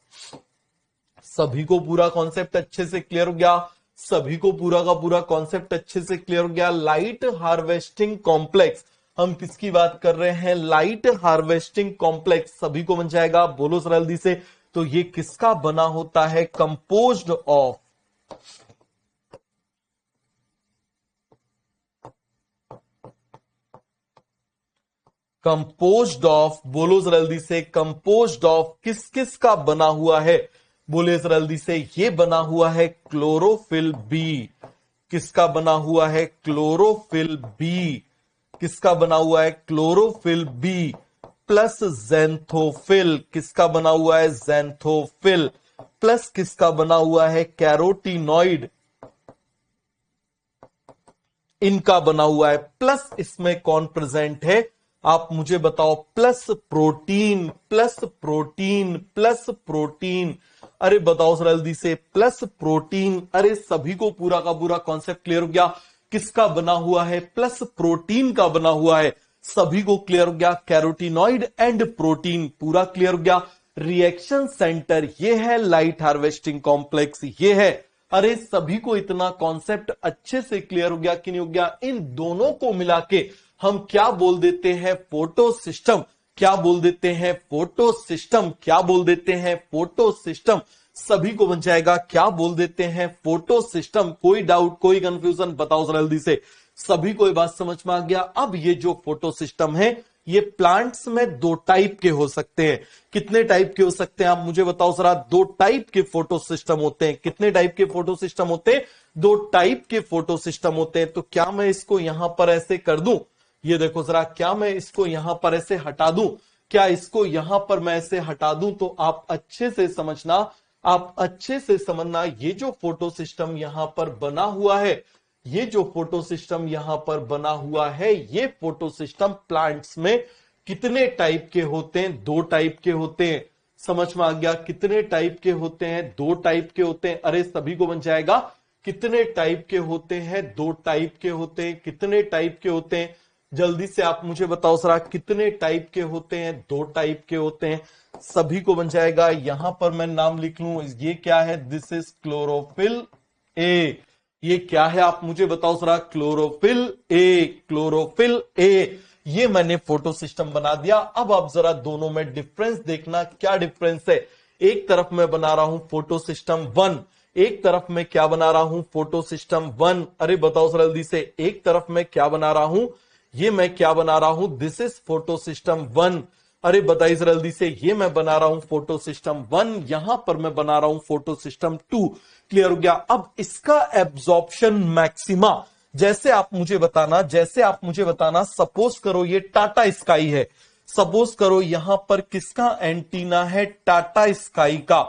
सभी को पूरा कॉन्सेप्ट अच्छे से क्लियर हो गया? सभी को पूरा का पूरा कॉन्सेप्ट अच्छे से क्लियर हो गया? लाइट हार्वेस्टिंग कॉम्प्लेक्स, हम किसकी बात कर रहे हैं? Light harvesting complex. सभी को बन जाएगा? बोलो सर जल्दी से। तो ये किसका बना होता है? कंपोज्ड ऑफ, कंपोज्ड ऑफ, बोलो जरा जल्दी से, कंपोज्ड ऑफ किस किस का बना हुआ है? बोले जरा जल्दी से। ये बना हुआ है क्लोरोफिल बी। किसका बना हुआ है? Chlorophyll b. किसका बना हुआ है? Chlorophyll b plus xanthophyll. किसका बना हुआ है? ज़ैंथोफिल प्लस किसका बना हुआ है, कैरोटीनॉइड इनका बना हुआ है, प्लस इसमें कौन प्रेजेंट है, आप मुझे बताओ, plus protein, plus protein, plus protein. अरे बताओ सर जल्दी से, प्लस प्रोटीन। अरे सभी को पूरा का पूरा कॉन्सेप्ट क्लियर हो गया, किसका बना हुआ है, प्लस प्रोटीन का बना हुआ है। सभी को क्लियर हो गया, कैरोटीनॉइड एंड प्रोटीन पूरा क्लियर हो गया। रिएक्शन सेंटर ये है, लाइट हार्वेस्टिंग कॉम्प्लेक्स ये है। अरे सभी को इतना कॉन्सेप्ट अच्छे से क्लियर हो गया कि नहीं हो गया। इन दोनों को मिला के हम क्या बोल देते हैं, फोटो सिस्टम। क्या बोल देते हैं, फोटो सिस्टम। क्या बोल देते हैं, फोटो सिस्टम। सभी को बन जाएगा, क्या बोल देते हैं, फोटो सिस्टम। कोई डाउट, कोई कंफ्यूजन, बताओ जरा जल्दी से। सभी को ये बात समझ में आ गया। अब ये जो फोटो सिस्टम है ये प्लांट्स में दो टाइप के हो सकते हैं। कितने टाइप के हो सकते हैं आप मुझे बताओ जरा। दो टाइप के फोटो सिस्टम होते हैं। कितने टाइप के फोटो सिस्टम होते हैं, दो टाइप के फोटो सिस्टम होते हैं। तो क्या मैं इसको यहां पर ऐसे कर दूं, ये देखो जरा, क्या मैं इसको यहां पर ऐसे हटा दूं, क्या इसको यहां पर मैं ऐसे हटा दूं, तो आप अच्छे से समझना, आप अच्छे से समझना, ये जो फोटो सिस्टम यहां पर बना हुआ है, ये जो फोटो सिस्टम यहां पर बना हुआ है, ये फोटो सिस्टम प्लांट्स में कितने टाइप के होते हैं, दो टाइप के होते हैं। समझ में आ गया, कितने टाइप के होते हैं, दो टाइप के होते हैं। अरे सभी को बन जाएगा, कितने टाइप के होते हैं, दो टाइप के होते हैं। कितने टाइप के होते हैं, जल्दी से आप मुझे बताओ सरा, कितने टाइप के होते हैं, दो टाइप के होते हैं। सभी को बन जाएगा, यहां पर मैं नाम लिख लूं, ये क्या है, दिस इज क्लोरोफिल ए। ये क्या है आप मुझे बताओ जरा, क्लोरोफिल ए, क्लोरोफिल ए। ये मैंने फोटो सिस्टम बना दिया। अब आप जरा दोनों में डिफरेंस देखना, क्या डिफरेंस है। एक तरफ मैं बना रहा हूं फोटो सिस्टम 1, एक तरफ मैं क्या बना रहा हूं, फोटो सिस्टम 1। अरे बताओ सर जल्दी से, एक तरफ मैं क्या बना रहा हूं, ये मैं क्या बना रहा हूं, दिस इज फोटो सिस्टम 1। अरे बताइए जल्दी से, ये मैं बना रहा हूं फोटो सिस्टम 1, यहां पर मैं बना रहा हूं फोटो सिस्टम 2। क्लियर हो गया। अब इसका एब्जॉर्प्शन मैक्सिमा, जैसे आप मुझे बताना, जैसे आप मुझे बताना, सपोज करो ये टाटा स्काई है, सपोज करो यहां पर किसका एंटीना है, टाटा स्काई का।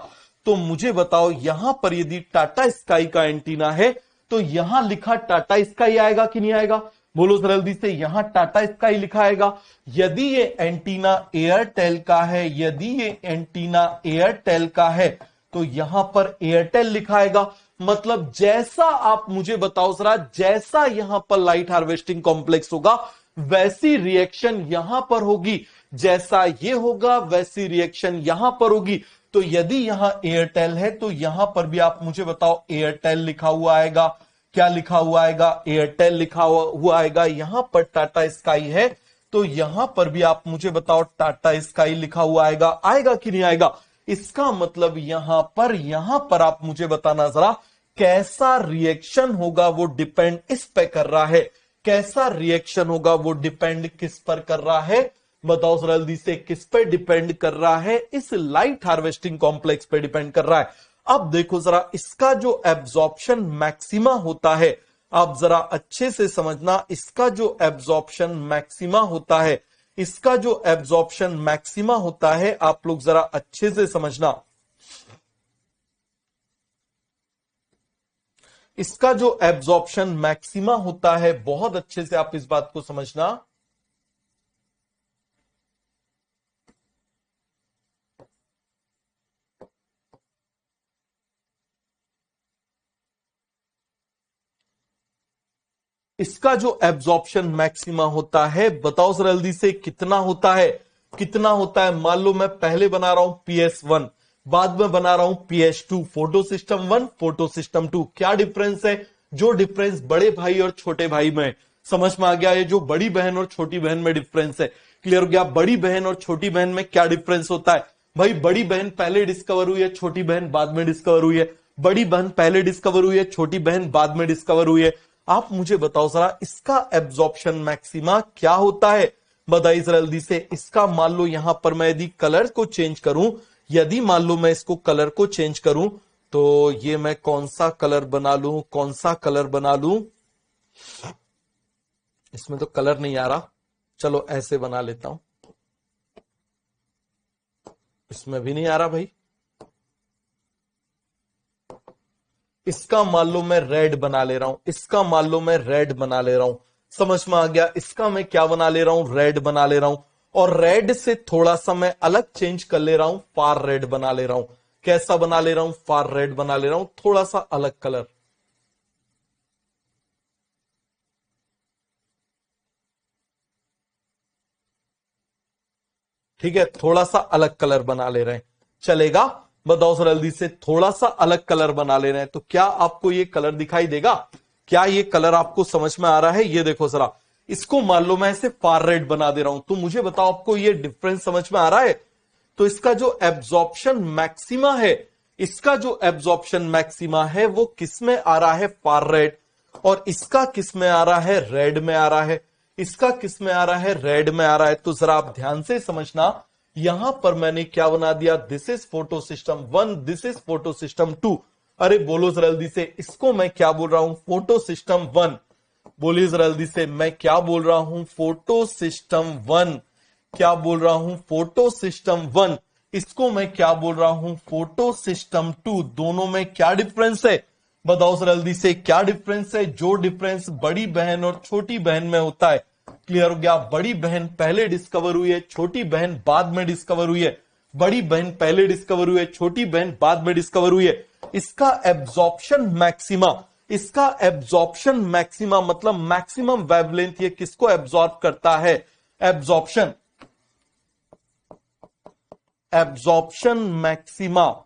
तो मुझे बताओ यहां पर यदि टाटा स्काई का एंटीना है तो यहां लिखा टाटा स्काई आएगा कि नहीं आएगा, बोलो जल्दी से, यहां टाटा स्काई लिखा आएगा। यदि ये एंटीना एयरटेल का है, यदि ये एंटीना एयरटेल का है तो यहां पर एयरटेल लिखा आएगा। मतलब जैसा आप मुझे बताओ जरा, जैसा यहां पर लाइट हार्वेस्टिंग कॉम्प्लेक्स होगा वैसी रिएक्शन यहां पर होगी, जैसा ये होगा वैसी रिएक्शन यहां पर होगी। तो यदि यहां एयरटेल है तो यहां पर भी आप मुझे बताओ एयरटेल लिखा हुआ आएगा। क्या लिखा हुआ आएगा, एयरटेल लिखा हुआ आएगा। यहां पर टाटा स्काई है तो यहां पर भी आप मुझे बताओ टाटा स्काई लिखा हुआ आएगा। आएगा कि नहीं आएगा। इसका मतलब यहां पर आप मुझे बताना जरा, कैसा रिएक्शन होगा वो डिपेंड इस पे कर रहा है। कैसा रिएक्शन होगा वो डिपेंड किस पर कर रहा है, बताओ जरा जल्दी से, किस पे डिपेंड कर रहा है, इस लाइट हार्वेस्टिंग कॉम्प्लेक्स पे डिपेंड कर रहा है। अब देखो जरा, इसका जो एब्जॉर्प्शन मैक्सिमा होता है, आप जरा अच्छे से समझना, इसका जो एब्जॉर्प्शन मैक्सिमा होता है, इसका जो एब्जॉर्प्शन मैक्सिमा होता है, आप लोग जरा अच्छे से समझना, इसका जो एब्जॉर्प्शन मैक्सिमा होता है, बहुत अच्छे से आप इस बात को समझना। इसका जो एब्जॉर्प्शन मैक्सिमा होता है, बताओ सर जल्दी से, कितना होता है, कितना होता है। मान लो मैं पहले बना रहा हूं PS1, बाद में बना रहा हूं PS2, photo system 1, photo system 2। क्या डिफरेंस है, जो डिफरेंस बड़े भाई और छोटे भाई में, समझ में आ गया। ये जो बड़ी बहन और छोटी बहन में डिफरेंस है, क्लियर हो गया। बड़ी बहन और छोटी बहन में क्या डिफरेंस होता है, भाई बड़ी बहन पहले डिस्कवर हुई है, छोटी बहन बाद में डिस्कवर हुई है। बड़ी बहन पहले डिस्कवर हुई है, छोटी बहन बाद में डिस्कवर हुई है। आप मुझे बताओ जरा, इसका एब्जॉर्प्शन मैक्सिमा क्या होता है, बताइए जरा जल्दी से। इसका मान लो यहां पर मैं यदि कलर को चेंज करूं, यदि मान लो मैं इसको कलर को चेंज करूं, तो ये मैं कौन सा कलर बना लूं, कौन सा कलर बना लूं, इसमें तो कलर नहीं आ रहा, चलो ऐसे बना लेता हूं, इसमें भी नहीं आ रहा भाई। इसका मान लो मैं रेड बना ले रहा हूं, इसका मान लो मैं रेड बना ले रहा हूं, समझ में आ गया। इसका मैं क्या बना ले रहा हूं, रेड बना ले रहा हूं, और रेड से थोड़ा सा मैं अलग चेंज कर ले रहा हूं, फार रेड बना ले रहा हूं। कैसा बना ले रहा हूं, फार रेड बना ले रहा हूं, थोड़ा सा अलग कलर। ठीक है, थोड़ा सा अलग कलर बना ले रहे हैं, चलेगा। बताओ सर जल्दी से, थोड़ा सा अलग कलर बना ले रहे हैं, तो क्या आपको ये कलर दिखाई देगा? क्या ये कलर आपको समझ में आ रहा है? ये देखो जरा, इसको मान लो मैं इसे फार रेड बना दे रहा हूं, तो मुझे बताओ आपको ये डिफरेंस समझ में आ रहा है? तो इसका जो एब्जॉर्प्शन मैक्सिमा है, इसका जो एब्जॉर्प्शन मैक्सिमा है वो किस में आ रहा है, फार रेड, और इसका किस में आ रहा है, रेड में आ रहा है। इसका किस में आ रहा है, रेड में आ रहा है। तो जरा आप ध्यान से समझना, यहां पर मैंने क्या बना दिया, this is photo system 1, this is photo system 2। अरे बोलो जरा जल्दी से, इसको मैं क्या बोल रहा हूं, फोटो सिस्टम 1। बोलिए जरा जल्दी से, मैं क्या बोल रहा हूं, फोटो सिस्टम 1। क्या बोल रहा हूं, फोटो सिस्टम 1। इसको मैं क्या बोल रहा हूं, फोटो सिस्टम 2। दोनों में क्या डिफरेंस है, बताओ सर जल्दी से, क्या डिफरेंस है? जो डिफरेंस बड़ी बहन और छोटी बहन में होता है। क्लियर हो गया? बड़ी बहन पहले डिस्कवर हुई है, छोटी बहन बाद में डिस्कवर हुई है। बड़ी बहन पहले डिस्कवर हुई है, छोटी बहन बाद में डिस्कवर हुई है। इसका एब्जॉर्प्शन मैक्सिमा, इसका एब्जॉर्प्शन मैक्सिमा मतलब मैक्सिमम वेवलेंथ, ये किसको एब्जॉर्ब करता है, absorption, absorption maxima,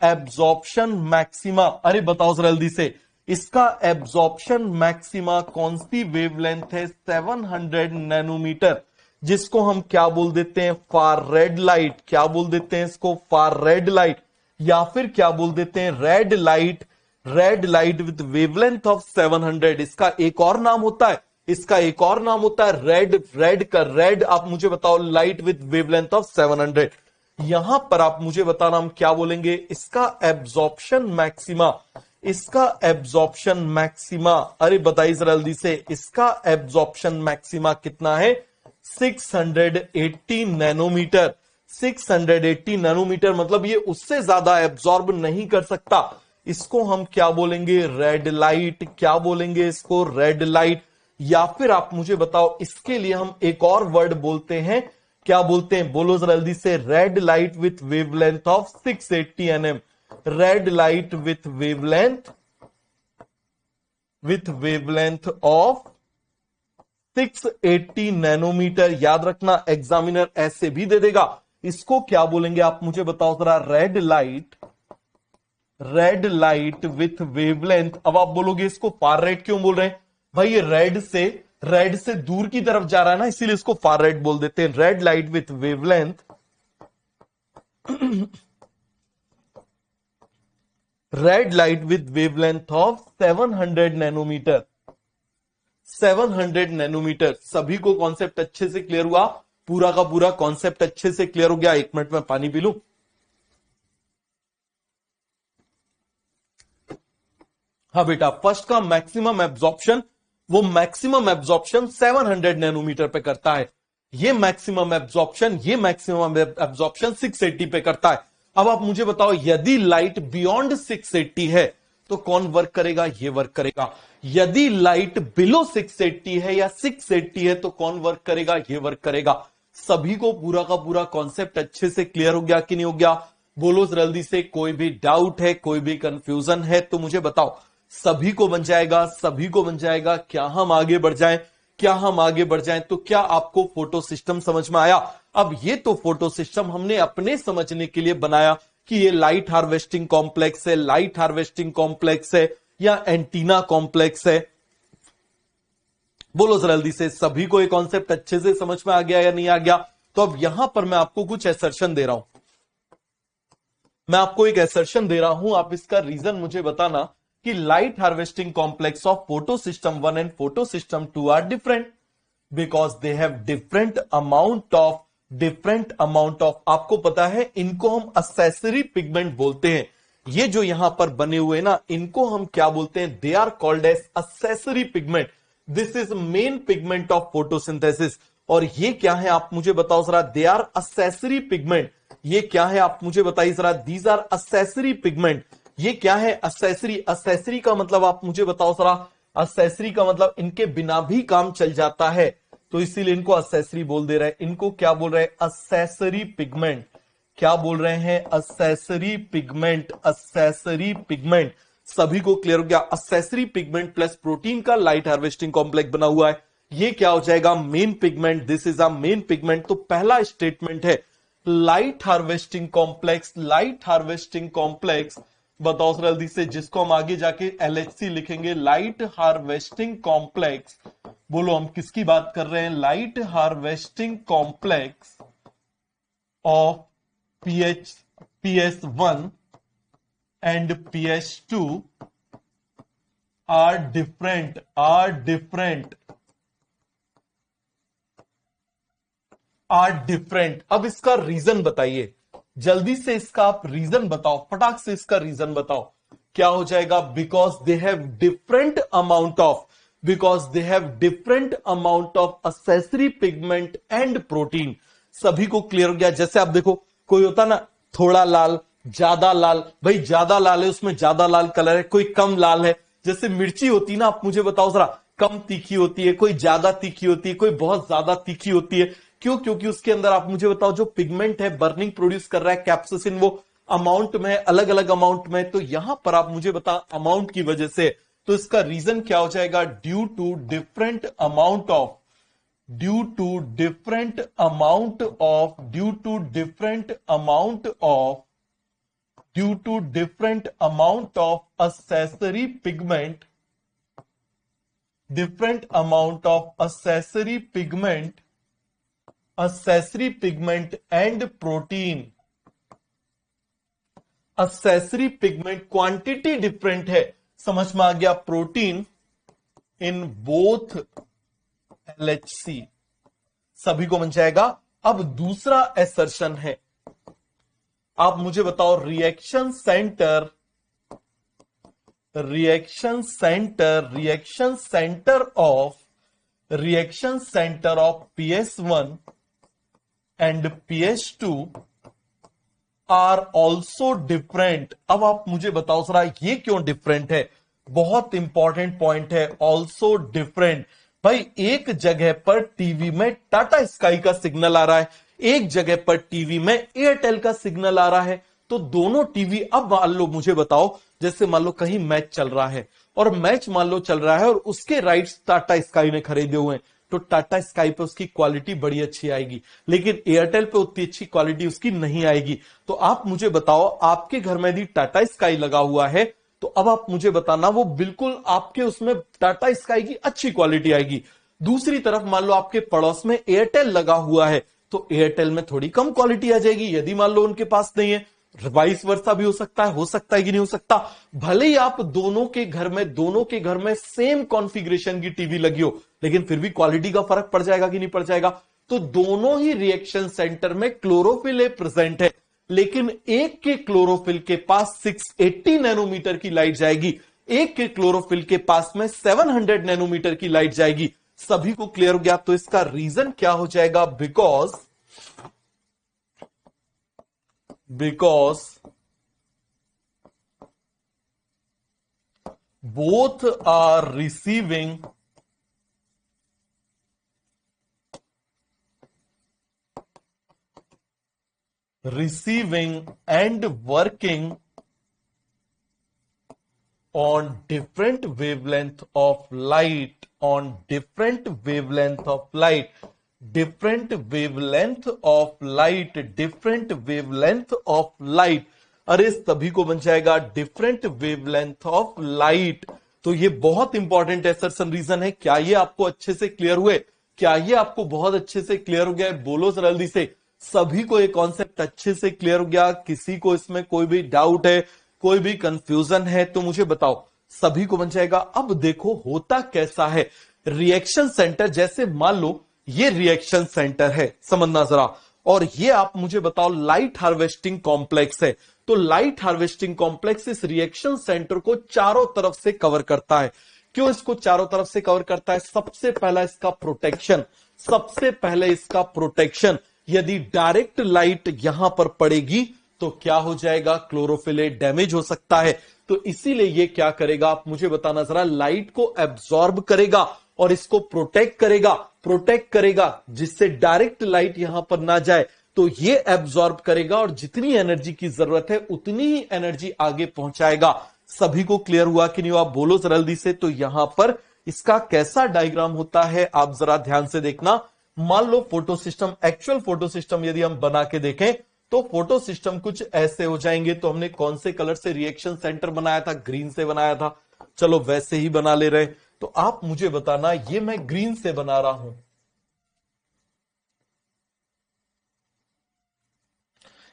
absorption maxima. अरे बताओ जरा जल्दी से, इसका एब्जॉर्प्शन मैक्सिमा कौन सी वेवलेंथ है, 700 नैनोमीटर, जिसको हम क्या बोल देते हैं, फार रेड लाइट। क्या बोल देते हैं इसको, फार रेड लाइट, या फिर क्या बोल देते हैं, red light. Red light with wavelength of 700। इसका एक और नाम होता है, इसका एक और नाम होता है रेड, रेड का रेड। आप मुझे बताओ, लाइट विद वेवलेंथ ऑफ 700। यहां पर आप मुझे बताना हम क्या बोलेंगे, इसका एब्जॉर्प्शन मैक्सिमा, इसका एब्जॉर्प्शन मैक्सिमा। अरे बताइए जरा जल्दी से, इसका एब्जॉर्प्शन मैक्सिमा कितना है, 680 नैनोमीटर। 680 नैनोमीटर मतलब ये उससे ज्यादा एब्जॉर्ब नहीं कर सकता। इसको हम क्या बोलेंगे, रेड लाइट। क्या बोलेंगे इसको, रेड लाइट। या फिर आप मुझे बताओ, इसके लिए हम एक और वर्ड बोलते हैं, क्या बोलते हैं, बोलो जरा जल्दी से, red light with wavelength of 680 nm। Red light with wavelength, with wavelength of 680 nanometre. याद रखना, एग्जामिनर ऐसे भी दे देगा। इसको क्या बोलेंगे आप मुझे बताओ जरा, red light, red light with wavelength. अब आप बोलोगे इसको फार रेड क्यों बोल रहे हैं भाई, ये रेड से दूर की तरफ जा रहा है ना, इसीलिए इसको फार रेड बोल देते हैं। Red light with wavelength, red light with wavelength of 700 nanometre. 700 nanometre. सभी को कॉन्सेप्ट अच्छे से क्लियर हुआ, पूरा का पूरा कॉन्सेप्ट अच्छे से क्लियर हो गया। एक मिनट में पानी पी लूं। हाँ बेटा, फर्स्ट का मैक्सिमम एब्जॉर्प्शन, वो मैक्सिमम एब्जॉर्प्शन 700 नैनोमीटर पे करता है। ये मैक्सिमम एब्जॉर्प्शन, ये मैक्सिमम एब्जॉर्प्शन 680 पे करता है। अब आप मुझे बताओ, यदि लाइट बियॉन्ड 680 है तो कौन वर्क करेगा, ये वर्क करेगा। यदि लाइट बिलो 680 है या 680 है तो कौन वर्क करेगा, ये वर्क करेगा। सभी को पूरा का पूरा कॉन्सेप्ट अच्छे से क्लियर हो गया कि नहीं हो गया? बोलो जल्दी से, कोई भी डाउट है, कोई भी कंफ्यूजन है तो मुझे बताओ। सभी को बन जाएगा, सभी को बन जाएगा। क्या हम आगे बढ़ जाएं, क्या हम आगे बढ़ जाएं? तो क्या आपको फोटो सिस्टम समझ में आया? अब ये तो फोटो सिस्टम हमने अपने समझने के लिए बनाया कि ये लाइट हार्वेस्टिंग कॉम्प्लेक्स है, लाइट हार्वेस्टिंग कॉम्प्लेक्स है या एंटीना कॉम्प्लेक्स है। बोलो जल्दी से, सभी को ये कॉन्सेप्ट अच्छे से समझ में आ गया या नहीं आ गया? तो अब यहां पर मैं आपको कुछ एसर्शन दे रहा हूं, मैं आपको एक एसर्शन दे रहा हूं, आप इसका रीजन मुझे बताना कि light harvesting complex of photo system 1 and photo system 2 are different because they have different amount of, आपको पता है इनको हम असेसरी पिगमेंट बोलते हैं। ये जो यहां पर बने हुए ना, इनको हम क्या बोलते हैं, they are called as accessory pigment. This is main pigment of photosynthesis. और ये क्या है आप मुझे बताओ जरा, दे आर असेसरी पिगमेंट। ये क्या है आप मुझे बताइए जरा, दीज आर असेसरी पिगमेंट। ये क्या है? असेसरी। असेसरी का मतलब आप मुझे बताओ जरा। असेसरी का मतलब इनके बिना भी काम चल जाता है, तो इसीलिए इनको असेसरी बोल दे रहे हैं। इनको क्या बोल रहे हैं? Accessory pigment. क्या बोल रहे हैं? Accessory pigment. Accessory pigment. सभी को क्लियर हो गया? असेसरी पिगमेंट प्लस प्रोटीन का लाइट हार्वेस्टिंग कॉम्प्लेक्स बना हुआ है, ये क्या हो जाएगा? Main pigment. This is a main pigment. तो पहला स्टेटमेंट है light harvesting complex. Light harvesting complex बताओ जल्दी से, जिसको हम आगे जाके LHC लिखेंगे। लाइट हार्वेस्टिंग कॉम्प्लेक्स, बोलो हम किसकी बात कर रहे हैं? Light harvesting complex of PS1 and PS2 are different, are different, are different। अब इसका रीजन बताइए, जल्दी से इसका आप रीजन बताओ, फटाक से इसका रीजन बताओ। क्या हो जाएगा? Because they have different amount of, because they have different amount of accessory pigment and protein. सभी को क्लियर हो गया? जैसे आप देखो, कोई होता ना थोड़ा लाल, ज्यादा लाल, भाई ज्यादा लाल है उसमें ज्यादा लाल कलर है, कोई कम लाल है। जैसे मिर्ची होती है ना, आप मुझे बताओ जरा, कम तीखी होती है, कोई ज्यादा तीखी होती है, कोई बहुत ज्यादा तीखी होती है। क्यों? क्योंकि उसके अंदर आप मुझे बताओ जो पिगमेंट है बर्निंग प्रोड्यूस कर रहा है कैप्साइसिन, वो अमाउंट में, अलग अलग अमाउंट में। तो यहां पर आप मुझे बता अमाउंट की वजह से, तो इसका रीजन क्या हो जाएगा? Due to different amount of, due to different amount of, due to different amount of, due to different amount of accessory pigment, different amount of accessory pigment, accessory pigment and protein। accessory pigment quantity different है, समझ में आ गया? Protein in both LHC, सभी को बन जाएगा। अब दूसरा एसर्शन है, आप मुझे बताओ reaction centre, reaction centre, reaction centre of, reaction centre of PS1 and PS2 are also different. अब आप मुझे बताओ जरा ये क्यों डिफरेंट है? बहुत इंपॉर्टेंट पॉइंट है, ऑल्सो डिफरेंट। भाई एक जगह पर टीवी में टाटा स्काई का सिग्नल आ रहा है, एक जगह पर टीवी में एयरटेल का सिग्नल आ रहा है। तो दोनों टीवी, अब मान लो मुझे बताओ, जैसे मान लो कहीं मैच चल रहा है और मैच मान लो चल रहा है और उसके राइट्स टाटा स्काई ने खरीदे हुए हैं, तो टाटा स्काई पे उसकी क्वालिटी बड़ी अच्छी आएगी, लेकिन एयरटेल पे उतनी अच्छी क्वालिटी उसकी नहीं आएगी। तो आप मुझे बताओ, आपके घर में यदि टाटा स्काई लगा हुआ है, तो अब आप मुझे बताना वो बिल्कुल आपके उसमें टाटा स्काई की अच्छी क्वालिटी आएगी। दूसरी तरफ मान लो आपके पड़ोस में एयरटेल लगा हुआ है, तो एयरटेल में थोड़ी कम क्वालिटी आ जाएगी, यदि मान लो उनके पास नहीं है। वाइस वर्सा भी हो सकता है कि नहीं हो सकता। भले ही आप दोनों के घर में सेम कॉन्फ़िगरेशन की टीवी लगी हो, लेकिन फिर भी क्वालिटी का फर्क पड़ जाएगा कि नहीं पड़ जाएगा? तो दोनों ही रिएक्शन सेंटर में क्लोरोफिल प्रेजेंट है, लेकिन एक के क्लोरोफिल के पास 680 नैनोमीटर की लाइट जाएगी, एक के क्लोरोफिल के पास में 700 नैनोमीटर की लाइट जाएगी। सभी को क्लियर हो गया? तो इसका रीजन क्या हो जाएगा? Because both are receiving and working on different wavelength of light, on different wavelength of light, different wavelength of light, different wavelength of light। अरे सभी को बन जाएगा डिफरेंट वेवलेंथ ऑफ लाइट। तो ये बहुत इंपॉर्टेंट एसर्शन रीजन है। क्या ये आपको अच्छे से क्लियर हुए? क्या ये आपको बहुत अच्छे से क्लियर हो गया है? बोलो जरा जल्दी से। सभी को ये कॉन्सेप्ट अच्छे से क्लियर हो गया? किसी को इसमें कोई भी डाउट है, कोई भी कंफ्यूजन है तो मुझे बताओ। सभी को बन जाएगा। अब देखो होता कैसा है। रिएक्शन सेंटर, जैसे मान लो ये रिएक्शन सेंटर है, समझना जरा, और ये आप मुझे बताओ लाइट हार्वेस्टिंग कॉम्प्लेक्स है। तो लाइट हार्वेस्टिंग कॉम्प्लेक्स इस रिएक्शन सेंटर को चारों तरफ से कवर करता है। क्यों इसको चारों तरफ से कवर करता है? सबसे पहला इसका प्रोटेक्शन, सबसे पहले इसका प्रोटेक्शन। यदि डायरेक्ट लाइट यहां पर पड़ेगी तो क्या हो जाएगा, क्लोरोफिल ए डैमेज हो सकता है। तो इसीलिए ये क्या करेगा, आप मुझे बताना जरा, लाइट को एब्जॉर्ब करेगा और इसको प्रोटेक्ट करेगा जिससे डायरेक्ट लाइट यहां पर ना जाए। तो ये एब्जॉर्ब करेगा और जितनी एनर्जी की जरूरत है उतनी ही एनर्जी आगे पहुंचाएगा। सभी को क्लियर हुआ कि नहीं? आप बोलो जरा जल्दी से। तो यहां पर इसका कैसा डायग्राम होता है आप जरा ध्यान से देखना। मान लो photosystem, actual photosystem यदि हम बना के देखें तो फोटो सिस्टम कुछ ऐसे हो जाएंगे। तो हमने कौन से कलर से रिएक्शन सेंटर बनाया था? ग्रीन से बनाया था। चलो वैसे ही बना ले रहे। तो आप मुझे बताना, ये मैं ग्रीन से बना रहा हूं,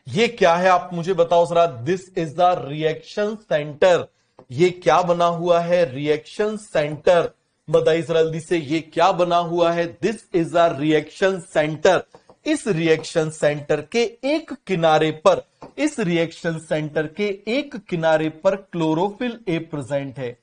ये क्या है आप मुझे बताओ जरा। This is the reaction centre. ये क्या बना हुआ है? Reaction centre. बताइए जरा जल्दी से, ये क्या बना हुआ है? This is a reaction centre. इस रिएक्शन सेंटर के एक किनारे पर, इस रिएक्शन सेंटर के एक किनारे पर क्लोरोफिल ए प्रेजेंट है।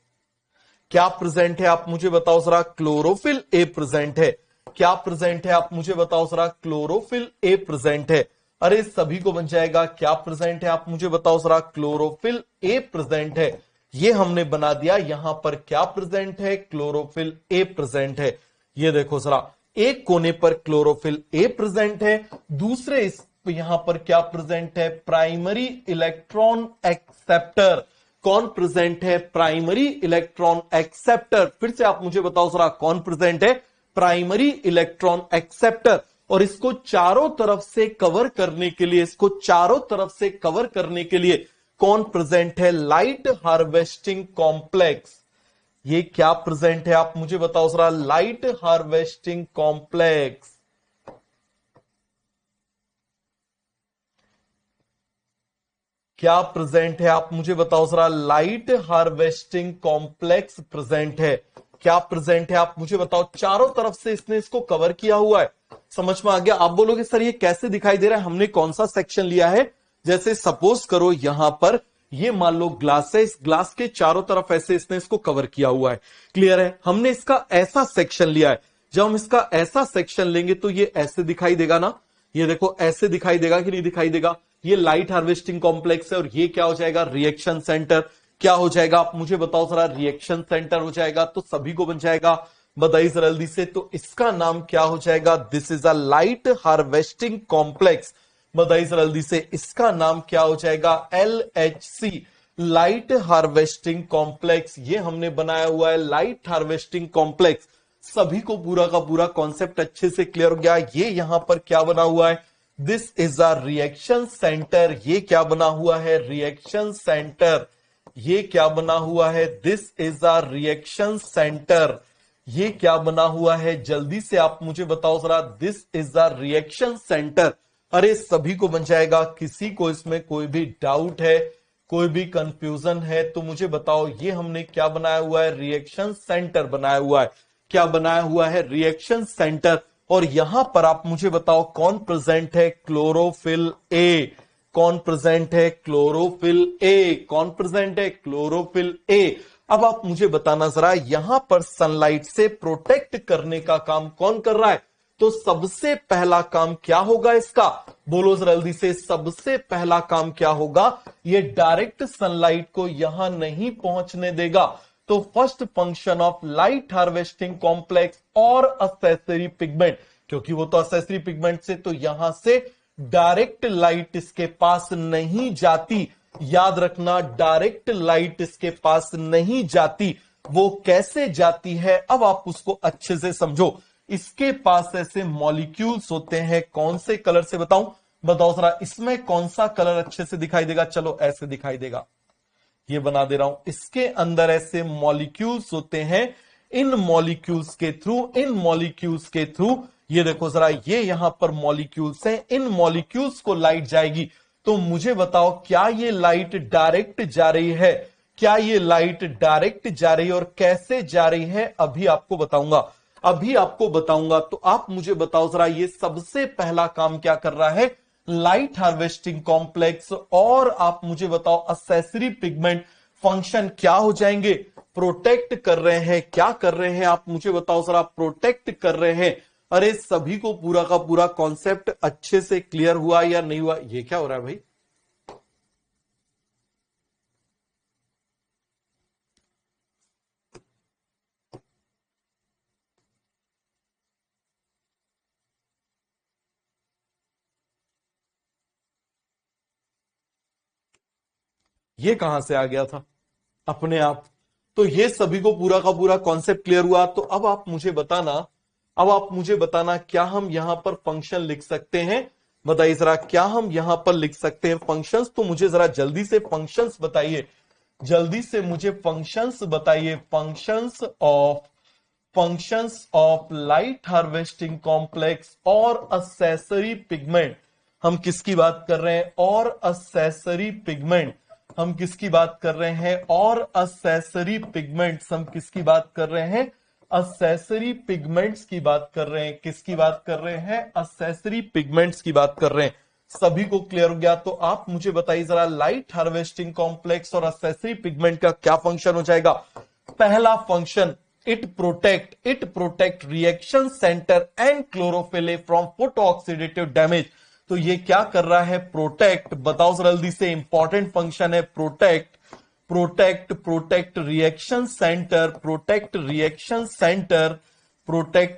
क्या प्रेजेंट है आप मुझे बताओ जरा। क्लोरोफिल ए प्रेजेंट है। क्या प्रेजेंट है आप मुझे बताओ जरा। क्लोरोफिल ए प्रेजेंट है। अरे सभी को बन जाएगा। क्या प्रेजेंट है आप मुझे बताओ जरा। क्लोरोफिल ए प्रेजेंट है। ये हमने बना दिया। यहां पर क्या प्रेजेंट है? क्लोरोफिल ए प्रेजेंट है। ये देखो जरा, एक कोने पर क्लोरोफिल ए प्रेजेंट है, दूसरे इस यहां पर क्या प्रेजेंट है? Primary electron acceptor. कौन प्रेजेंट है? Primary electron acceptor. फिर से आप मुझे बताओ जरा, कौन प्रेजेंट है? Primary electron acceptor. और इसको चारों तरफ से कवर करने के लिए, इसको चारों तरफ से कवर करने के लिए कौन प्रेजेंट है? Light harvesting complex. ये क्या प्रेजेंट है आप मुझे बताओ जरा। Light harvesting complex. क्या प्रेजेंट है आप मुझे बताओ जरा। लाइट हार्वेस्टिंग कॉम्प्लेक्स प्रेजेंट है। क्या प्रेजेंट है आप मुझे बताओ। चारों तरफ से इसने इसको कवर किया हुआ है। समझ में आ गया? आप बोलोगे सर ये कैसे दिखाई दे रहा है, हमने कौन सा सेक्शन लिया है? जैसे सपोज करो यहां पर ये मान लो ग्लास है, इस ग्लास के चारों तरफ ऐसे इसने इसको कवर किया हुआ है। क्लियर है? हमने इसका ऐसा सेक्शन लिया है। जब हम इसका ऐसा सेक्शन लेंगे तो ये ऐसे दिखाई देगा ना। ये देखो ऐसे दिखाई देगा कि नहीं दिखाई देगा? ये लाइट हार्वेस्टिंग कॉम्प्लेक्स है और ये क्या हो जाएगा? Reaction centre. क्या हो जाएगा आप मुझे बताओ जरा। रिएक्शन सेंटर हो जाएगा। तो सभी को बन जाएगा। बताइए जरा जल्दी से। तो इसका नाम क्या हो जाएगा? This is a light harvesting complex. बताइए जरा जल्दी से, इसका नाम क्या हो जाएगा? LHC, light harvesting complex. ये हमने बनाया हुआ है लाइट हार्वेस्टिंग कॉम्प्लेक्स। सभी को पूरा का पूरा कॉन्सेप्ट अच्छे से क्लियर हो गया। ये यहां पर क्या बना हुआ है? This is a reaction centre. ये क्या बना हुआ है? Reaction centre. ये क्या बना हुआ है? This is a reaction centre. ये क्या बना हुआ है? जल्दी से आप मुझे बताओ जरा। This is a reaction centre. अरे सभी को बन जाएगा। किसी को इसमें कोई भी डाउट है, कोई भी कंफ्यूजन है तो मुझे बताओ। ये हमने क्या बनाया हुआ है? रिएक्शन सेंटर बनाया हुआ है। क्या बनाया हुआ है? Reaction centre. और यहां पर आप मुझे बताओ कौन प्रेजेंट है? Chlorophyll A. कौन प्रेजेंट है? Chlorophyll A. कौन प्रेजेंट है? Chlorophyll A. अब आप मुझे बताना जरा, यहां पर सनलाइट से प्रोटेक्ट करने का काम कौन कर रहा है? तो सबसे पहला काम क्या होगा इसका? बोलो जरा जल्दी से। सबसे पहला काम क्या होगा? ये डायरेक्ट सनलाइट को यहां नहीं पहुंचने देगा। तो first function of light harvesting complex और असेसरी पिगमेंट, क्योंकि वो तो असेसरी पिगमेंट से, तो यहां से डायरेक्ट लाइट इसके पास नहीं जाती। याद रखना, डायरेक्ट लाइट इसके पास नहीं जाती। वो कैसे जाती है अब आप उसको अच्छे से समझो। इसके पास ऐसे मॉलिक्यूल्स होते हैं। कौन से कलर से बताऊं? बताओ जरा, इसमें कौन सा कलर अच्छे से दिखाई देगा? चलो ऐसे दिखाई देगा। ये बना दे रहा हूं। इसके अंदर ऐसे मॉलिक्यूल्स होते हैं। इन मॉलिक्यूल्स के थ्रू, इन मॉलिक्यूल्स के थ्रू, ये देखो जरा, ये यहां पर मॉलिक्यूल्स हैं। इन मॉलिक्यूल्स को लाइट जाएगी। तो मुझे बताओ, क्या ये लाइट डायरेक्ट जा रही है? क्या ये लाइट डायरेक्ट जा रही है और कैसे जा रही है? अभी आपको बताऊंगा, अभी आपको बताऊंगा। तो आप मुझे बताओ जरा, ये सबसे पहला काम क्या कर रहा है? लाइट हार्वेस्टिंग कॉम्प्लेक्स और आप मुझे बताओ असेसरी पिगमेंट फंक्शन क्या हो जाएंगे? प्रोटेक्ट कर रहे हैं। क्या कर रहे हैं आप मुझे बताओ जरा? प्रोटेक्ट कर रहे हैं। अरे सभी को पूरा का पूरा कॉन्सेप्ट अच्छे से क्लियर हुआ या नहीं हुआ? ये क्या हो रहा है भाई? ये कहां से आ गया था अपने आप। तो ये सभी को पूरा का पूरा कॉन्सेप्ट क्लियर हुआ। तो अब आप मुझे बताना क्या हम यहां पर फंक्शन लिख सकते हैं? बताइए जरा, क्या हम यहां पर लिख सकते हैं फंक्शंस? तो मुझे जरा जल्दी से फंक्शंस बताइए, जल्दी से मुझे फंक्शंस बताइए। Functions of light harvesting complex और असेसरी पिगमेंट। हम किसकी बात कर रहे हैं? और असेसरी पिगमेंट। हम किसकी बात कर रहे हैं? और असेसरी पिगमेंट्स। हम किसकी बात कर रहे हैं? असेसरी पिगमेंट्स की बात कर रहे हैं। किसकी बात कर रहे हैं? असेसरी पिगमेंट्स की बात कर रहे हैं। सभी को क्लियर हो गया? तो आप मुझे बताइए जरा, लाइट हार्वेस्टिंग कॉम्प्लेक्स और असेसरी पिगमेंट का क्या फंक्शन हो जाएगा? पहला function, it protect reaction centre and chlorophyll from photo oxidative damage. तो ये क्या कर रहा है? प्रोटेक्ट। बताओ जल्दी से, इंपॉर्टेंट फंक्शन है protect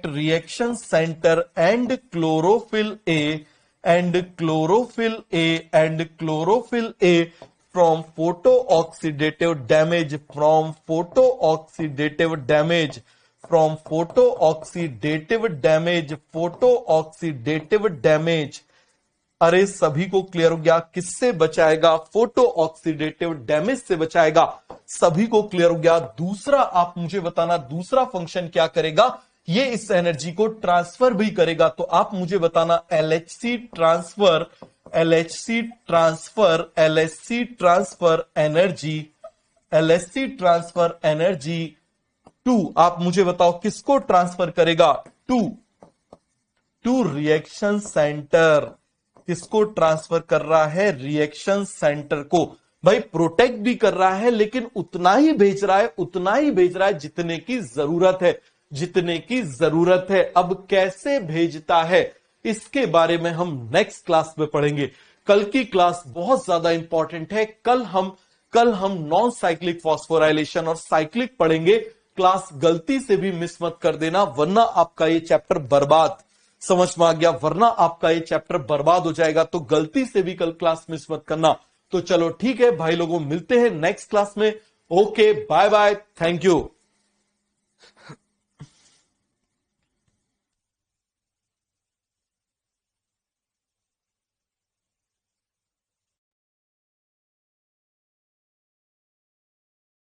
reaction centre and chlorophyll A from photo oxidative damage. अरे सभी को क्लियर हो गया? किससे बचाएगा? फोटो ऑक्सीडेटिव डैमेज से बचाएगा। सभी को क्लियर हो गया? दूसरा आप मुझे बताना, दूसरा फंक्शन क्या करेगा? ये इस एनर्जी को ट्रांसफर भी करेगा। तो आप मुझे बताना, LHC ट्रांसफर एनर्जी टू, आप मुझे बताओ किसको ट्रांसफर करेगा? To reaction centre. किसको ट्रांसफर कर रहा है? रिएक्शन सेंटर को। भाई प्रोटेक्ट भी कर रहा है, लेकिन उतना ही भेज रहा है जितने की जरूरत है। अब कैसे भेजता है, इसके बारे में हम नेक्स्ट क्लास में पढ़ेंगे। कल की क्लास बहुत ज्यादा इंपॉर्टेंट है। कल हम नॉन साइक्लिक फॉस्फोराइलेशन और साइक्लिक पढ़ेंगे। क्लास गलती से भी मिस मत कर देना, वरना आपका ये चैप्टर बर्बाद, समझ में आ गया? वरना आपका ये चैप्टर बर्बाद हो जाएगा। तो गलती से भी कल क्लास मिस मत करना। तो चलो ठीक है भाई लोगों, मिलते हैं नेक्स्ट क्लास में। Okay, bye bye, thank you.